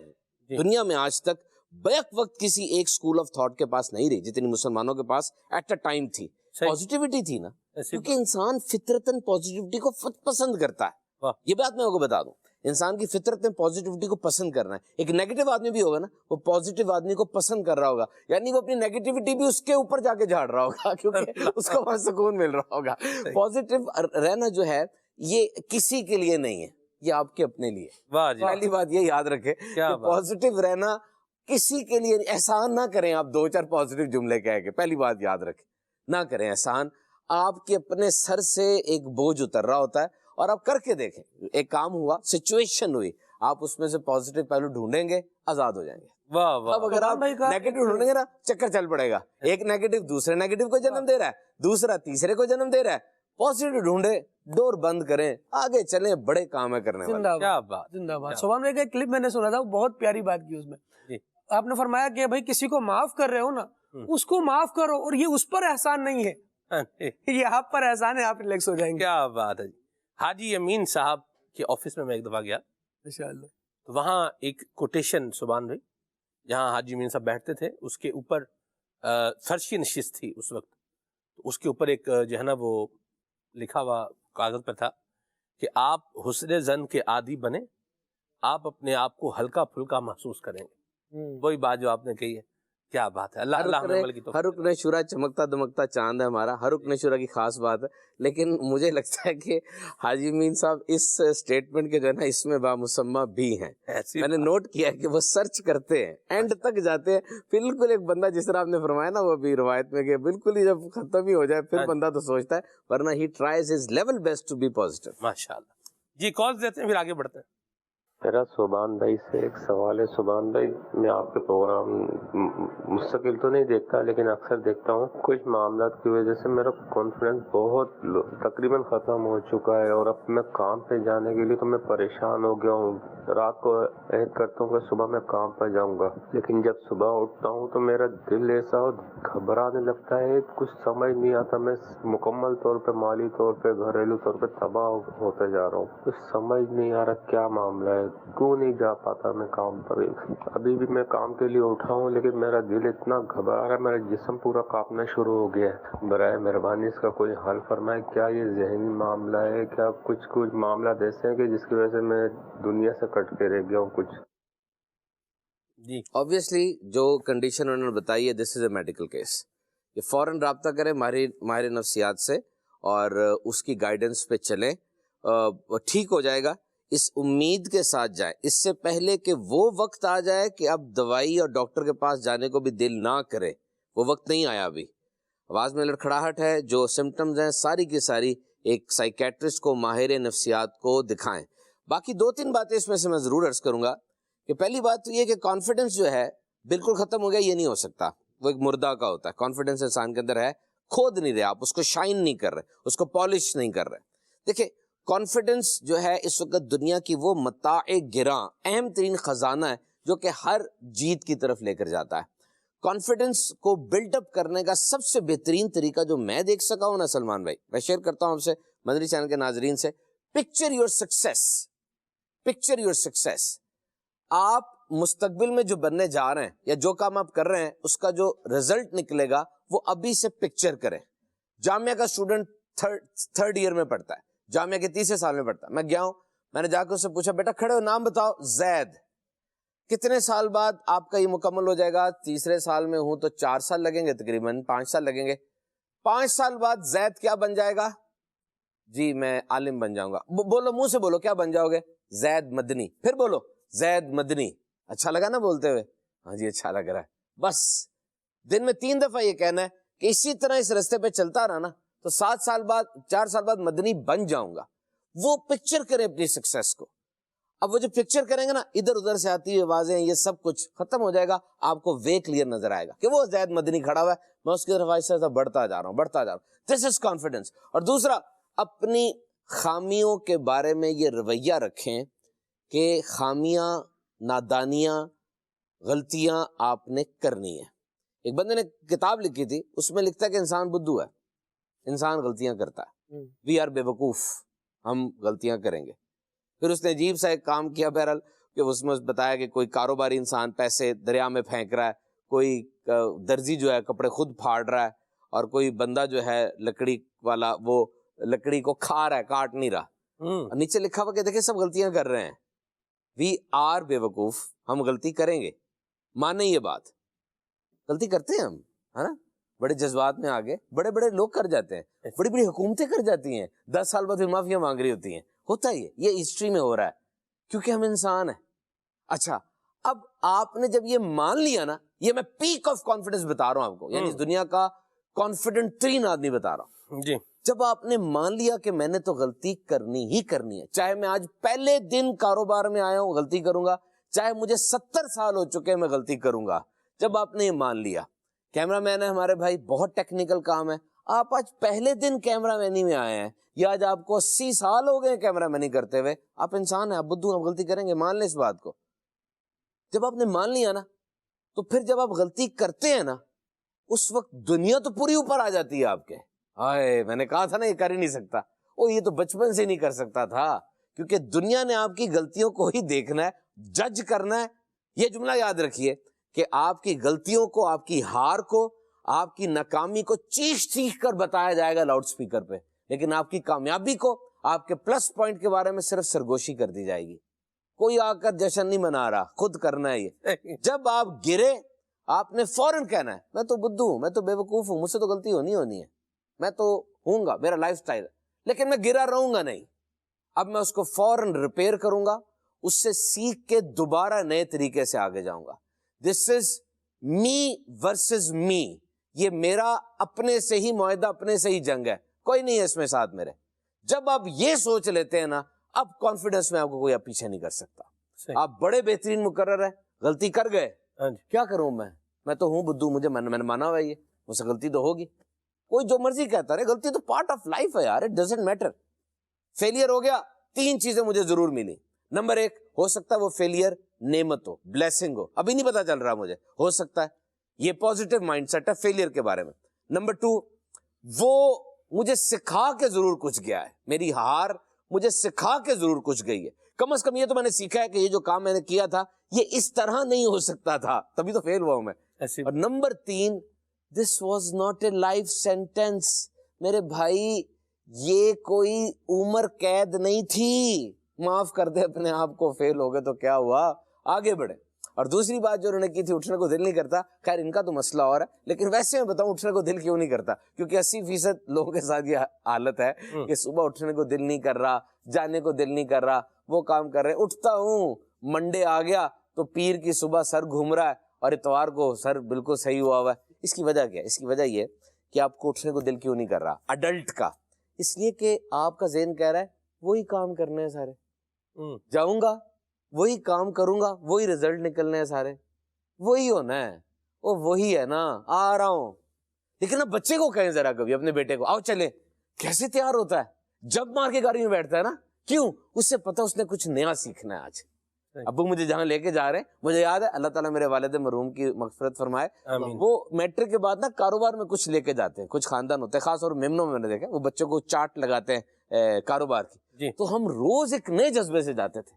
Speaker 5: دنیا میں آج تک بیک وقت کسی ایک اسکول آف تھاٹ کے پاس نہیں رہی جتنی مسلمانوں کے پاس ایٹ اے ٹائم تھی. پازیٹیوٹی تھی نا, کیونکہ انسان فطرتاً پازیٹیوٹی کو پسند کرتا ہے. یہ بات میں آپ کو بتا دوں, انسان کی فطرت میں پازیٹیوٹی کو پسند کرنا ہے. ایک نیگیٹو آدمی بھی ہوگا نا, وہ پازیٹیو آدمی کو پسند کر رہا ہوگا, یعنی وہ اپنی نیگیٹیوٹی بھی اس کے اوپر جا کے جھاڑ رہا ہوگا, کیونکہ اس کو وہاں سکون مل رہا ہوگا. پازیٹیو رہنا جو ہے یہ کسی کے لیے نہیں ہے, یہ آپ کے اپنے لیے. پہلی بات یہ یاد رکھے کہ پازیٹیو رہنا کسی کے لیے. احسان نہ کریں آپ 2-4 پازیٹیو جملے کہہ کے, پہلی بات یاد رکھیں, نہ کریں احسان. آپ کے اپنے سر سے ایک بوجھ اتر رہا ہوتا ہے, اور آپ کر کے دیکھیں, ایک کام ہوا, سچویشن ہوئی, آپ اس میں سے پازیٹیو پہلو ڈھونڈیں گے, آزاد ہو جائیں گے. اب اگر آپ نیگیٹو ڈھونڈیں گے نا, چکر چل پڑے گا. ایک نیگیٹو دوسرے نیگیٹو کو جنم دے رہا ہے, دوسرا تیسرے کو جنم دے رہا ہے. پازیٹیو ڈھونڈے, ڈور بند کریں, آگے چلیں, بڑے کام ہے کرنے والے.
Speaker 8: زندہ
Speaker 2: کیا
Speaker 8: باد,
Speaker 2: بات,
Speaker 8: زندہ باد. سبحان اللہ, ایک کلپ میں نے سنا تھا, بہت پیاری بات کی اس میں. آپ نے فرمایا کہ بھائی کسی کو معاف کر رہے ہو نا, اس کو معاف کرو, اور یہ اس پر احسان نہیں ہے, یہ آپ پر احسان ہے, آپ ریلیکس ہو جائیں گے.
Speaker 2: کیا بات ہے جی. حاجی امین صاحب کے آفس میں ایک دفعہ گیا,
Speaker 8: ماشاءاللہ.
Speaker 2: تو وہاں ایک کوٹیشن سبحان بھائی, جہاں حاجی امین صاحب بیٹھتے تھے, اس کے اوپر فرشی نشست تھی اس وقت, تو اس کے اوپر ایک جو ہے نا وہ لکھا ہوا کاغذ پر تھا کہ آپ حسن زن کے عادی بنے, آپ اپنے آپ کو ہلکا پھلکا محسوس کریں گے. وہی بات جو آپ نے کہی ہے, کیا بات ہے. اللہ ہمیں عمل کی توفیق.
Speaker 5: ہر رکن شورا چمکتا دمکتا چاند ہے ہمارا, ہر رکن شورا کی خاص بات ہے. لیکن مجھے لگتا ہے کہ حاجی امین صاحب اس اسٹیٹمنٹ کے جو ہے نا اس میں بامسمہ بھی ہیں. میں نے نوٹ کیا ہے کہ وہ سرچ کرتے ہیں, اینڈ تک جاتے ہیں. بالکل ایک بندہ جس طرح آپ نے فرمایا نا وہ ابھی روایت میں, کہ بالکل ہی جب ختم ہی ہو جائے پھر بندہ تو سوچتا ہے, ورنہ he tries his level best to be positive.
Speaker 2: ماشاءاللہ. جی کال دیتے ہیں, پھر آگے بڑھتے ہیں.
Speaker 9: میرا سبحان بھائی سے ایک سوال ہے. سبحان بھائی, میں آپ کے پروگرام مستقل تو نہیں دیکھتا لیکن اکثر دیکھتا ہوں. کچھ معاملات کی وجہ سے میرا کانفیڈنس بہت تقریباً ختم ہو چکا ہے, اور اب میں کام پہ جانے کے لیے تو میں پریشان ہو گیا ہوں. رات کو عہد کرتا ہوں کہ صبح میں کام پہ جاؤں گا, لیکن جب صبح اٹھتا ہوں تو میرا دل ایسا گھبرانے لگتا ہے, کچھ سمجھ نہیں آتا. میں مکمل طور پہ مالی طور پہ گھریلو طور پہ تباہ ہوتا جا رہا ہوں. کچھ سمجھ نہیں آ رہا کیا معاملہ ہے, کیوں نہیں جا پاتا میں کام پر. ابھی بھی میں کام کے لیے اٹھا ہوں لیکن میرا دل اتنا گھبرا رہا ہے, میرا جسم پورا کانپنا شروع ہو گیا ہے. برائے مہربانی اس کا کوئی حل فرمائے. کیا یہ ذہنی معاملہ ہے, کیا کچھ معاملات ایسے ہیں کہ جس کی وجہ سے میں دنیا سے کٹ کے رہ گیا ہوں کچھ.
Speaker 2: جی
Speaker 5: آبویسلی جو کنڈیشن انہوں نے بتائی ہے, this is a medical case. یہ فوراً رابطہ کریں ماہر نفسیات سے اور اس کی گائیڈنس پہ چلیں, ٹھیک ہو جائے گا. اس امید کے ساتھ جائیں, اس سے پہلے کہ وہ وقت آ جائے کہ اب دوائی اور ڈاکٹر کے پاس جانے کو بھی دل نہ کرے. وہ وقت نہیں آیا ابھی. آواز میں لڑکھڑاہٹ ہے, جو سمٹمز ہیں ساری کی ساری ایک سائیکیٹرسٹ کو, ماہر نفسیات کو دکھائیں. باقی 2-3 باتیں اس میں سے میں ضرور عرض کروں گا. کہ پہلی بات تو یہ کہ کانفیڈنس جو ہے بالکل ختم ہو گیا, یہ نہیں ہو سکتا. وہ ایک مردہ کا ہوتا ہے. کانفیڈنس انسان کے اندر ہے, کھود نہیں رہے آپ اس کو, شائن نہیں کر رہے, اس کو پالش نہیں کر رہے. دیکھیں کانفیڈنس جو ہے اس وقت دنیا کی وہ متاع گراں اہم ترین خزانہ ہے جو کہ ہر جیت کی طرف لے کر جاتا ہے. کانفیڈنس کو بلڈ اپ کرنے کا سب سے بہترین طریقہ جو میں دیکھ سکا ہوں نا سلمان بھائی, میں شیئر کرتا ہوں آپ سے, مدنی چینل کے ناظرین سے. Picture your success, picture your success. آپ مستقبل میں جو بننے جا رہے ہیں یا جو کام آپ کر رہے ہیں اس کا جو رزلٹ نکلے گا وہ ابھی سے پکچر کریں. جامعہ کا اسٹوڈنٹ تھرڈ ایئر میں پڑھتا ہے, جامعہ کے 30 سال میں پڑھتا ہے. میں گیا ہوں, میں نے جا کے اس سے پوچھا بیٹا کھڑے ہو, نام بتاؤ. زید. کتنے سال بعد آپ کا یہ مکمل ہو جائے گا؟ تیسرے سال میں ہوں تو 4 سال لگیں گے, تقریباً 5 سال لگیں گے. 5 سال بعد زید کیا بن جائے گا؟ جی میں عالم بن جاؤں گا. بولو, منہ سے بولو, کیا بن جاؤ گے؟ زید مدنی. پھر بولو زید مدنی. اچھا لگا نا بولتے ہوئے؟ ہاں جی اچھا لگ رہا ہے. بس دن میں 3 دفعہ یہ کہنا ہے کہ اسی طرح اس رستے پہ چلتا رہا نا تو 7 سال بعد 4 سال بعد مدنی بن جاؤں گا. وہ پکچر کریں اپنی سکسیس کو. اب وہ جو پکچر کریں گے نا, ادھر ادھر سے آتی ہوئی آوازیں, یہ سب کچھ ختم ہو جائے گا. آپ کو وے کلیئر نظر آئے گا کہ وہ زید مدنی کھڑا ہوا ہے, میں اس کی طرف ایسا بڑھتا جا رہا ہوں, بڑھتا جا رہا ہوں. دس از کانفیڈنس. اور دوسرا, اپنی خامیوں کے بارے میں یہ رویہ رکھیں کہ خامیاں, نادانیاں, غلطیاں آپ نے کرنی ہے. ایک بندے نے کتاب لکھی تھی, اس میں لکھتا ہے کہ انسان بدھو ہے, انسان غلطیاں کرتا ہے, وی آر بے وقوف, ہم غلطیاں کریں گے. پھر اس نے عجیب سا ایک کام کیا بہرحال کہ اس میں بتایا کہ کوئی کاروباری انسان پیسے دریا میں پھینک رہا ہے, کوئی درزی جو ہے کپڑے خود پھاڑ رہا ہے, اور کوئی بندہ جو ہے لکڑی والا وہ لکڑی کو کھا رہا ہے, کاٹ نہیں رہا. نیچے لکھا ہوا کہ دیکھیں سب غلطیاں کر رہے ہیں, وی آر بے وقوف, ہم غلطی کریں گے. مانیں یہ بات, غلطی کرتے ہیں ہم, ہے نا. بڑے جذبات میں آگے بڑے بڑے لوگ کر جاتے ہیں, بڑی بڑی حکومتیں کر جاتی ہیں, 10 سال بعد پھر معافیاں مانگ رہی ہوتی ہیں. ہوتا ہی ہے, یہ ہسٹری میں ہو رہا ہے کیونکہ ہم انسان ہیں. اچھا اب آپ نے جب یہ مان لیا نا, یہ میں پیک آف کانفیڈنس بتا رہا ہوں آپ کو, یعنی اس دنیا کا کانفیڈنٹ ترین آدمی بتا رہا ہوں.
Speaker 2: جی
Speaker 5: جب آپ نے مان لیا کہ میں نے تو غلطی کرنی ہی کرنی ہے, چاہے میں آج پہلے دن کاروبار میں آیا ہوں غلطی کروں گا, چاہے مجھے 70 سال ہو چکے میں غلطی کروں گا. جب آپ نے یہ مان لیا, کیمرہ مین ہے ہمارے بھائی, بہت ٹیکنیکل کام ہے, آپ آج پہلے دن کیمرہ مینی میں آئے ہیں, یا آج آپ کو 80 سال ہو گئے کیمرہ مینی کرتے ہوئے، آپ انسان ہیں، آپ بدو ہیں، آپ غلطی کریں گے، مان لیں اس بات کو. جب آپ نے مان لیا نا تو پھر جب آپ غلطی کرتے ہیں نا اس وقت دنیا تو پوری اوپر آ جاتی ہے آپ کے. ہائے میں نے کہا تھا نا یہ کر ہی نہیں سکتا، او یہ تو بچپن سے نہیں کر سکتا تھا، کیونکہ دنیا نے آپ کی غلطیوں کو ہی دیکھنا ہے، جج کرنا ہے. یہ جملہ یاد رکھیے کہ آپ کی غلطیوں کو، آپ کی ہار کو، آپ کی ناکامی کو چیخ چیخ کر بتایا جائے گا لاؤڈ سپیکر پہ، لیکن آپ کی کامیابی کو، آپ کے پلس پوائنٹ کے بارے میں صرف سرگوشی کر دی جائے گی. کوئی آ کر جشن نہیں منا رہا، خود کرنا ہے یہ. جب آپ گرے آپ نے فوراً کہنا ہے میں تو بدھو ہوں، میں تو بے وقوف ہوں، مجھ سے تو غلطی ہونی ہے، میں تو ہوں گا، میرا لائف سٹائل ہے، لیکن میں گرا رہوں گا نہیں. اب میں اس کو فوراً ریپیئر کروں گا، اس سے سیکھ کے دوبارہ نئے طریقے سے آگے جاؤں گا. دس از می ورسز می، یہ میرا اپنے سے ہی معاہدہ، اپنے سے ہی جنگ ہے، کوئی نہیں ہے اس میں ساتھ میرے. جب آپ یہ سوچ لیتے ہیں نا اب کانفیڈنس میں آپ کو کوئی پیچھے نہیں کر سکتا. آپ بڑے بہترین مقرر ہے، غلطی کر گئے، کیا کروں میں تو ہوں بدھو، مجھے میں نے مانا ہوا ہے، یہ مجھ سے غلطی تو ہوگی. کوئی جو مرضی کہتا رہے، غلطی تو پارٹ آف لائف ہے یار، اٹ ڈزنٹ میٹر. فیلئر ہو گیا، 3 چیزیں مجھے ضرور ملی. نمبر 1 ہو سکتا ہے وہ فیلئر نعمت ہو، بلیسنگ ہو، ابھی نہیں پتا چل رہا مجھے، ہو سکتا ہے. یہ پازیٹیو مائنڈ سیٹ ہے فیلئر کے بارے میں. نمبر 2 وہ مجھے سکھا کے ضرور کچھ گیا ہے، میری ہار مجھے سکھا کے ضرور کچھ گئی ہے. کم از کم یہ تو میں نے سیکھا ہے کہ یہ جو کام میں نے کیا تھا یہ اس طرح نہیں ہو سکتا تھا، تبھی تو فیل ہوا ہوں میں. اور number 3 this was not a life sentence. میرے بھائی یہ کوئی عمر قید نہیں تھی، معاف کر دے اپنے آپ کو، فیل ہو گئے تو کیا ہوا، آگے بڑھے. اور دوسری بات جو انہوں نے کی تھی، اٹھنے کو دل نہیں کرتا، خیر ان کا تو مسئلہ اور ہے، لیکن ویسے میں بتاؤں اٹھنے کو دل کیوں نہیں کرتا، کیونکہ 80% لوگوں کے ساتھ یہ حالت ہے کہ صبح اٹھنے کو دل نہیں کر رہا، جانے کو دل نہیں کر رہا، وہ کام کر رہے. اٹھتا ہوں منڈے آ گیا تو پیر کی صبح سر گھوم رہا ہے اور اتوار کو سر بالکل صحیح ہوا ہے. اس کی وجہ کیا ہے؟ اس کی وجہ یہ کہ آپ کو اٹھنے کو دل کیوں نہیں کر رہا اڈلٹ کا؟ اس لیے کہ آپ کا ذہن کہہ رہا ہے وہی کام کرنے ہیں سارے، جاؤں گا وہی کام کروں گا، وہی رزلٹ نکلنے ہیں سارے، وہی ہونا ہے، وہ وہی ہے نا، آ رہا ہوں. لیکن اب بچے کو کہیں ذرا کبھی، اپنے بیٹے کو، آؤ چلے، کیسے تیار ہوتا ہے، جب مار کے گاڑی میں بیٹھتا ہے نا. کیوں؟ اس سے پتا اس نے کچھ نیا سیکھنا ہے. آج ابو مجھے جہاں لے کے جا رہے ہیں، مجھے یاد ہے اللہ تعالیٰ میرے والد مرحوم کی مغفرت فرمائے، وہ میٹرک کے بعد نا کاروبار میں کچھ لے کے جاتے ہیں، کچھ خاندان ہوتے ہیں، خاص طور میمنوں میں نے دیکھا وہ بچوں کو چارٹ لگاتے ہیں کاروبار کی. تو ہم روز ایک نئے جذبے سے جاتے تھے.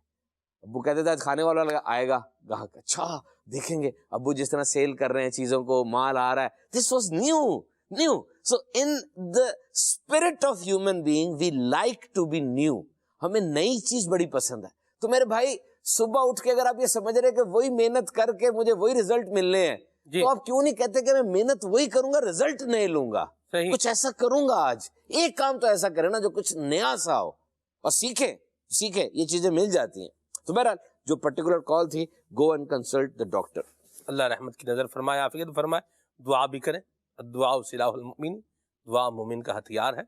Speaker 5: ابو کہتے تھے آج کھانے والا آئے گا گاہک، اچھا دیکھیں گے ابو جس طرح سیل کر رہے ہیں چیزوں کو، مال آ رہا ہے. This was new. So in the spirit of human being we like to be new. ہمیں نئی چیز بڑی پسند ہے. تو میرے بھائی صبح اٹھ کے اگر آپ یہ سمجھ رہے کہ وہی محنت کر کے مجھے وہی رزلٹ ملنے ہیں، تو آپ کیوں نہیں کہتے کہ میں محنت وہی کروں گا، رزلٹ نہیں لوں گا، کچھ ایسا کروں گا. آج ایک کام تو ایسا کرے نا جو کچھ نیا سا ہو، اور سیکھیں یہ چیزیں مل جاتی ہیں. تو بہرحال جو پرٹیکولر کال تھی، go and consult the doctor.
Speaker 2: اللہ رحمت کی نظر فرمائے، عافیت فرمائے. دعا بھی کریں، دعا سلاح المؤمن، دعا مومن کا ہتھیار ہے.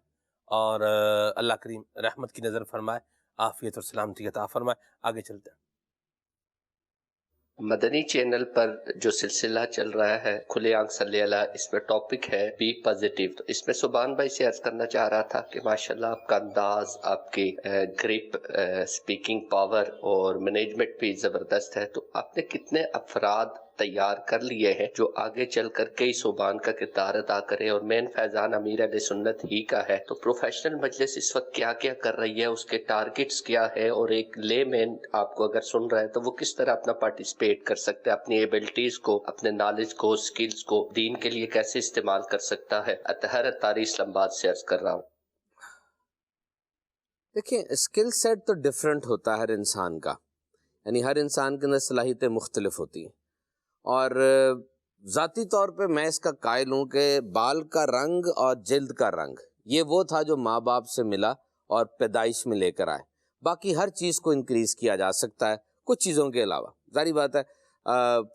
Speaker 2: اور اللہ کریم رحمت کی نظر فرمائے، عافیت اور سلامتی عطا فرمائے. آگے چلتے ہیں.
Speaker 9: مدنی چینل پر جو سلسلہ چل رہا ہے کھلے آنکھ صلی اللہ، اس میں ٹاپک ہے بی پازیٹیو. تو اس میں سبحان بھائی سے عرض کرنا چاہ رہا تھا کہ ماشاءاللہ آپ کا انداز، آپ کی گریپ، سپیکنگ پاور اور مینجمنٹ بھی زبردست ہے. تو آپ نے کتنے افراد تیار کر لیے ہیں جو آگے چل کر کئی سبحان کا کردار ادا کرے، اور مین فیضان امیر اہل سنت ہی کا ہے. تو پروفیشنل مجلس اس وقت کیا کیا کر رہی ہے، اس کے ٹارگٹس کیا ہے، اور ایک لے مین آپ کو اگر سن رہا ہے تو وہ کس طرح اپنا پارٹیسپیٹ کر سکتا ہے، اپنی ایبلٹیز کو، اپنے نالج کو، سکلز کو دین کے لیے کیسے استعمال کر سکتا ہے. اطہر اتاری اسلام آباد سے عرض کر رہا ہوں.
Speaker 5: دیکھیں اسکل سیٹ تو ڈیفرنٹ ہوتا ہے ہر انسان کا، یعنی ہر انسان کے اندر صلاحیتیں مختلف ہوتی ہیں. اور ذاتی طور پہ میں اس کا قائل ہوں کہ بال کا رنگ اور جلد کا رنگ یہ وہ تھا جو ماں باپ سے ملا اور پیدائش میں لے کر آئے. باقی ہر چیز کو انکریز کیا جا سکتا ہے کچھ چیزوں کے علاوہ. ظاہری بات ہے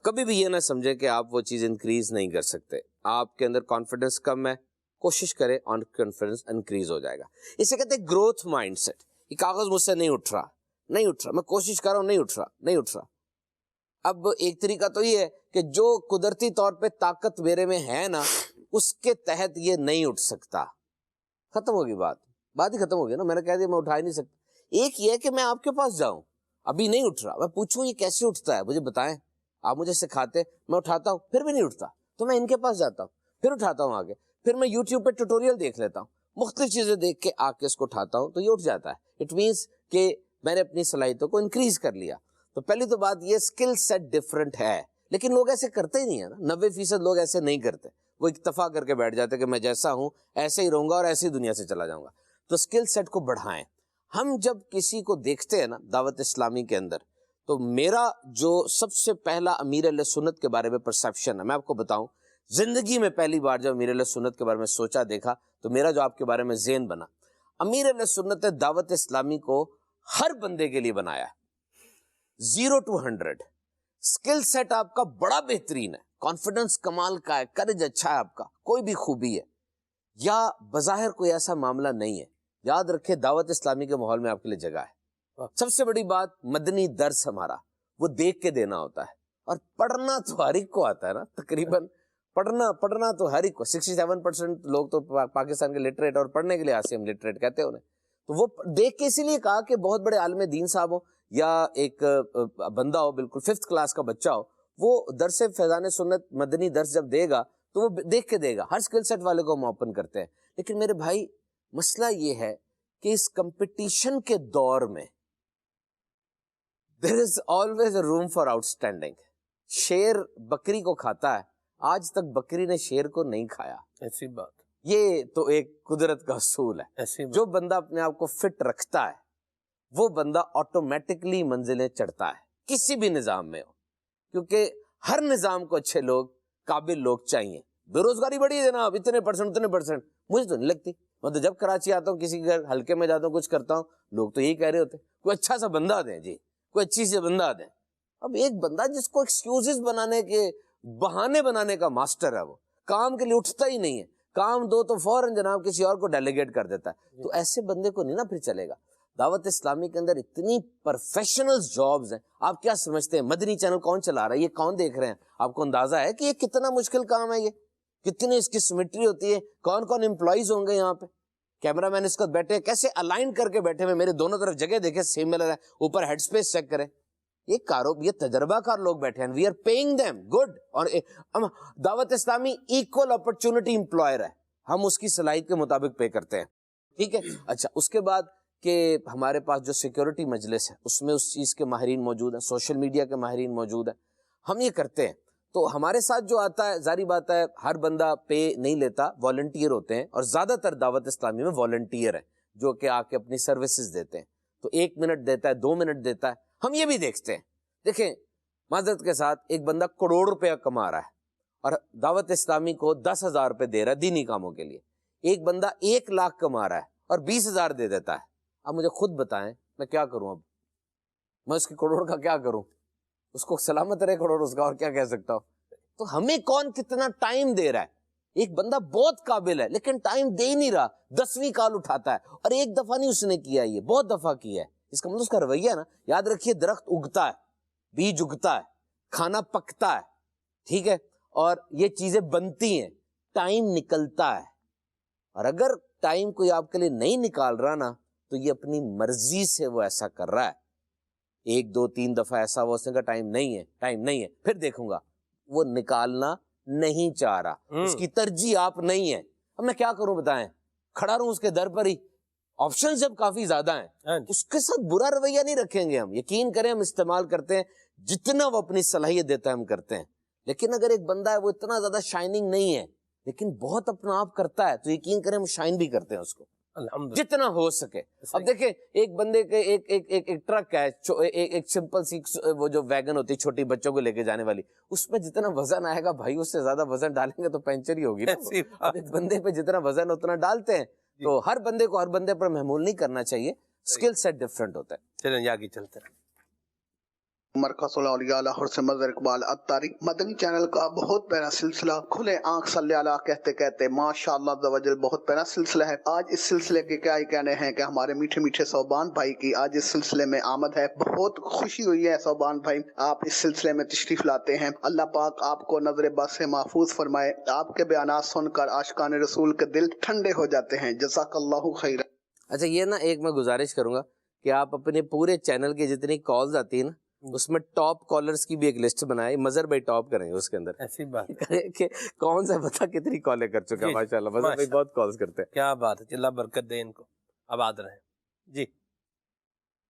Speaker 5: کبھی بھی یہ نہ سمجھے کہ آپ وہ چیز انکریز نہیں کر سکتے. آپ کے اندر کانفیڈنس کم ہے، کوشش کریں آن کانفیڈنس انکریز ہو جائے گا. اسے کہتے ہیں گروتھ مائنڈ سیٹ. یہ کاغذ مجھ سے نہیں اٹھ رہا، میں کوشش کر رہا ہوں، نہیں اٹھ رہا. اب ایک طریقہ تو یہ ہے کہ جو قدرتی طور پہ طاقت میرے میں ہے نا، اس کے تحت یہ نہیں اٹھ سکتا، ختم ہوگی بات. بات ہی ختم ہو گیا نا. میں نے کہہ دیا میں اٹھا ہی نہیں سکتا. ایک یہ ہے کہ میں آپ کے پاس جاؤں, ابھی نہیں اٹھ رہا, میں پوچھوں یہ کیسے اٹھتا ہے, مجھے بتائیں, آپ مجھے سکھاتے, میں اٹھاتا ہوں پھر بھی نہیں اٹھتا, تو میں ان کے پاس جاتا ہوں, پھر اٹھاتا ہوں آگے, پھر میں یوٹیوب پہ ٹیوٹوریل دیکھ لیتا ہوں, مختلف چیزیں دیکھ کے آ کے اس کو اٹھاتا ہوں, تو یہ اٹھ جاتا ہے. اٹ مینس کہ میں نے اپنی صلاحیتوں کو انکریز کر لیا. تو پہلی تو بات یہ اسکل سیٹ ڈفرنٹ ہے, لیکن لوگ ایسے کرتے ہی نہیں ہے نا. 90% لوگ ایسے نہیں کرتے, وہ اکتفا کر کے بیٹھ جاتے کہ میں جیسا ہوں ایسے ہی رہوں گا اور ایسی دنیا سے چلا جاؤں گا. تو اسکل سیٹ کو بڑھائیں. ہم جب کسی کو دیکھتے ہیں نا دعوت اسلامی کے اندر, تو میرا جو سب سے پہلا امیر اہل سنت کے بارے میں پرسیپشن ہے, میں آپ کو بتاؤں, زندگی میں پہلی بار جب امیر اہل سنت کے بارے میں سوچا دیکھا, تو میرا جو آپ کے بارے میں ذہن بنا, امیر اہل سنت دعوت اسلامی کو ہر بندے کے لیے بنایا ہے, 0 to 100. اسکل سیٹ آپ کا بڑا بہترین ہے, کانفیڈنس کمال کا ہے, کرج اچھا ہے آپ کا, کوئی بھی خوبی ہے, یا بظاہر کوئی ایسا معاملہ نہیں ہے. یاد رکھے دعوت اسلامی کے ماحول میں آپ کے لیے جگہ ہے. سب سے بڑی بات, مدنی درس ہمارا وہ دیکھ کے دینا ہوتا ہے, اور پڑھنا تو ہر ایک کو آتا ہے نا تقریباً. پڑھنا تو ہر ایک کو, 67% لوگ تو پاکستان کے لٹریٹ, اور پڑھنے کے لیے آتے ہم لٹریٹ کہتے ہیں انہیں. تو وہ دیکھ کے اسی لیے کہا کہ بہت بڑے عالم دین صاحب ہو, یا ایک بندہ ہو بالکل 5th کلاس کا بچہ ہو, وہ درس فیضان سنت مدنی درس جب دے گا تو وہ دیکھ کے دے گا. ہر اسکل سیٹ والے کو ہم اوپن کرتے ہیں. لیکن میرے بھائی مسئلہ یہ ہے کہ اس کمپٹیشن کے دور میں there is always a room for outstanding. شیر بکری کو کھاتا ہے, آج تک بکری نے شیر کو نہیں کھایا.
Speaker 2: ایسی بات,
Speaker 5: یہ تو ایک قدرت کا اصول ہے. جو بندہ اپنے آپ کو فٹ رکھتا ہے وہ بندہ آٹومیٹکلی منزلیں چڑھتا ہے, کسی بھی نظام میں ہو. کیونکہ ہر نظام کو اچھے لوگ, قابل لوگ چاہیے. بے روزگاری بڑی ہے جناب, اتنے پرسنٹ, مجھے تو نہیں لگتی. میں تو جب کراچی آتا ہوں, کسی گھر ہلکے میں جاتا ہوں, کچھ کرتا ہوں, لوگ تو یہی کہہ رہے ہوتے کوئی اچھا سا بندہ دیں جی, کوئی اچھی سی بندہ دیں. اب ایک بندہ جس کو ایکسکیوزز بنانے کے, بہانے بنانے کا ماسٹر ہے, وہ کام کے لیے اٹھتا ہی نہیں ہے, کام دو تو فوراً جناب کسی اور کو ڈیلیگیٹ کر دیتا ہے. تو ایسے بندے کو نہیں نا پھر چلے گا. دعوت اسلامی کے اندر اتنی پروفیشنل جابز ہیں. آپ کیا سمجھتے ہیں مدنی چینل کون چلا رہا ہے, یہ کون دیکھ رہے ہیں؟ آپ کو اندازہ ہے کہ یہ کتنا مشکل کام ہے, یہ کتنی اس کی سیمیٹری ہوتی ہے, کون کون امپلائیز ہوں گے یہاں پہ, کیمرہ مین اس کو بیٹھے کیسے الائن کر کے بیٹھے ہوئے, میرے دونوں طرف جگہ دیکھیں سیملر ہے, اوپر ہیڈ سپیس چیک کریں. یہ تجربہ کار لوگ بیٹھے ہیں, we are paying them good. اور دعوت اسلامی ایکول اپرچونٹی امپلائر ہے, ہم اس کی صلاحیت کے مطابق پے کرتے ہیں. ٹھیک ہے. اچھا, اس کے بعد کہ ہمارے پاس جو سیکیورٹی مجلس ہے اس میں اس چیز کے ماہرین موجود ہیں, سوشل میڈیا کے ماہرین موجود ہیں, ہم یہ کرتے ہیں. تو ہمارے ساتھ جو آتا ہے, ظاہری بات ہے ہر بندہ پے نہیں لیتا, والنٹیئر ہوتے ہیں, اور زیادہ تر دعوت اسلامی میں والنٹیئر ہیں جو کہ آ کے اپنی سروسز دیتے ہیں. تو 1 منٹ دیتا ہے, 2 منٹ دیتا ہے. ہم یہ بھی دیکھتے ہیں. دیکھیں معذرت کے ساتھ, ایک بندہ کروڑ روپیہ کما رہا ہے اور دعوت اسلامی کو 10,000 روپے دے رہا ہے دینی کاموں کے لیے. ایک بندہ 1 لاکھ کما رہا ہے اور 20,000 دے دیتا ہے. اب مجھے خود بتائیں میں کیا کروں, اب میں اس کے کروڑ کا کیا کروں؟ اس کو سلامت رہے کروڑ اس کا, اور کیا کہہ سکتا ہوں. تو ہمیں کون کتنا ٹائم دے رہا ہے. ایک بندہ بہت قابل ہے لیکن ٹائم دے ہی نہیں رہا, 10ویں کال اٹھاتا ہے, اور ایک دفعہ نہیں اس نے کیا, یہ بہت دفعہ کیا ہے. اس کا مطلب اس کا رویہ ہے نا. یاد رکھیے درخت اگتا ہے, بیج اگتا ہے, کھانا پکتا ہے, ٹھیک ہے, اور یہ چیزیں بنتی ہیں, ٹائم نکلتا ہے. اور اگر ٹائم کوئی آپ کے لیے نہیں نکال رہا نا, تو یہ اپنی مرضی سے وہ ایسا کر رہا ہے. 1 2 3 دفعہ ایسا ہوا, اس نے کہا ٹائم نہیں ہے, پھر دیکھوں گا, وہ نکالنا نہیں چاہ رہا, اس کی ترجیح آپ نہیں ہے. اب میں کیا کروں بتائیں, کھڑا رہوں اس کے در پر ہی؟ آپشن جب کافی زیادہ ہیں, اس کے ساتھ برا رویہ نہیں رکھیں گے ہم. یقین کریں ہم استعمال کرتے ہیں, جتنا وہ اپنی صلاحیت دیتا ہے ہم کرتے ہیں. لیکن اگر ایک بندہ ہے وہ اتنا زیادہ شائننگ نہیں ہے لیکن بہت اپنا آپ کرتا ہے, تو یقین کریں ہم شائن بھی کرتے ہیں اس کو جتنا ہو سکے. اب دیکھیں ایک بندے کے ایک ٹرک ہے, ایک سمپل سی وہ جو ویگن ہوتی ہے چھوٹی بچوں کو لے کے جانے والی, اس میں جتنا وزن آئے گا بھائی, اس سے زیادہ وزن ڈالیں گے تو پینچر ہی ہوگی. ایک بندے پہ جتنا وزن اتنا ڈالتے ہیں. تو ہر بندے کو ہر بندے پر محمول نہیں کرنا چاہیے, اسکل سیٹ ڈفرینٹ ہوتا ہے.
Speaker 2: چلیں آگے چلتے ہیں.
Speaker 10: مرکز الاولیاء لاہور سے مظہر اقبال اتاری. مدنی چینل کا بہت پیارا سلسلہ کھلے آنکھ صلی اللہ کہتے کہتے ماشاءاللہ عز و جل بہت پیارا سلسلہ ہے. آج اس سلسلے کے کیا ہی کہنے ہیں کہ ہمارے میٹھے میٹھے صوبان بھائی کی آج اس سلسلے میں آمد ہے. بہت خوشی ہوئی ہے صوبان بھائی, آپ اس سلسلے میں تشریف لاتے ہیں. اللہ پاک آپ کو نظر بد سے محفوظ فرمائے. آپ کے بیانات سن کر عاشقان رسول کے دل ٹھنڈے ہو جاتے ہیں. جزاک اللہ خیر.
Speaker 5: اچھا یہ نا ایک میں گزارش کروں گا کہ آپ اپنے پورے چینل کی جتنی کالز آتی ہیں نا اس میں ٹاپ کالرز کی بھی ایک لسٹ بنائے. مظہر بھائی ٹاپ کریں گے اس کے اندر,
Speaker 2: ایسی بات
Speaker 5: کہ کون سا پتا کتنی کالیں کر چکا ہے. ماشاءاللہ مظہر بھائی بہت کالز کرتے ہیں.
Speaker 2: کیا بات ہے, اللہ برکت دے ان کو, آباد رہیں. جی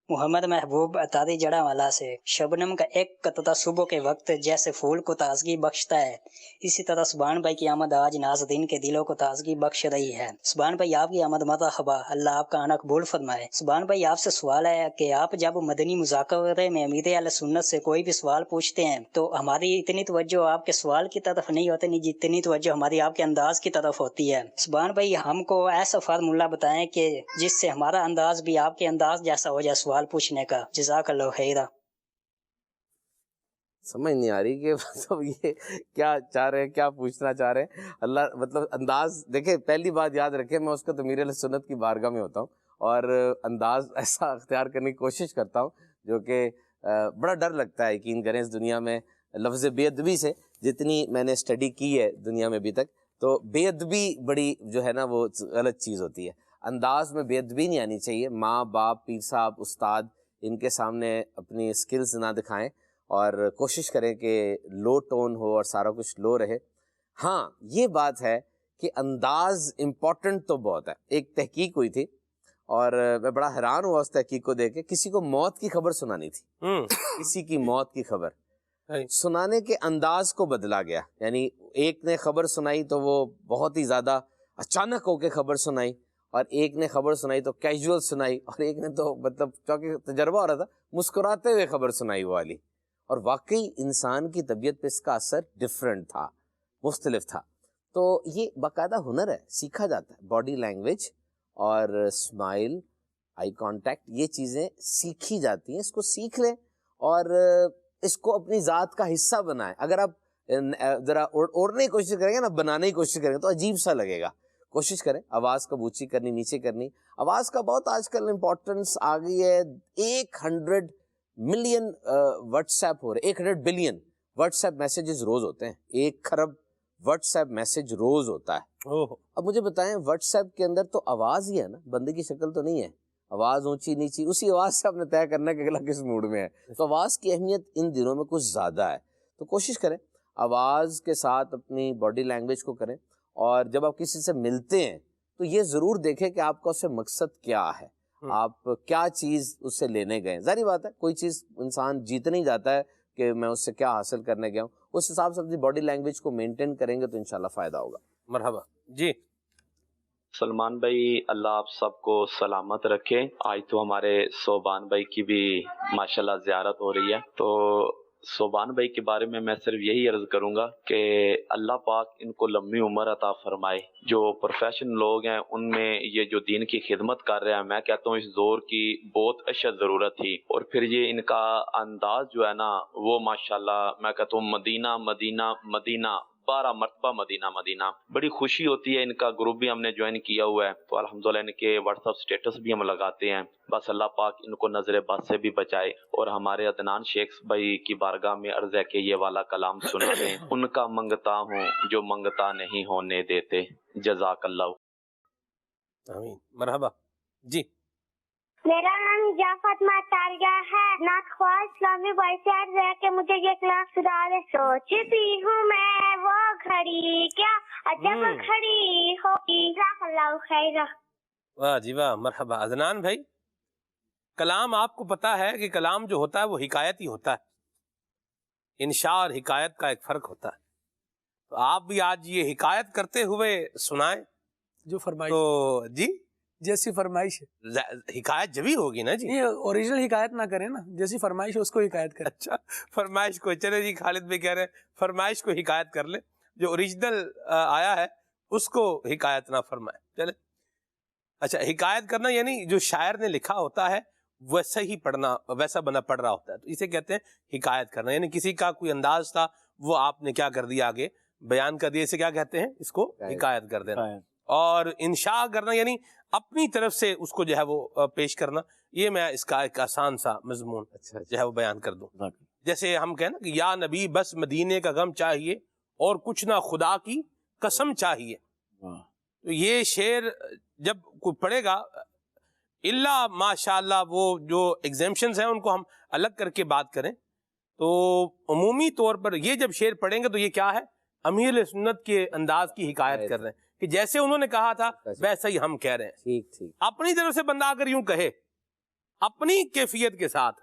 Speaker 11: محمد محبوب اتاری جڑا والا سے. شبنم کا ایک قطرہ صبح کے وقت جیسے پھول کو تازگی بخشتا ہے, اسی طرح سبحان بھائی کی آمد آج ناظرین کے دلوں کو تازگی بخش رہی ہے. سبحان بھائی آپ کی آمد مرحبا, اللہ آپ کا آنا قبول فرمائے. سبحان بھائی آپ سے سوال ہے کہ آپ جب مدنی مذاکرے میں امیر اہل سنت سے کوئی بھی سوال پوچھتے ہیں تو ہماری اتنی توجہ آپ کے سوال کی طرف نہیں ہوتی, نہیں جتنی توجہ ہماری آپ کے انداز کی طرف ہوتی ہے. سبحان بھائی ہم کو ایسا فارمولہ بتائیں کہ جس سے ہمارا انداز بھی آپ کے انداز جیسا ہو جائے سوال پوچھنے کا. جزاک اللہ خیرہ.
Speaker 5: سمجھ نہیں آ رہی کہ مطلب یہ کیا چاہ رہے ہیں, کیا پوچھنا چاہ رہے ہیں. اللہ مطلب انداز دیکھیں, پہلی بات یاد رکھیں میں اس کا تو امیر اہل سنت کی بارگاہ میں ہوتا ہوں اور انداز ایسا اختیار کرنے کی کوشش کرتا ہوں جو کہ بڑا ڈر لگتا ہے. یقین کریں اس دنیا میں لفظ بے ادبی سے جتنی میں نے اسٹڈی کی ہے دنیا میں ابھی تک, تو بے ادبی بڑی جو ہے نا وہ غلط چیز ہوتی ہے. انداز میں بے ادبی نہیں آنی چاہیے. ماں باپ پیر صاحب استاد ان کے سامنے اپنی سکلز نہ دکھائیں اور کوشش کریں کہ لو ٹون ہو اور سارا کچھ لو رہے. ہاں یہ بات ہے کہ انداز امپورٹنٹ تو بہت ہے. ایک تحقیق ہوئی تھی اور میں بڑا حیران ہوا اس تحقیق کو دیکھ کے. کسی کو موت کی خبر سنانی تھی, کسی کی موت کی خبر, سنانے کے انداز کو بدلا گیا. یعنی ایک نے خبر سنائی تو وہ بہت ہی زیادہ اچانک ہو کے خبر سنائی, اور ایک نے خبر سنائی تو کیجول سنائی, اور ایک نے تو مطلب چونکہ تجربہ ہو رہا تھا مسکراتے ہوئے خبر سنائی وہ والی. اور واقعی انسان کی طبیعت پہ اس کا اثر ڈفرینٹ تھا, مختلف تھا. تو یہ باقاعدہ ہنر ہے, سیکھا جاتا ہے. باڈی لینگویج اور اسمائل, آئی کانٹیکٹ, یہ چیزیں سیکھی جاتی ہیں. اس کو سیکھ لیں اور اس کو اپنی ذات کا حصہ بنائیں. اگر آپ ذرا اوڑھنے کی کوشش کریں گے نا, بنانے کی کوشش کریں گے تو عجیب سا لگے گا. کوشش کریں آواز کو اونچی کرنی, نیچے کرنی. آواز کا بہت آج کل امپورٹنس آ گئی ہے. 100 ملین واٹس ایپ ہو رہے, 100 بلین واٹس ایپ میسیجز روز ہوتے ہیں. 1 کھرب واٹس ایپ میسیج روز ہوتا ہے. اب مجھے بتائیں واٹس ایپ کے اندر تو آواز ہی ہے نا, بندے کی شکل تو نہیں ہے. آواز اونچی نیچی, اسی آواز سے آپ نے طے کرنا کہ اگلا کس موڈ میں ہے. تو آواز کی اہمیت ان دنوں میں کچھ زیادہ ہے. تو کوشش کریں آواز کے ساتھ اپنی باڈی لینگویج کو کریں. اور جب آپ کسی سے ملتے ہیں تو یہ ضرور دیکھیں کہ آپ کا اس سے مقصد کیا ہے, آپ کیا چیز اس سے لینے گئے. ظاہری بات ہے کوئی چیز انسان جیتنے ہی جاتا ہے کہ میں اس سے کیا حاصل کرنے گیا ہوں. اس حساب سے اپنی باڈی لینگویج کو مینٹین کریں گے تو انشاءاللہ فائدہ ہوگا.
Speaker 2: مرحبا. جی
Speaker 12: سلمان بھائی اللہ آپ سب کو سلامت رکھے. آج تو ہمارے صوبان بھائی کی بھی ماشاءاللہ زیارت ہو رہی ہے, تو صوبان بھائی کے بارے میں صرف یہی عرض کروں گا کہ اللہ پاک ان کو لمبی عمر عطا فرمائے. جو پروفیشنل لوگ ہیں ان میں یہ جو دین کی خدمت کر رہے ہیں, میں کہتا ہوں اس دور کی بہت اشد ضرورت تھی. اور پھر یہ ان کا انداز جو ہے نا وہ ماشاءاللہ میں کہتا ہوں مدینہ مدینہ مدینہ 12 مرتبہ مدینہ مدینہ. بڑی خوشی ہوتی ہے. ان کا گروپ بھی ہم نے جوائن کیا ہوا ہے تو الحمدللہ ان کے واٹس ایپ سٹیٹس بھی ہم لگاتے ہیں. بس اللہ پاک ان کو نظر بد سے بھی بچائے. اور ہمارے عدنان شیخ بھائی کی بارگاہ میں عرض ہے کہ یہ والا کلام سنا دیں. ان کا منگتا ہوں جو منگتا نہیں ہونے دیتے. جزاک اللہ.
Speaker 2: آمین. مرحبا. جی
Speaker 13: میرا نام جا فاطمہ تاریہ ہے. نعت خواہ اسلامی بھائی سے عرض ہے کہ مجھے یہ کلام سنا دے. سوچتی ہوں میں وہ گھڑی کیا عجب کھڑی ہوگی. جزاک اللہ خیر.
Speaker 2: واہ جی واہ. مرحبا. عدنان بھائی کلام آپ کو پتا ہے کہ کلام جو ہوتا ہے وہ حکایت ہی ہوتا ہے. انشاء اور حکایت کا ایک فرق ہوتا ہے. تو آپ بھی آج یہ حکایت کرتے ہوئے سنائیں
Speaker 8: جو فرمائش.
Speaker 2: تو جی
Speaker 8: جیسی فرمائش ہے
Speaker 2: حکایت جبھی ہوگی نا جی.
Speaker 8: اوریجنل حکایت نہ کریں نا, جیسی فرمائش ہے اس کو حکایت کریں.
Speaker 2: اچھا فرمائش کو, چلے جی خالد بھی کہہ رہے ہیں فرمائش کو حکایت کر لیں. جو اوریجنل آیا ہے اس کو حکایت نہ فرمائے. چلے اچھا حکایت کرنا یعنی جو شاعر نے لکھا ہوتا ہے ویسا ہی پڑھنا, ویسا بنا پڑھ رہا ہوتا ہے, تو اسے کہتے ہیں حکایت کرنا. یعنی کسی کا کوئی انداز تھا وہ آپ نے کیا کر دیا آگے بیان کر دیا, اسے کیا کہتے ہیں, اس کو حکایت کر دینا. اور انشاء کرنا یعنی اپنی طرف سے اس کو جو ہے وہ پیش کرنا. یہ میں اس کا ایک آسان سا مضمون جو ہے وہ بیان کر دوں. جیسے ہم کہیں نا کہ یا نبی بس مدینے کا غم چاہیے اور کچھ نہ خدا کی قسم چاہیے. تو یہ شعر جب کوئی پڑھے گا اللہ ماشاءاللہ وہ جو ایگزیمشنز ہیں ان کو ہم الگ کر کے بات کریں تو عمومی طور پر یہ جب شعر پڑھیں گے تو یہ کیا ہے، امیر سنت کے انداز کی حکایت کر رہے ہیں کہ جیسے انہوں نے کہا تھا ویسا ہی ہم کہہ رہے ہیں.
Speaker 5: ٹھیک ٹھیک.
Speaker 2: اپنی طرف سے بندہ اگر یوں کہے اپنی کیفیت کے ساتھ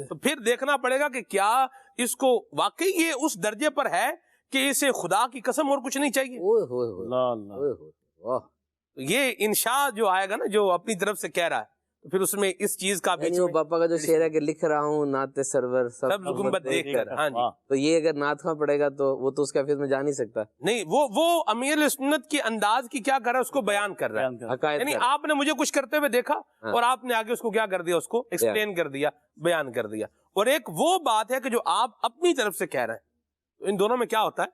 Speaker 2: تو پھر دیکھنا پڑے گا کہ کیا اس کو واقعی یہ اس درجے پر ہے کہ اسے خدا کی قسم اور کچھ نہیں چاہیے. یہ انشاء جو آئے گا نا جو اپنی طرف سے کہہ رہا ہے تو پھر اس میں اس چیز کا
Speaker 5: وہ پاپا کا جو شعر ہے کہ لکھ رہا ہوں نعت سرور
Speaker 2: سب گنبد دیکھ کر. ہاں جی.
Speaker 5: تو یہ اگر نعت خواں پڑے گا تو وہ تو اس کے حفظ میں جا نہیں سکتا.
Speaker 2: نہیں وہ امیر سنت کے انداز کی کیا کر رہا ہے اس کو بیان کر رہا ہے. یعنی آپ نے مجھے کچھ کرتے ہوئے دیکھا اور آپ نے آگے اس کو کیا کر دیا، اس کو ایکسپلین کر دیا، بیان کر دیا. اور ایک وہ بات ہے کہ جو آپ اپنی طرف سے کہہ رہے ہیں، ان دونوں میں کیا ہوتا ہے،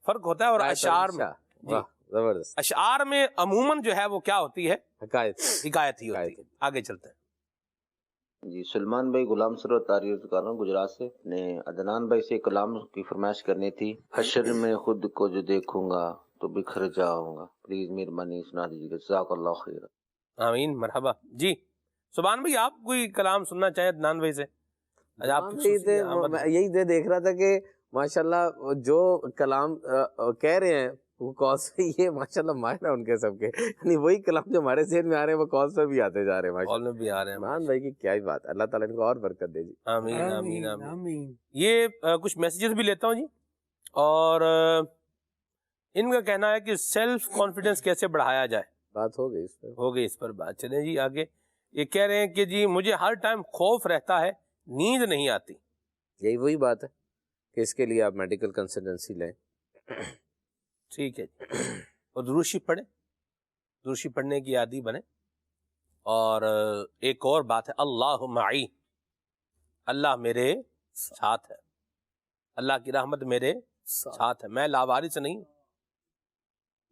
Speaker 2: فرق ہوتا ہے. اور اشعار میں
Speaker 5: زبردست،
Speaker 2: اشعار میں عموماً جو ہے وہ کیا ہوتی ہے، حکایت ہی ہوتی ہے. آگے چلتے ہیں
Speaker 14: جی. سلمان بھائی غلام سرور تعریف کر رہا ہوں گجرات سے. نے عدنان بھائی سے کلام کی فرمائش کرنی تھی. حشر میں خود کو جو دیکھوں گا تو بکھر جاؤں گا، پلیز مہربانی سنا دیجیے گا. جزاک اللہ خیر.
Speaker 2: آمین. مرحبا. جی سبحان بھائی آپ کوئی کلام سننا چاہیں عدنان بھائی سے؟
Speaker 5: یہی دیکھ رہا تھا کہ ماشاءاللہ جو کلام کہہ رہے ہیں وہ کال سے یہ ماشاءاللہ ماہر ہے ان کے سب کے، یعنی وہی کلام جو ہمارے ذہن میں آ رہے ہیں وہ کال سے بھی آتے جا رہے ہیں.
Speaker 2: کال میں بھی آ رہے ہیں.
Speaker 5: مان بھائی کی کیا ہی بات، اللہ تعالیٰ ان کو اور برکت دے جی.
Speaker 2: آمین آمین آمین. یہ کچھ میسیجز بھی لیتا ہوں جی. اور ان کا کہنا ہے کہ سیلف کانفیڈنس کیسے بڑھایا جائے.
Speaker 5: بات ہو گئی اس پر
Speaker 2: بات. چلیں جی آگے. یہ کہہ رہے ہیں کہ جی مجھے ہر ٹائم خوف رہتا ہے، نیند نہیں آتی.
Speaker 5: یہی وہی بات ہے کہ اس کے لیے آپ میڈیکل کنسلٹنسی لیں.
Speaker 2: ٹھیک ہے جی. اور دروشی پڑھیں، دروشی پڑھنے کی عادی بنے. اور ایک اور بات ہے، اللہ معی، اللہ میرے ساتھ ہے، اللہ کی رحمت میرے ساتھ ہے. میں لاوارث نہیں ہوں،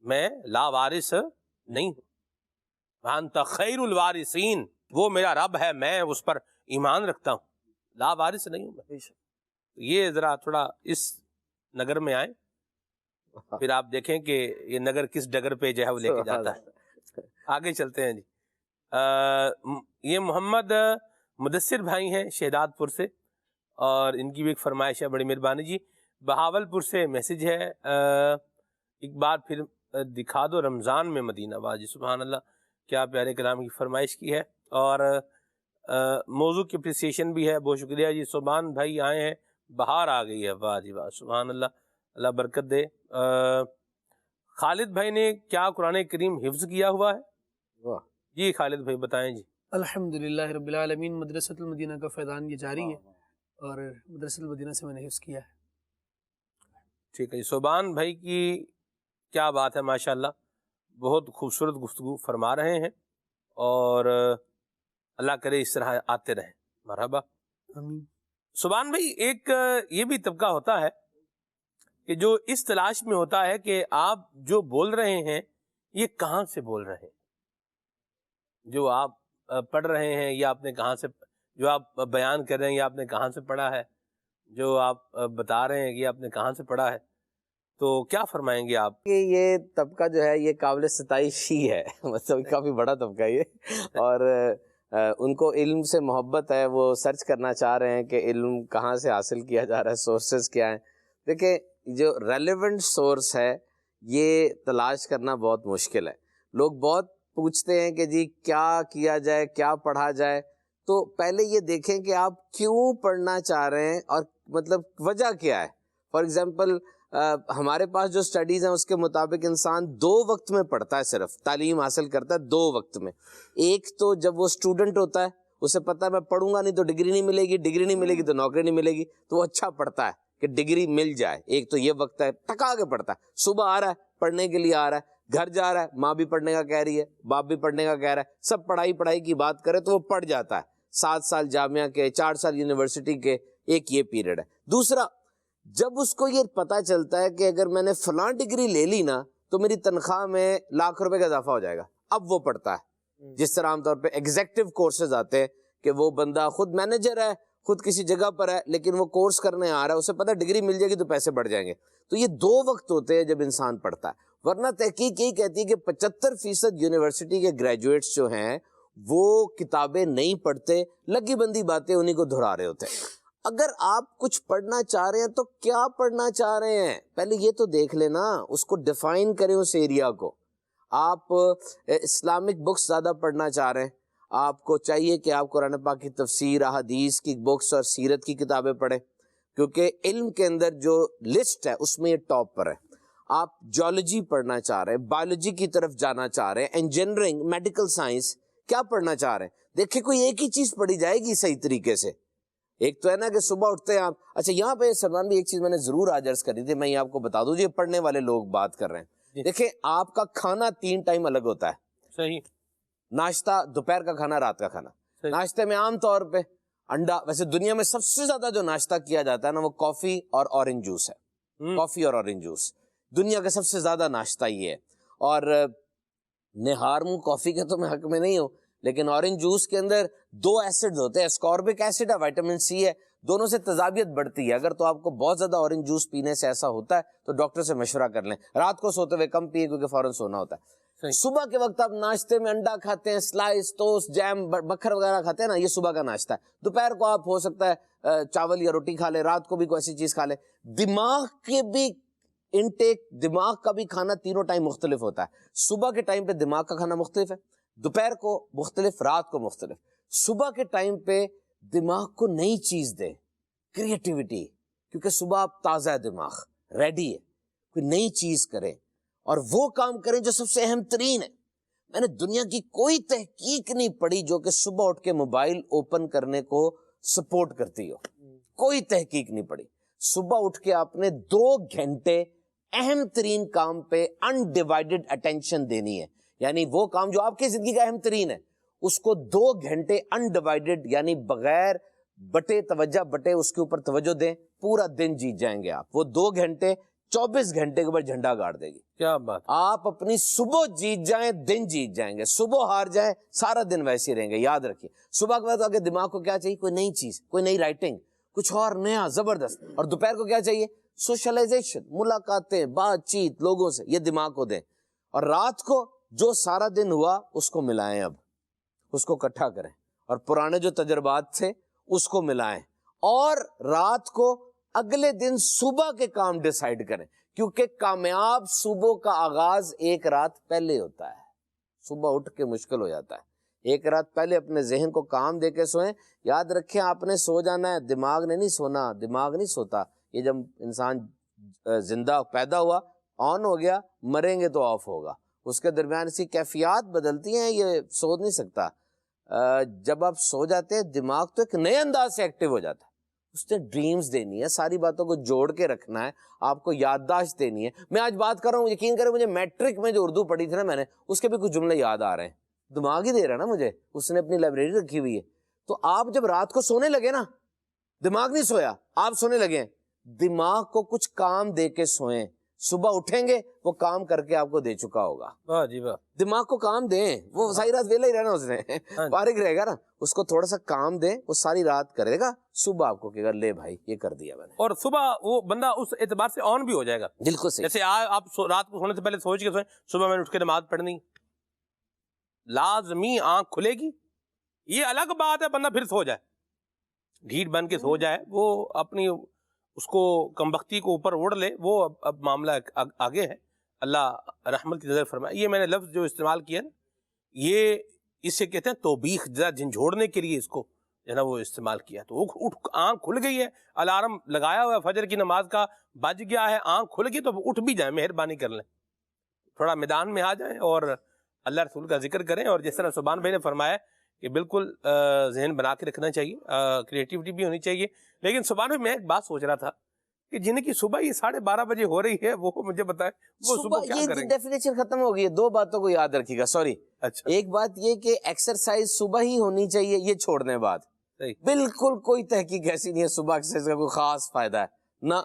Speaker 2: میں لاوارث نہیں ہوں. وانت خیر الوارثین، وہ میرا رب ہے، میں اس پر ایمان رکھتا ہوں. لاوارث نہیں ہوں میں. یہ ذرا تھوڑا اس نگر میں آئیں پھر آپ دیکھیں کہ یہ نگر کس ڈگر پہ جو ہے وہ لے کے جاتا ہے. آگے چلتے ہیں جی. یہ محمد مدثر بھائی ہیں شہداد پور سے، اور ان کی بھی ایک فرمائش ہے، بڑی مہربانی جی. بہاول پور سے میسج ہے، ایک بار پھر دکھا دو رمضان میں مدینہ. واہ جی سبحان اللہ، کیا پیارے کلام کی فرمائش کی ہے. اور موضوع کی اپریسیشن بھی ہے، بہت شکریہ جی. سبحان بھائی آئے ہیں، بہار آ گئی ہے. واہ جی واہ سبحان اللہ، اللہ برکت دے. خالد بھائی نے کیا قرآن کریم حفظ کیا ہوا ہے؟ جی خالد بھائی بتائیں جی.
Speaker 8: الحمدللہ رب العالمین. مدرسۃ المدینہ کا فیضان یہ جاری ہے اور مدرسۃ المدینہ سے میں نے حفظ کیا ہے.
Speaker 2: ٹھیک ہے جی. سبحان بھائی کی کیا بات ہے، ماشاءاللہ بہت خوبصورت گفتگو فرما رہے ہیں، اور اللہ کرے اس طرح آتے رہیں. مرحبا. سبحان بھائی ایک یہ بھی طبقہ ہوتا ہے کہ جو اس تلاش میں ہوتا ہے کہ آپ جو بول رہے ہیں یہ کہاں سے بول رہے ہیں، جو آپ پڑھ رہے ہیں یا آپ نے کہاں سے، جو آپ بیان کر رہے ہیں یا آپ نے کہاں سے پڑھا ہے، جو آپ بتا رہے ہیں یہ آپ نے کہاں سے پڑھا ہے. تو کیا فرمائیں گے آپ؟
Speaker 5: یہ طبقہ جو ہے یہ قابل ستائش ہی ہے، مطلب کافی بڑا طبقہ یہ، اور ان کو علم سے محبت ہے، وہ سرچ کرنا چاہ رہے ہیں کہ علم کہاں سے حاصل کیا جا رہا ہے، سورسز کیا ہیں. دیکھیں جو ریلیونٹ سورس ہے یہ تلاش کرنا بہت مشکل ہے. لوگ بہت پوچھتے ہیں کہ جی کیا کیا جائے، کیا پڑھا جائے. تو پہلے یہ دیکھیں کہ آپ کیوں پڑھنا چاہ رہے ہیں اور مطلب وجہ کیا ہے. فار ایگزامپل ہمارے پاس جو سٹڈیز ہیں اس کے مطابق انسان 2 وقت میں پڑھتا ہے، صرف تعلیم حاصل کرتا ہے 2 وقت میں. ایک تو جب وہ اسٹوڈنٹ ہوتا ہے، اسے پتہ ہے میں پڑھوں گا نہیں تو ڈگری نہیں ملے گی، ڈگری نہیں ملے گی تو نوکری نہیں ملے گی، تو وہ اچھا پڑھتا ہے کہ ڈگری مل جائے. ایک تو یہ وقت ہے، ٹکا کے پڑھتا ہے. صبح آ رہا ہے پڑھنے کے لیے، آ رہا ہے گھر جا رہا ہے، ماں بھی پڑھنے کا کہہ رہی ہے، باپ بھی پڑھنے کا کہہ رہا ہے، سب پڑھائی کی بات کرے تو وہ پڑھ جاتا ہے. 7 سال جامعہ کے، 4 سال یونیورسٹی کے، ایک یہ پیریڈ ہے. دوسرا جب اس کو یہ پتا چلتا ہے کہ اگر میں نے فلاں ڈگری لے لی نا تو میری تنخواہ میں ₹1,00,000 کا اضافہ ہو جائے گا، اب وہ پڑھتا ہے. جس طرح عام طور پہ ایگزیکٹو کورسز آتے ہیں کہ وہ بندہ خود مینیجر ہے، خود کسی جگہ پر ہے لیکن وہ کورس کرنے آ رہا ہے، اسے پتہ ڈگری مل جائے گی تو پیسے بڑھ جائیں گے. تو یہ 2 وقت ہوتے ہیں جب انسان پڑھتا ہے. ورنہ تحقیق یہی کہتی ہے کہ 75% یونیورسٹی کے گریجویٹس جو ہیں وہ کتابیں نہیں پڑھتے, لگی بندی باتیں انہیں کو دہرا رہے ہوتے ہیں. اگر آپ کچھ پڑھنا چاہ رہے ہیں تو کیا پڑھنا چاہ رہے ہیں, پہلے یہ تو دیکھ لینا, اس کو ڈیفائن کریں اس ایریا کو. آپ اسلامک بکس زیادہ پڑھنا چاہ رہے ہیں, آپ کو چاہیے کہ آپ قرآن پاک کی تفسیر, احادیث کی بکس اور سیرت کی کتابیں پڑھیں, کیونکہ علم کے اندر جو لسٹ ہے اس میں یہ ٹاپ پر ہے. آپ جیولوجی پڑھنا چاہ رہے ہیں, بایولوجی کی طرف جانا چاہ رہے ہیں, انجینئرنگ, میڈیکل سائنس, کیا پڑھنا چاہ رہے ہیں, دیکھیں کوئی ایک ہی چیز پڑھی جائے گی صحیح طریقے سے. ایک تو ہے نا کہ صبح اٹھتے ہیں آپ, اچھا یہاں پہ سلمان بھی ایک چیز میں نے ضرور آج عرض کری تھی, میں یہ آپ کو بتا دوں, یہ پڑھنے والے لوگ بات کر رہے ہیں. دیکھیں آپ کا کھانا 3 ٹائم الگ ہوتا ہے.
Speaker 2: صحیح.
Speaker 5: ناشتہ, دوپہر کا کھانا, رات کا کھانا. ناشتے میں عام طور پہ انڈا, ویسے دنیا میں سب سے زیادہ جو ناشتہ کیا جاتا ہے نا وہ کافی اور اورنج جوس ہے. کافی اور اورنج جوس دنیا کا سب سے زیادہ ناشتہ یہ ہے. اور نہار منہ کافی کے تو میں حق میں نہیں ہوں, لیکن اورنج جوس کے اندر 2 ایسڈ ہوتے ہیں, اسکاربک ایسڈ ہے, وائٹامن سی ہے, دونوں سے تضادیت بڑھتی ہے. اگر تو آپ کو بہت زیادہ اورنج جوس پینے سے ایسا ہوتا ہے تو ڈاکٹر سے مشورہ کر لیں. رات کو سوتے ہوئے کم پیے کیونکہ فوراً سونا ہوتا ہے. صبح کے وقت آپ ناشتے میں انڈا کھاتے ہیں, سلائس, ٹوسٹ, جیم, بکھر وغیرہ کھاتے ہیں نا, یہ صبح کا ناشتہ ہے. دوپہر کو آپ ہو سکتا ہے چاول یا روٹی کھا لیں, رات کو بھی کوئی ایسی چیز کھا لیں. دماغ کے بھی انٹیک, دماغ کا بھی کھانا تینوں ٹائم مختلف ہوتا ہے. صبح کے ٹائم پہ دماغ کا کھانا مختلف ہے, دوپہر کو مختلف, رات کو مختلف. صبح کے ٹائم پہ دماغ کو نئی چیز دیں, کریٹیوٹی, کیونکہ صبح آپ تازہ ہے, دماغ ریڈی ہے, کوئی نئی چیز کریں اور وہ کام کریں جو سب سے اہم ترین ہے. میں نے دنیا کی کوئی تحقیق نہیں پڑھی جو کہ صبح اٹھ کے موبائل اوپن کرنے کو سپورٹ کرتی ہو, کوئی تحقیق نہیں پڑھی. صبح اٹھ کے آپ نے 2 گھنٹے اہم ترین کام پہ انڈیوائیڈڈ اٹینشن دینی ہے. یعنی وہ کام جو آپ کی زندگی کا اہم ترین ہے اس کو 2 گھنٹے انڈیوائیڈڈ, یعنی بغیر بٹے توجہ بٹے اس کے اوپر توجہ دیں, پورا دن جیت جائیں گے آپ. وہ 2 گھنٹے 24 گھنٹے کے اوپر جھنڈا گاڑ دے گی.
Speaker 2: کیا بات.
Speaker 5: آپ اپنی صبح جیت جائیں, دن جیت جائیں گے. صبح ہار جائیں, سارا دن ویسے ہی رہیں گے. یاد رکھیے, صبح کے بعد آگے دماغ کو کیا چاہیے, کوئی نئی چیز, کوئی نئی رائٹنگ, کچھ اور نیا زبردست. اور دوپہر کو کیا چاہیے, سوشلائزیشن, ملاقاتیں, بات چیت لوگوں سے, یہ دماغ کو دیں. اور رات کو جو سارا دن ہوا اس کو ملائیں, اب اس کو اکٹھا کریں اور پرانے جو تجربات تھے اس کو ملائیں, اور رات کو اگلے دن صبح کے کام ڈیسائیڈ کریں, کیونکہ کامیاب صبح کا آغاز ایک رات پہلے ہوتا ہے. صبح اٹھ کے مشکل ہو جاتا ہے, ایک رات پہلے اپنے ذہن کو کام دے کے سوئیں. یاد رکھیں آپ نے سو جانا ہے, دماغ نے نہیں سونا, دماغ نہیں سوتا. یہ جب انسان زندہ پیدا ہوا آن ہو گیا, مریں گے تو آف ہوگا. اس کے درمیان اسی کیفیات بدلتی ہیں, یہ سو نہیں سکتا. جب آپ سو جاتے ہیں دماغ تو ایک نئے انداز سے ایکٹیو ہو جاتا ہے. اس نے ڈریمز دینی ہے, ساری باتوں کو جوڑ کے رکھنا ہے, آپ کو یادداشت دینی ہے. میں آج بات کر رہا ہوں, یقین کریں مجھے میٹرک میں جو اردو پڑھی تھی نا میں نے, اس کے بھی کچھ جملے یاد آ رہے ہیں. دماغ ہی دے رہا ہے نا مجھے, اس نے اپنی لائبریری رکھی ہوئی ہے. تو آپ جب رات کو سونے لگے نا, دماغ نہیں سویا, آپ سونے لگے, دماغ کو کچھ کام دے کے سوئیں. صبح اٹھیں گے وہ کام کر کے آپ کو دے چکا ہوگا.
Speaker 2: واہ جی واہ.
Speaker 5: دماغ کو کام دیں, وہ ساری رات ویلا ہی رہنا, اس نے فارغ رہے گا نا, اس کو تھوڑا سا کام دیں, وہ ساری رات کرے گا, صبح آپ کو کہے گا لے بھائی یہ کر دیا میں نے.
Speaker 2: اور صبح وہ بندہ اس اعتبار سے آن بھی ہو جائے گا.
Speaker 5: بالکل صحیح.
Speaker 2: جیسے آپ رات کو سونے سے پہلے سوچ کے سوئیں, صبح میں نے اٹھ کے نماز پڑھنی, لازمی آنکھ کھلے گی. یہ الگ بات ہے بندہ پھر سو جائے, ڈھیٹ بن کے سو جائے, وہ اپنی اس کو کمبختی کو اوپر اوڑھ لے, وہ اب معاملہ آگے ہے. اللہ رحمت کی نظر فرمائے. یہ میں نے لفظ جو استعمال کیا نا, یہ اسے کہتے ہیں توبیخ, ذرا جھنجھوڑنے کے لیے اس کو جو ہے نا وہ استعمال کیا. تو اٹھ آنکھ کھل گئی ہے, الارم لگایا ہوا ہے فجر کی نماز کا, بج گیا ہے, آنکھ کھل گئی, تو اٹھ بھی جائیں, مہربانی کر لیں, تھوڑا میدان میں آ جائیں اور اللہ رسول کا ذکر کریں. اور جس طرح سبحان بھائی نے فرمایا کہ بالکل ذہن بنا کے رکھنا چاہیے, کریٹیوٹی بھی ہونی چاہیے. لیکن سبحان بھائی میں ایک بات سوچ رہا تھا کہ جن کی صبح یہ 12:30 بجے ہو رہی ہے, وہ مجھے بتائیں وہ صبح کیا کریں گے.
Speaker 5: یہ ڈیفینیشن ختم ہو گئی ہے. 2 باتوں کو یاد رکھیے گا, سوری.
Speaker 2: اچھا,
Speaker 5: ایک بات یہ کہ ایکسرسائز صبح ہی ہونی چاہیے, یہ چھوڑ دیں بات. بالکل کوئی تحقیق ایسی نہیں ہے صبح ایکسرسائز کا کوئی خاص فائدہ ہے نہ.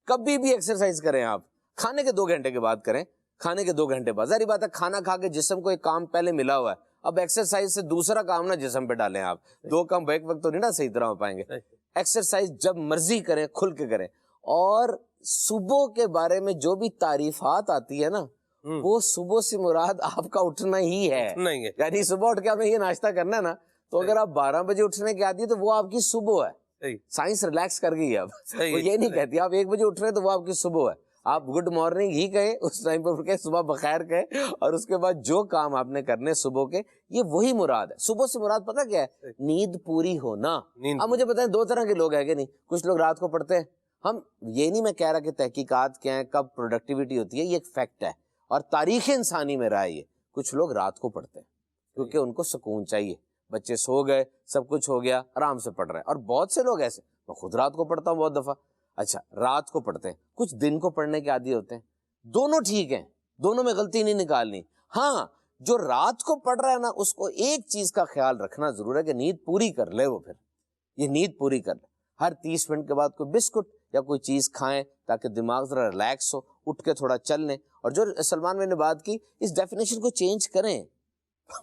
Speaker 5: کبھی بھی ایکسرسائز کریں آپ, کھانے کے 2 گھنٹے کے بعد کریں, کھانے کے 2 گھنٹے بعد. ظاہری بات ہے کھانا کھا کے جسم کو ایک کام پہلے ملا ہوا ہے, اب ایکسرسائز سے دوسرا کام نہ جسم پہ ڈالیں آپ. 2 کام ایک وقت تو نہیں نا صحیح طرح ہو پائیں گے. ایکسرسائز جب مرضی کریں, کھل کے کریں. اور صبح کے بارے میں جو بھی تعریفات آتی ہے نا, وہ صبح سے مراد آپ کا اٹھنا ہی ہے. یعنی صبح اٹھ کے آپ نے یہ ناشتہ کرنا ہے نا, تو اگر آپ 12 بجے اٹھنے کے عادی ہے تو وہ آپ کی صبح ہے. سائنس ریلیکس کر گئی ہے اب, وہ یہ نہیں کہتی آپ 1 بجے اٹھ رہے ہیں تو وہ آپ کی صبح ہے. آپ گڈ مارننگ ہی کہیں اس ٹائم پر اٹھ کے, صبح بخیر کہیں, اور اس کے بعد جو کام آپ نے کرنے صبح کے, یہ وہی مراد ہے. صبح سے مراد پتہ کیا ہے؟ نیند پوری ہونا. اب مجھے پتہ ہے 2 طرح کے لوگ ہیں کہ نہیں, کچھ لوگ رات کو پڑھتے ہیں. ہم یہ نہیں میں کہہ رہا کہ تحقیقات کیا ہیں, کب پروڈکٹیوٹی ہوتی ہے, یہ ایک فیکٹ ہے اور تاریخ انسانی میں رہا ہے. یہ کچھ لوگ رات کو پڑھتے ہیں کیونکہ ان کو سکون چاہیے, بچے سو گئے, سب کچھ ہو گیا, آرام سے پڑھ رہے ہیں. اور بہت سے لوگ ایسے, میں خود رات کو پڑھتا ہوں بہت دفعہ. اچھا, رات کو پڑھتے ہیں, کچھ دن کو پڑھنے کے عادی ہوتے ہیں. دونوں ٹھیک ہیں, دونوں میں غلطی نہیں نکالنی. ہاں, جو رات کو پڑھ رہا ہے نا, اس کو ایک چیز کا خیال رکھنا ضرور ہے کہ نیند پوری کر لے. وہ پھر یہ نیند پوری کر لے. ہر 30 منٹ کے بعد کوئی بسکٹ یا کوئی چیز کھائیں تاکہ دماغ ذرا ریلیکس ہو, اٹھ کے تھوڑا چل لیں. اور جو سلمان بھائی نے بات کی, اس ڈیفینیشن کو چینج کریں.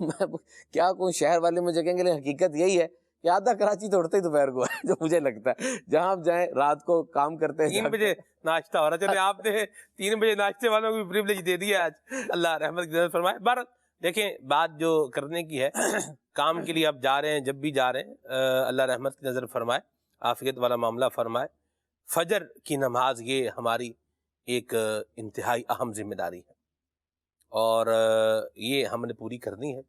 Speaker 5: میں کیا کوئی شہر والے مجھے کہیں گے, لیکن حقیقت یہی ہے کہ آدھا کراچی تو اٹھتے ہی دوپہر کو ہے, جو مجھے لگتا ہے. جہاں آپ جائیں رات کو کام کرتے ہیں,
Speaker 2: 3 بجے ناشتہ ہو رہا ہے. چلے آپ نے 3 بجے ناشتے والوں کو پریویلیج دے دیا آج, اللہ رحمت کی نظر فرمائے. بہرحال دیکھیں, بات جو کرنے کی ہے, کام کے لیے آپ جا رہے ہیں, جب بھی جا رہے ہیں, اللہ رحمت کی نظر فرمائے, عافیت والا معاملہ فرمائے. فجر کی نماز یہ ہماری ایک انتہائی اہم ذمہ داری ہے اور یہ ہم نے پوری کرنی ہے.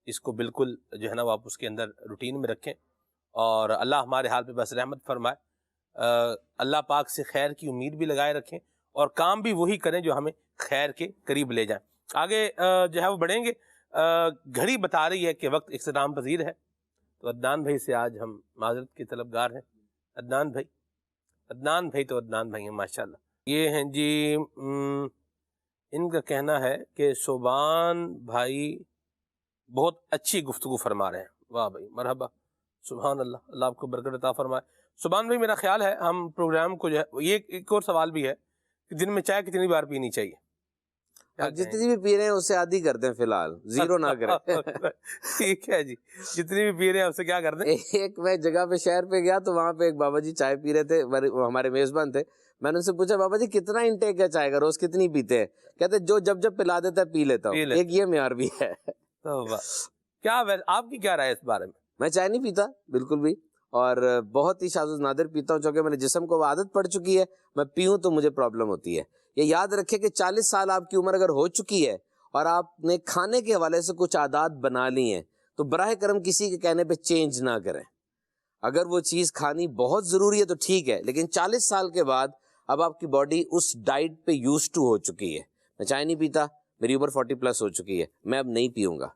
Speaker 2: اس کو بالکل جو ہے نا وہ آپ اس کے اندر روٹین میں رکھیں اور اللہ ہمارے حال پہ بس رحمت فرمائے. اللہ پاک سے خیر کی امید بھی لگائے رکھیں اور کام بھی وہی کریں جو ہمیں خیر کے قریب لے جائیں. آگے جو ہے وہ بڑھیں گے. گھڑی بتا رہی ہے کہ وقت اختتام پذیر ہے, تو عدنان بھائی سے آج ہم معذرت کے طلبگار ہیں. عدنان بھائی تو عدنان بھائی ہیں ماشاءاللہ. یہ ہیں جی, ان کا کہنا ہے کہ صوبان بھائی بہت اچھی گفتگو فرما رہے ہیں. واہ بھائی, مرحبا, سبحان اللہ, اللہ آپ کو برکت عطا فرمائے. صوبان بھائی, میرا خیال ہے ہم پروگرام کو جو ہے, یہ ایک اور سوال بھی ہے کہ دن میں چائے کتنی بار پینی چاہیے؟
Speaker 5: جتنی بھی پی رہے ہیں اسے عادی کر دیں, فی الحال زیرو نہ کریں.
Speaker 2: ٹھیک ہے جی, جتنی بھی پی رہے ہیں اسے کیا کر دیں.
Speaker 5: ایک میں جگہ پہ شہر پہ گیا تو وہاں پہ ایک بابا جی چائے پی رہے تھے, ہمارے میزبان تھے. میں نے ان سے پوچھا, بابا جی کتنا انٹیک ہے چائے کا, روز کتنی پیتے ہیں؟ کہتے جو جب پلا دیتا ہے پی لیتا ہوں. ایک یہ معیار بھی ہے.
Speaker 2: کیا آپ کی کیا رائے اس بارے میں؟
Speaker 5: میں چائے نہیں پیتا بالکل بھی, اور بہت ہی شاذ و نادر پیتا ہوں, چونکہ میرے جسم کو وہ عادت پڑ چکی ہے. میں پیوں تو مجھے پرابلم ہوتی ہے. یہ یاد رکھیں کہ 40 سال آپ کی عمر اگر ہو چکی ہے اور آپ نے کھانے کے حوالے سے کچھ عادات بنا لی ہیں, تو براہ کرم کسی کے کہنے پہ چینج نہ کریں. اگر وہ چیز کھانی بہت ضروری ہے تو ٹھیک ہے, لیکن 40 سال کے بعد اب آپ کی باڈی اس ڈائٹ پہ یوز ٹو ہو چکی ہے. میں چائے نہیں پیتا, میری عمر 40+ ہو چکی ہے, میں اب نہیں پیوں گا.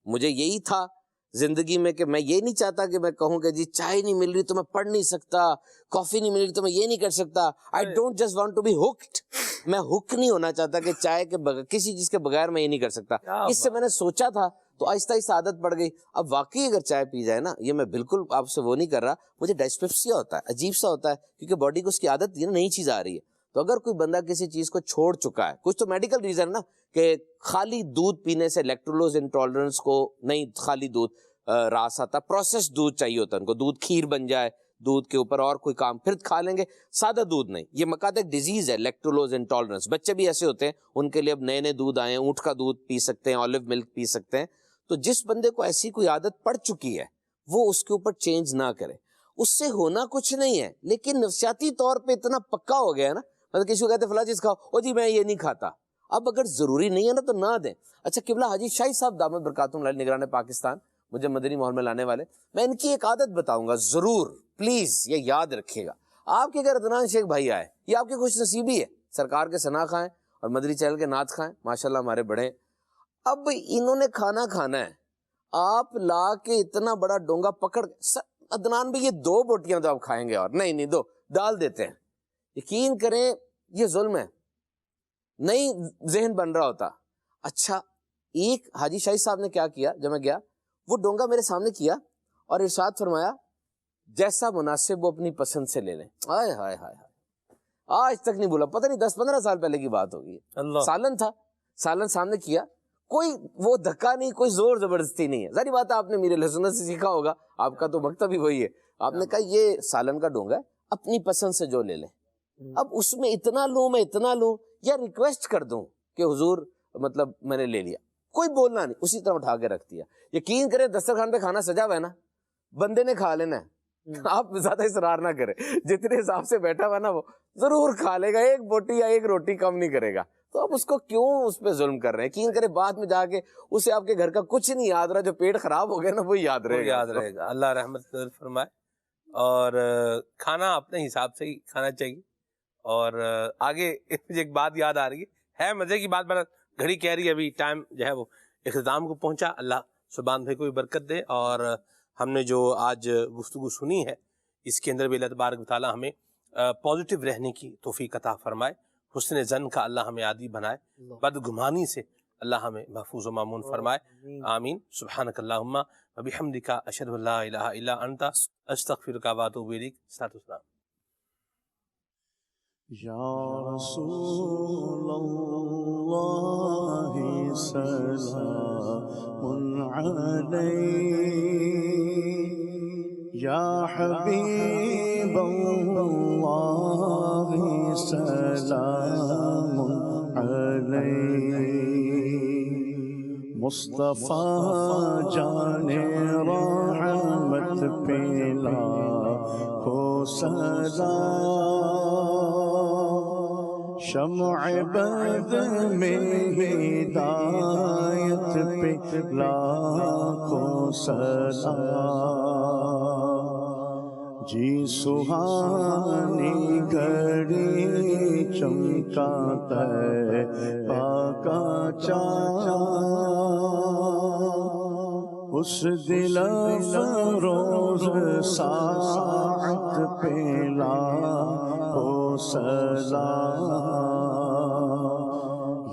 Speaker 5: مجھے یہی تھا زندگی میں کہ میں یہ نہیں چاہتا کہ میں کہوں کہ جی چائے نہیں مل رہی تو میں پڑھ نہیں سکتا, کافی نہیں مل رہی تو میں یہ نہیں کر سکتا. I don't just want to be hooked. میں ہک نہیں ہونا چاہتا کہ چائے کے بغیر, کسی چیز کے بغیر میں یہ نہیں کر سکتا. اس سے میں نے سوچا تھا تو آہستہ آہستہ عادت پڑ گئی. اب واقعی اگر چائے پی جائے نا, یہ میں بالکل آپ سے وہ نہیں کر رہا, مجھے ڈائسپیپسیا ہوتا ہے, عجیب سا ہوتا ہے, کیونکہ باڈی کو اس کی عادت نئی چیز آ رہی ہے. تو اگر کوئی بندہ کسی چیز کو چھوڑ چکا ہے, کچھ تو میڈیکل ریزن ہے نا, کہ خالی دودھ پینے سے لیکٹولوز انٹالرنس کو نہیں, خالی دودھ راس آتا, پروسیس دودھ چاہیے ہوتا ہے ان کو, دودھ کھیر بن جائے, دودھ کے اوپر اور کوئی کام پھر کھا لیں گے, سادہ دودھ نہیں. یہ مقاطع ڈیزیز ہے لیکٹولوز انٹالرنس. بچے بھی ایسے ہوتے ہیں, ان کے لیے اب نئے دودھ آئے ہیں, اونٹ کا دودھ پی سکتے ہیں, اولیو ملک پی سکتے ہیں. تو جس بندے کو ایسی کوئی عادت پڑ چکی ہے وہ اس کے اوپر چینج نہ کرے. اس سے ہونا کچھ نہیں ہے, لیکن نفسیاتی طور پہ اتنا پکا ہو گیا ہے نا, مطلب کسی کو کہتے فلاں چیز کھاؤ, او جی میں یہ نہیں کھاتا. اب اگر ضروری نہیں ہے نا تو نہ دیں. اچھا, قبلہ حاجی شاہی صاحب دامت برکاتہم علیہ نگران پاکستان, مجھے مدنی ماحول میں لانے والے, میں ان کی ایک عادت بتاؤں گا ضرور, پلیز یہ یاد رکھیے گا. آپ کے گھر عدنان شیخ بھائی آئے, یہ آپ کی خوش نصیبی ہے, سرکار کے ثنا خائیں اور مدنی چینل کے نعت خائیں, ماشاءاللہ ہمارے بڑے. اب انہوں نے کھانا ہے, آپ لا کے اتنا بڑا ڈونگا پکڑ, عدنان بھی یہ 2 بوٹیاں تو آپ کھائیں گے, اور نہیں 2 ڈال دیتے ہیں. یقین کریں یہ ظلم ہے, نہیں ذہن بن رہا ہوتا. اچھا, ایک حاجی شاہی صاحب نے کیا کیا, جب میں گیا وہ ڈونگا میرے سامنے کیا اور ارشاد فرمایا جیسا مناسب وہ اپنی پسند سے لے لیں. ہائے ہائے ہائے, آج تک نہیں بولا, پتہ نہیں 10-15 سال پہلے کی بات ہوگی. سالن تھا, سالن سامنے کیا, کوئی وہ دھکا نہیں, کوئی زور زبردستی نہیں ہے. ظاہر بات ہے آپ نے میرے لہسن سے سیکھا ہوگا, آپ کا تو مکتب ہی وہی ہے. آپ نے کہا یہ سالن کا ڈونگا ہے, اپنی پسند سے جو لے لیں. اب اس میں اتنا لوں, میں اتنا لوں, یا ریکویسٹ کر دوں کہ حضور مطلب میں نے لے لیا, کوئی بولنا نہیں, اسی طرح اٹھا کے رکھ دیا. یقین کریں دسترخوان پہ کھانا سجا ہوا ہے نا, بندے نے کھا لینا ہے, آپ زیادہ اصرار نہ کریں, جتنے حساب سے بیٹھا ہوا نا وہ ضرور کھا لے گا, ایک بوٹی یا ایک روٹی کم نہیں کرے گا. تو آپ اس کو کیوں اس پہ ظلم کر رہے ہیں؟ یقین کریں بعد میں جا کے اسے آپ کے گھر کا کچھ نہیں یاد رہا, جو پیٹ خراب ہو گیا نا وہ یاد رہے گا.
Speaker 2: اللہ رحمت فرمائے. اور کھانا اپنے حساب سے ہی کھانا چاہیے. اور آگے مجھے ایک بات یاد آ رہی ہے مزے کی بات, میں گھڑی کہہ رہی ہے ابھی ٹائم جو ہے وہ اختتام کو پہنچا. اللہ سبحان بھائی کو بھی برکت دے, اور ہم نے جو آج گفتگو سنی ہے اس کے اندر بھی اللہ تبارک و تعالیٰ ہمیں پازیٹیو رہنے کی توفیق عطا فرمائے, حسن زن کا اللہ ہمیں عادی بنائے, بدگمانی سے اللہ ہمیں محفوظ و مامون فرمائے. آمین. سبحانک اللہم و بحمدک اشہد ان لا الہ الا انت استغفرک و اتوب الیک. السلام.
Speaker 4: یا رسول اللہ سلام علیک, یا حبیب اللہ سلام علیک, مصطفیٰ جان رحمت پیلا ہو سلام, شمع بد میں ہدایت پہ لاکھوں سلام, جی سہانی گھڑی چمکا طیبہ کا چاند, اس دل افروز ساعت پہ لاکھوں سلام,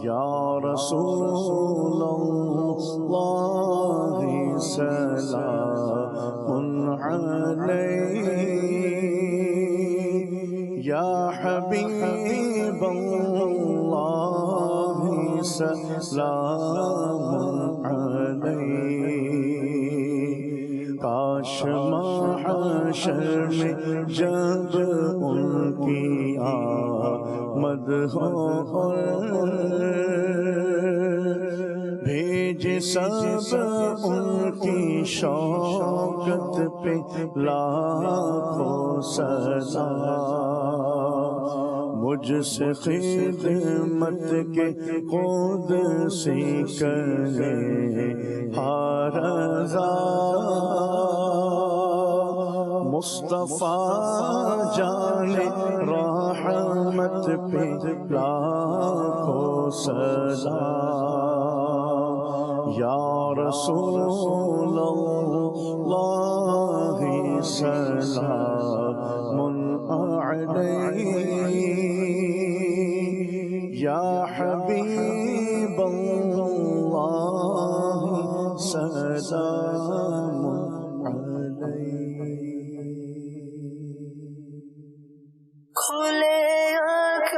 Speaker 4: یا رسول اللہ سلام علیک, یا حبیب اللہ سلام علیک, کاش محشر میں جب ان کی آمد ہو بھیج سب ان کی شوکت پہ لاکھوں سلام, مجھ سے خدمت کے خود سی کرے ہر رضا, مصطفیٰ جان رحمت پہ لاکھوں سلام, یا رسول اللہ سلام علیک, یا حبیب اللہ سلام علیک.
Speaker 15: کھلے آنکھ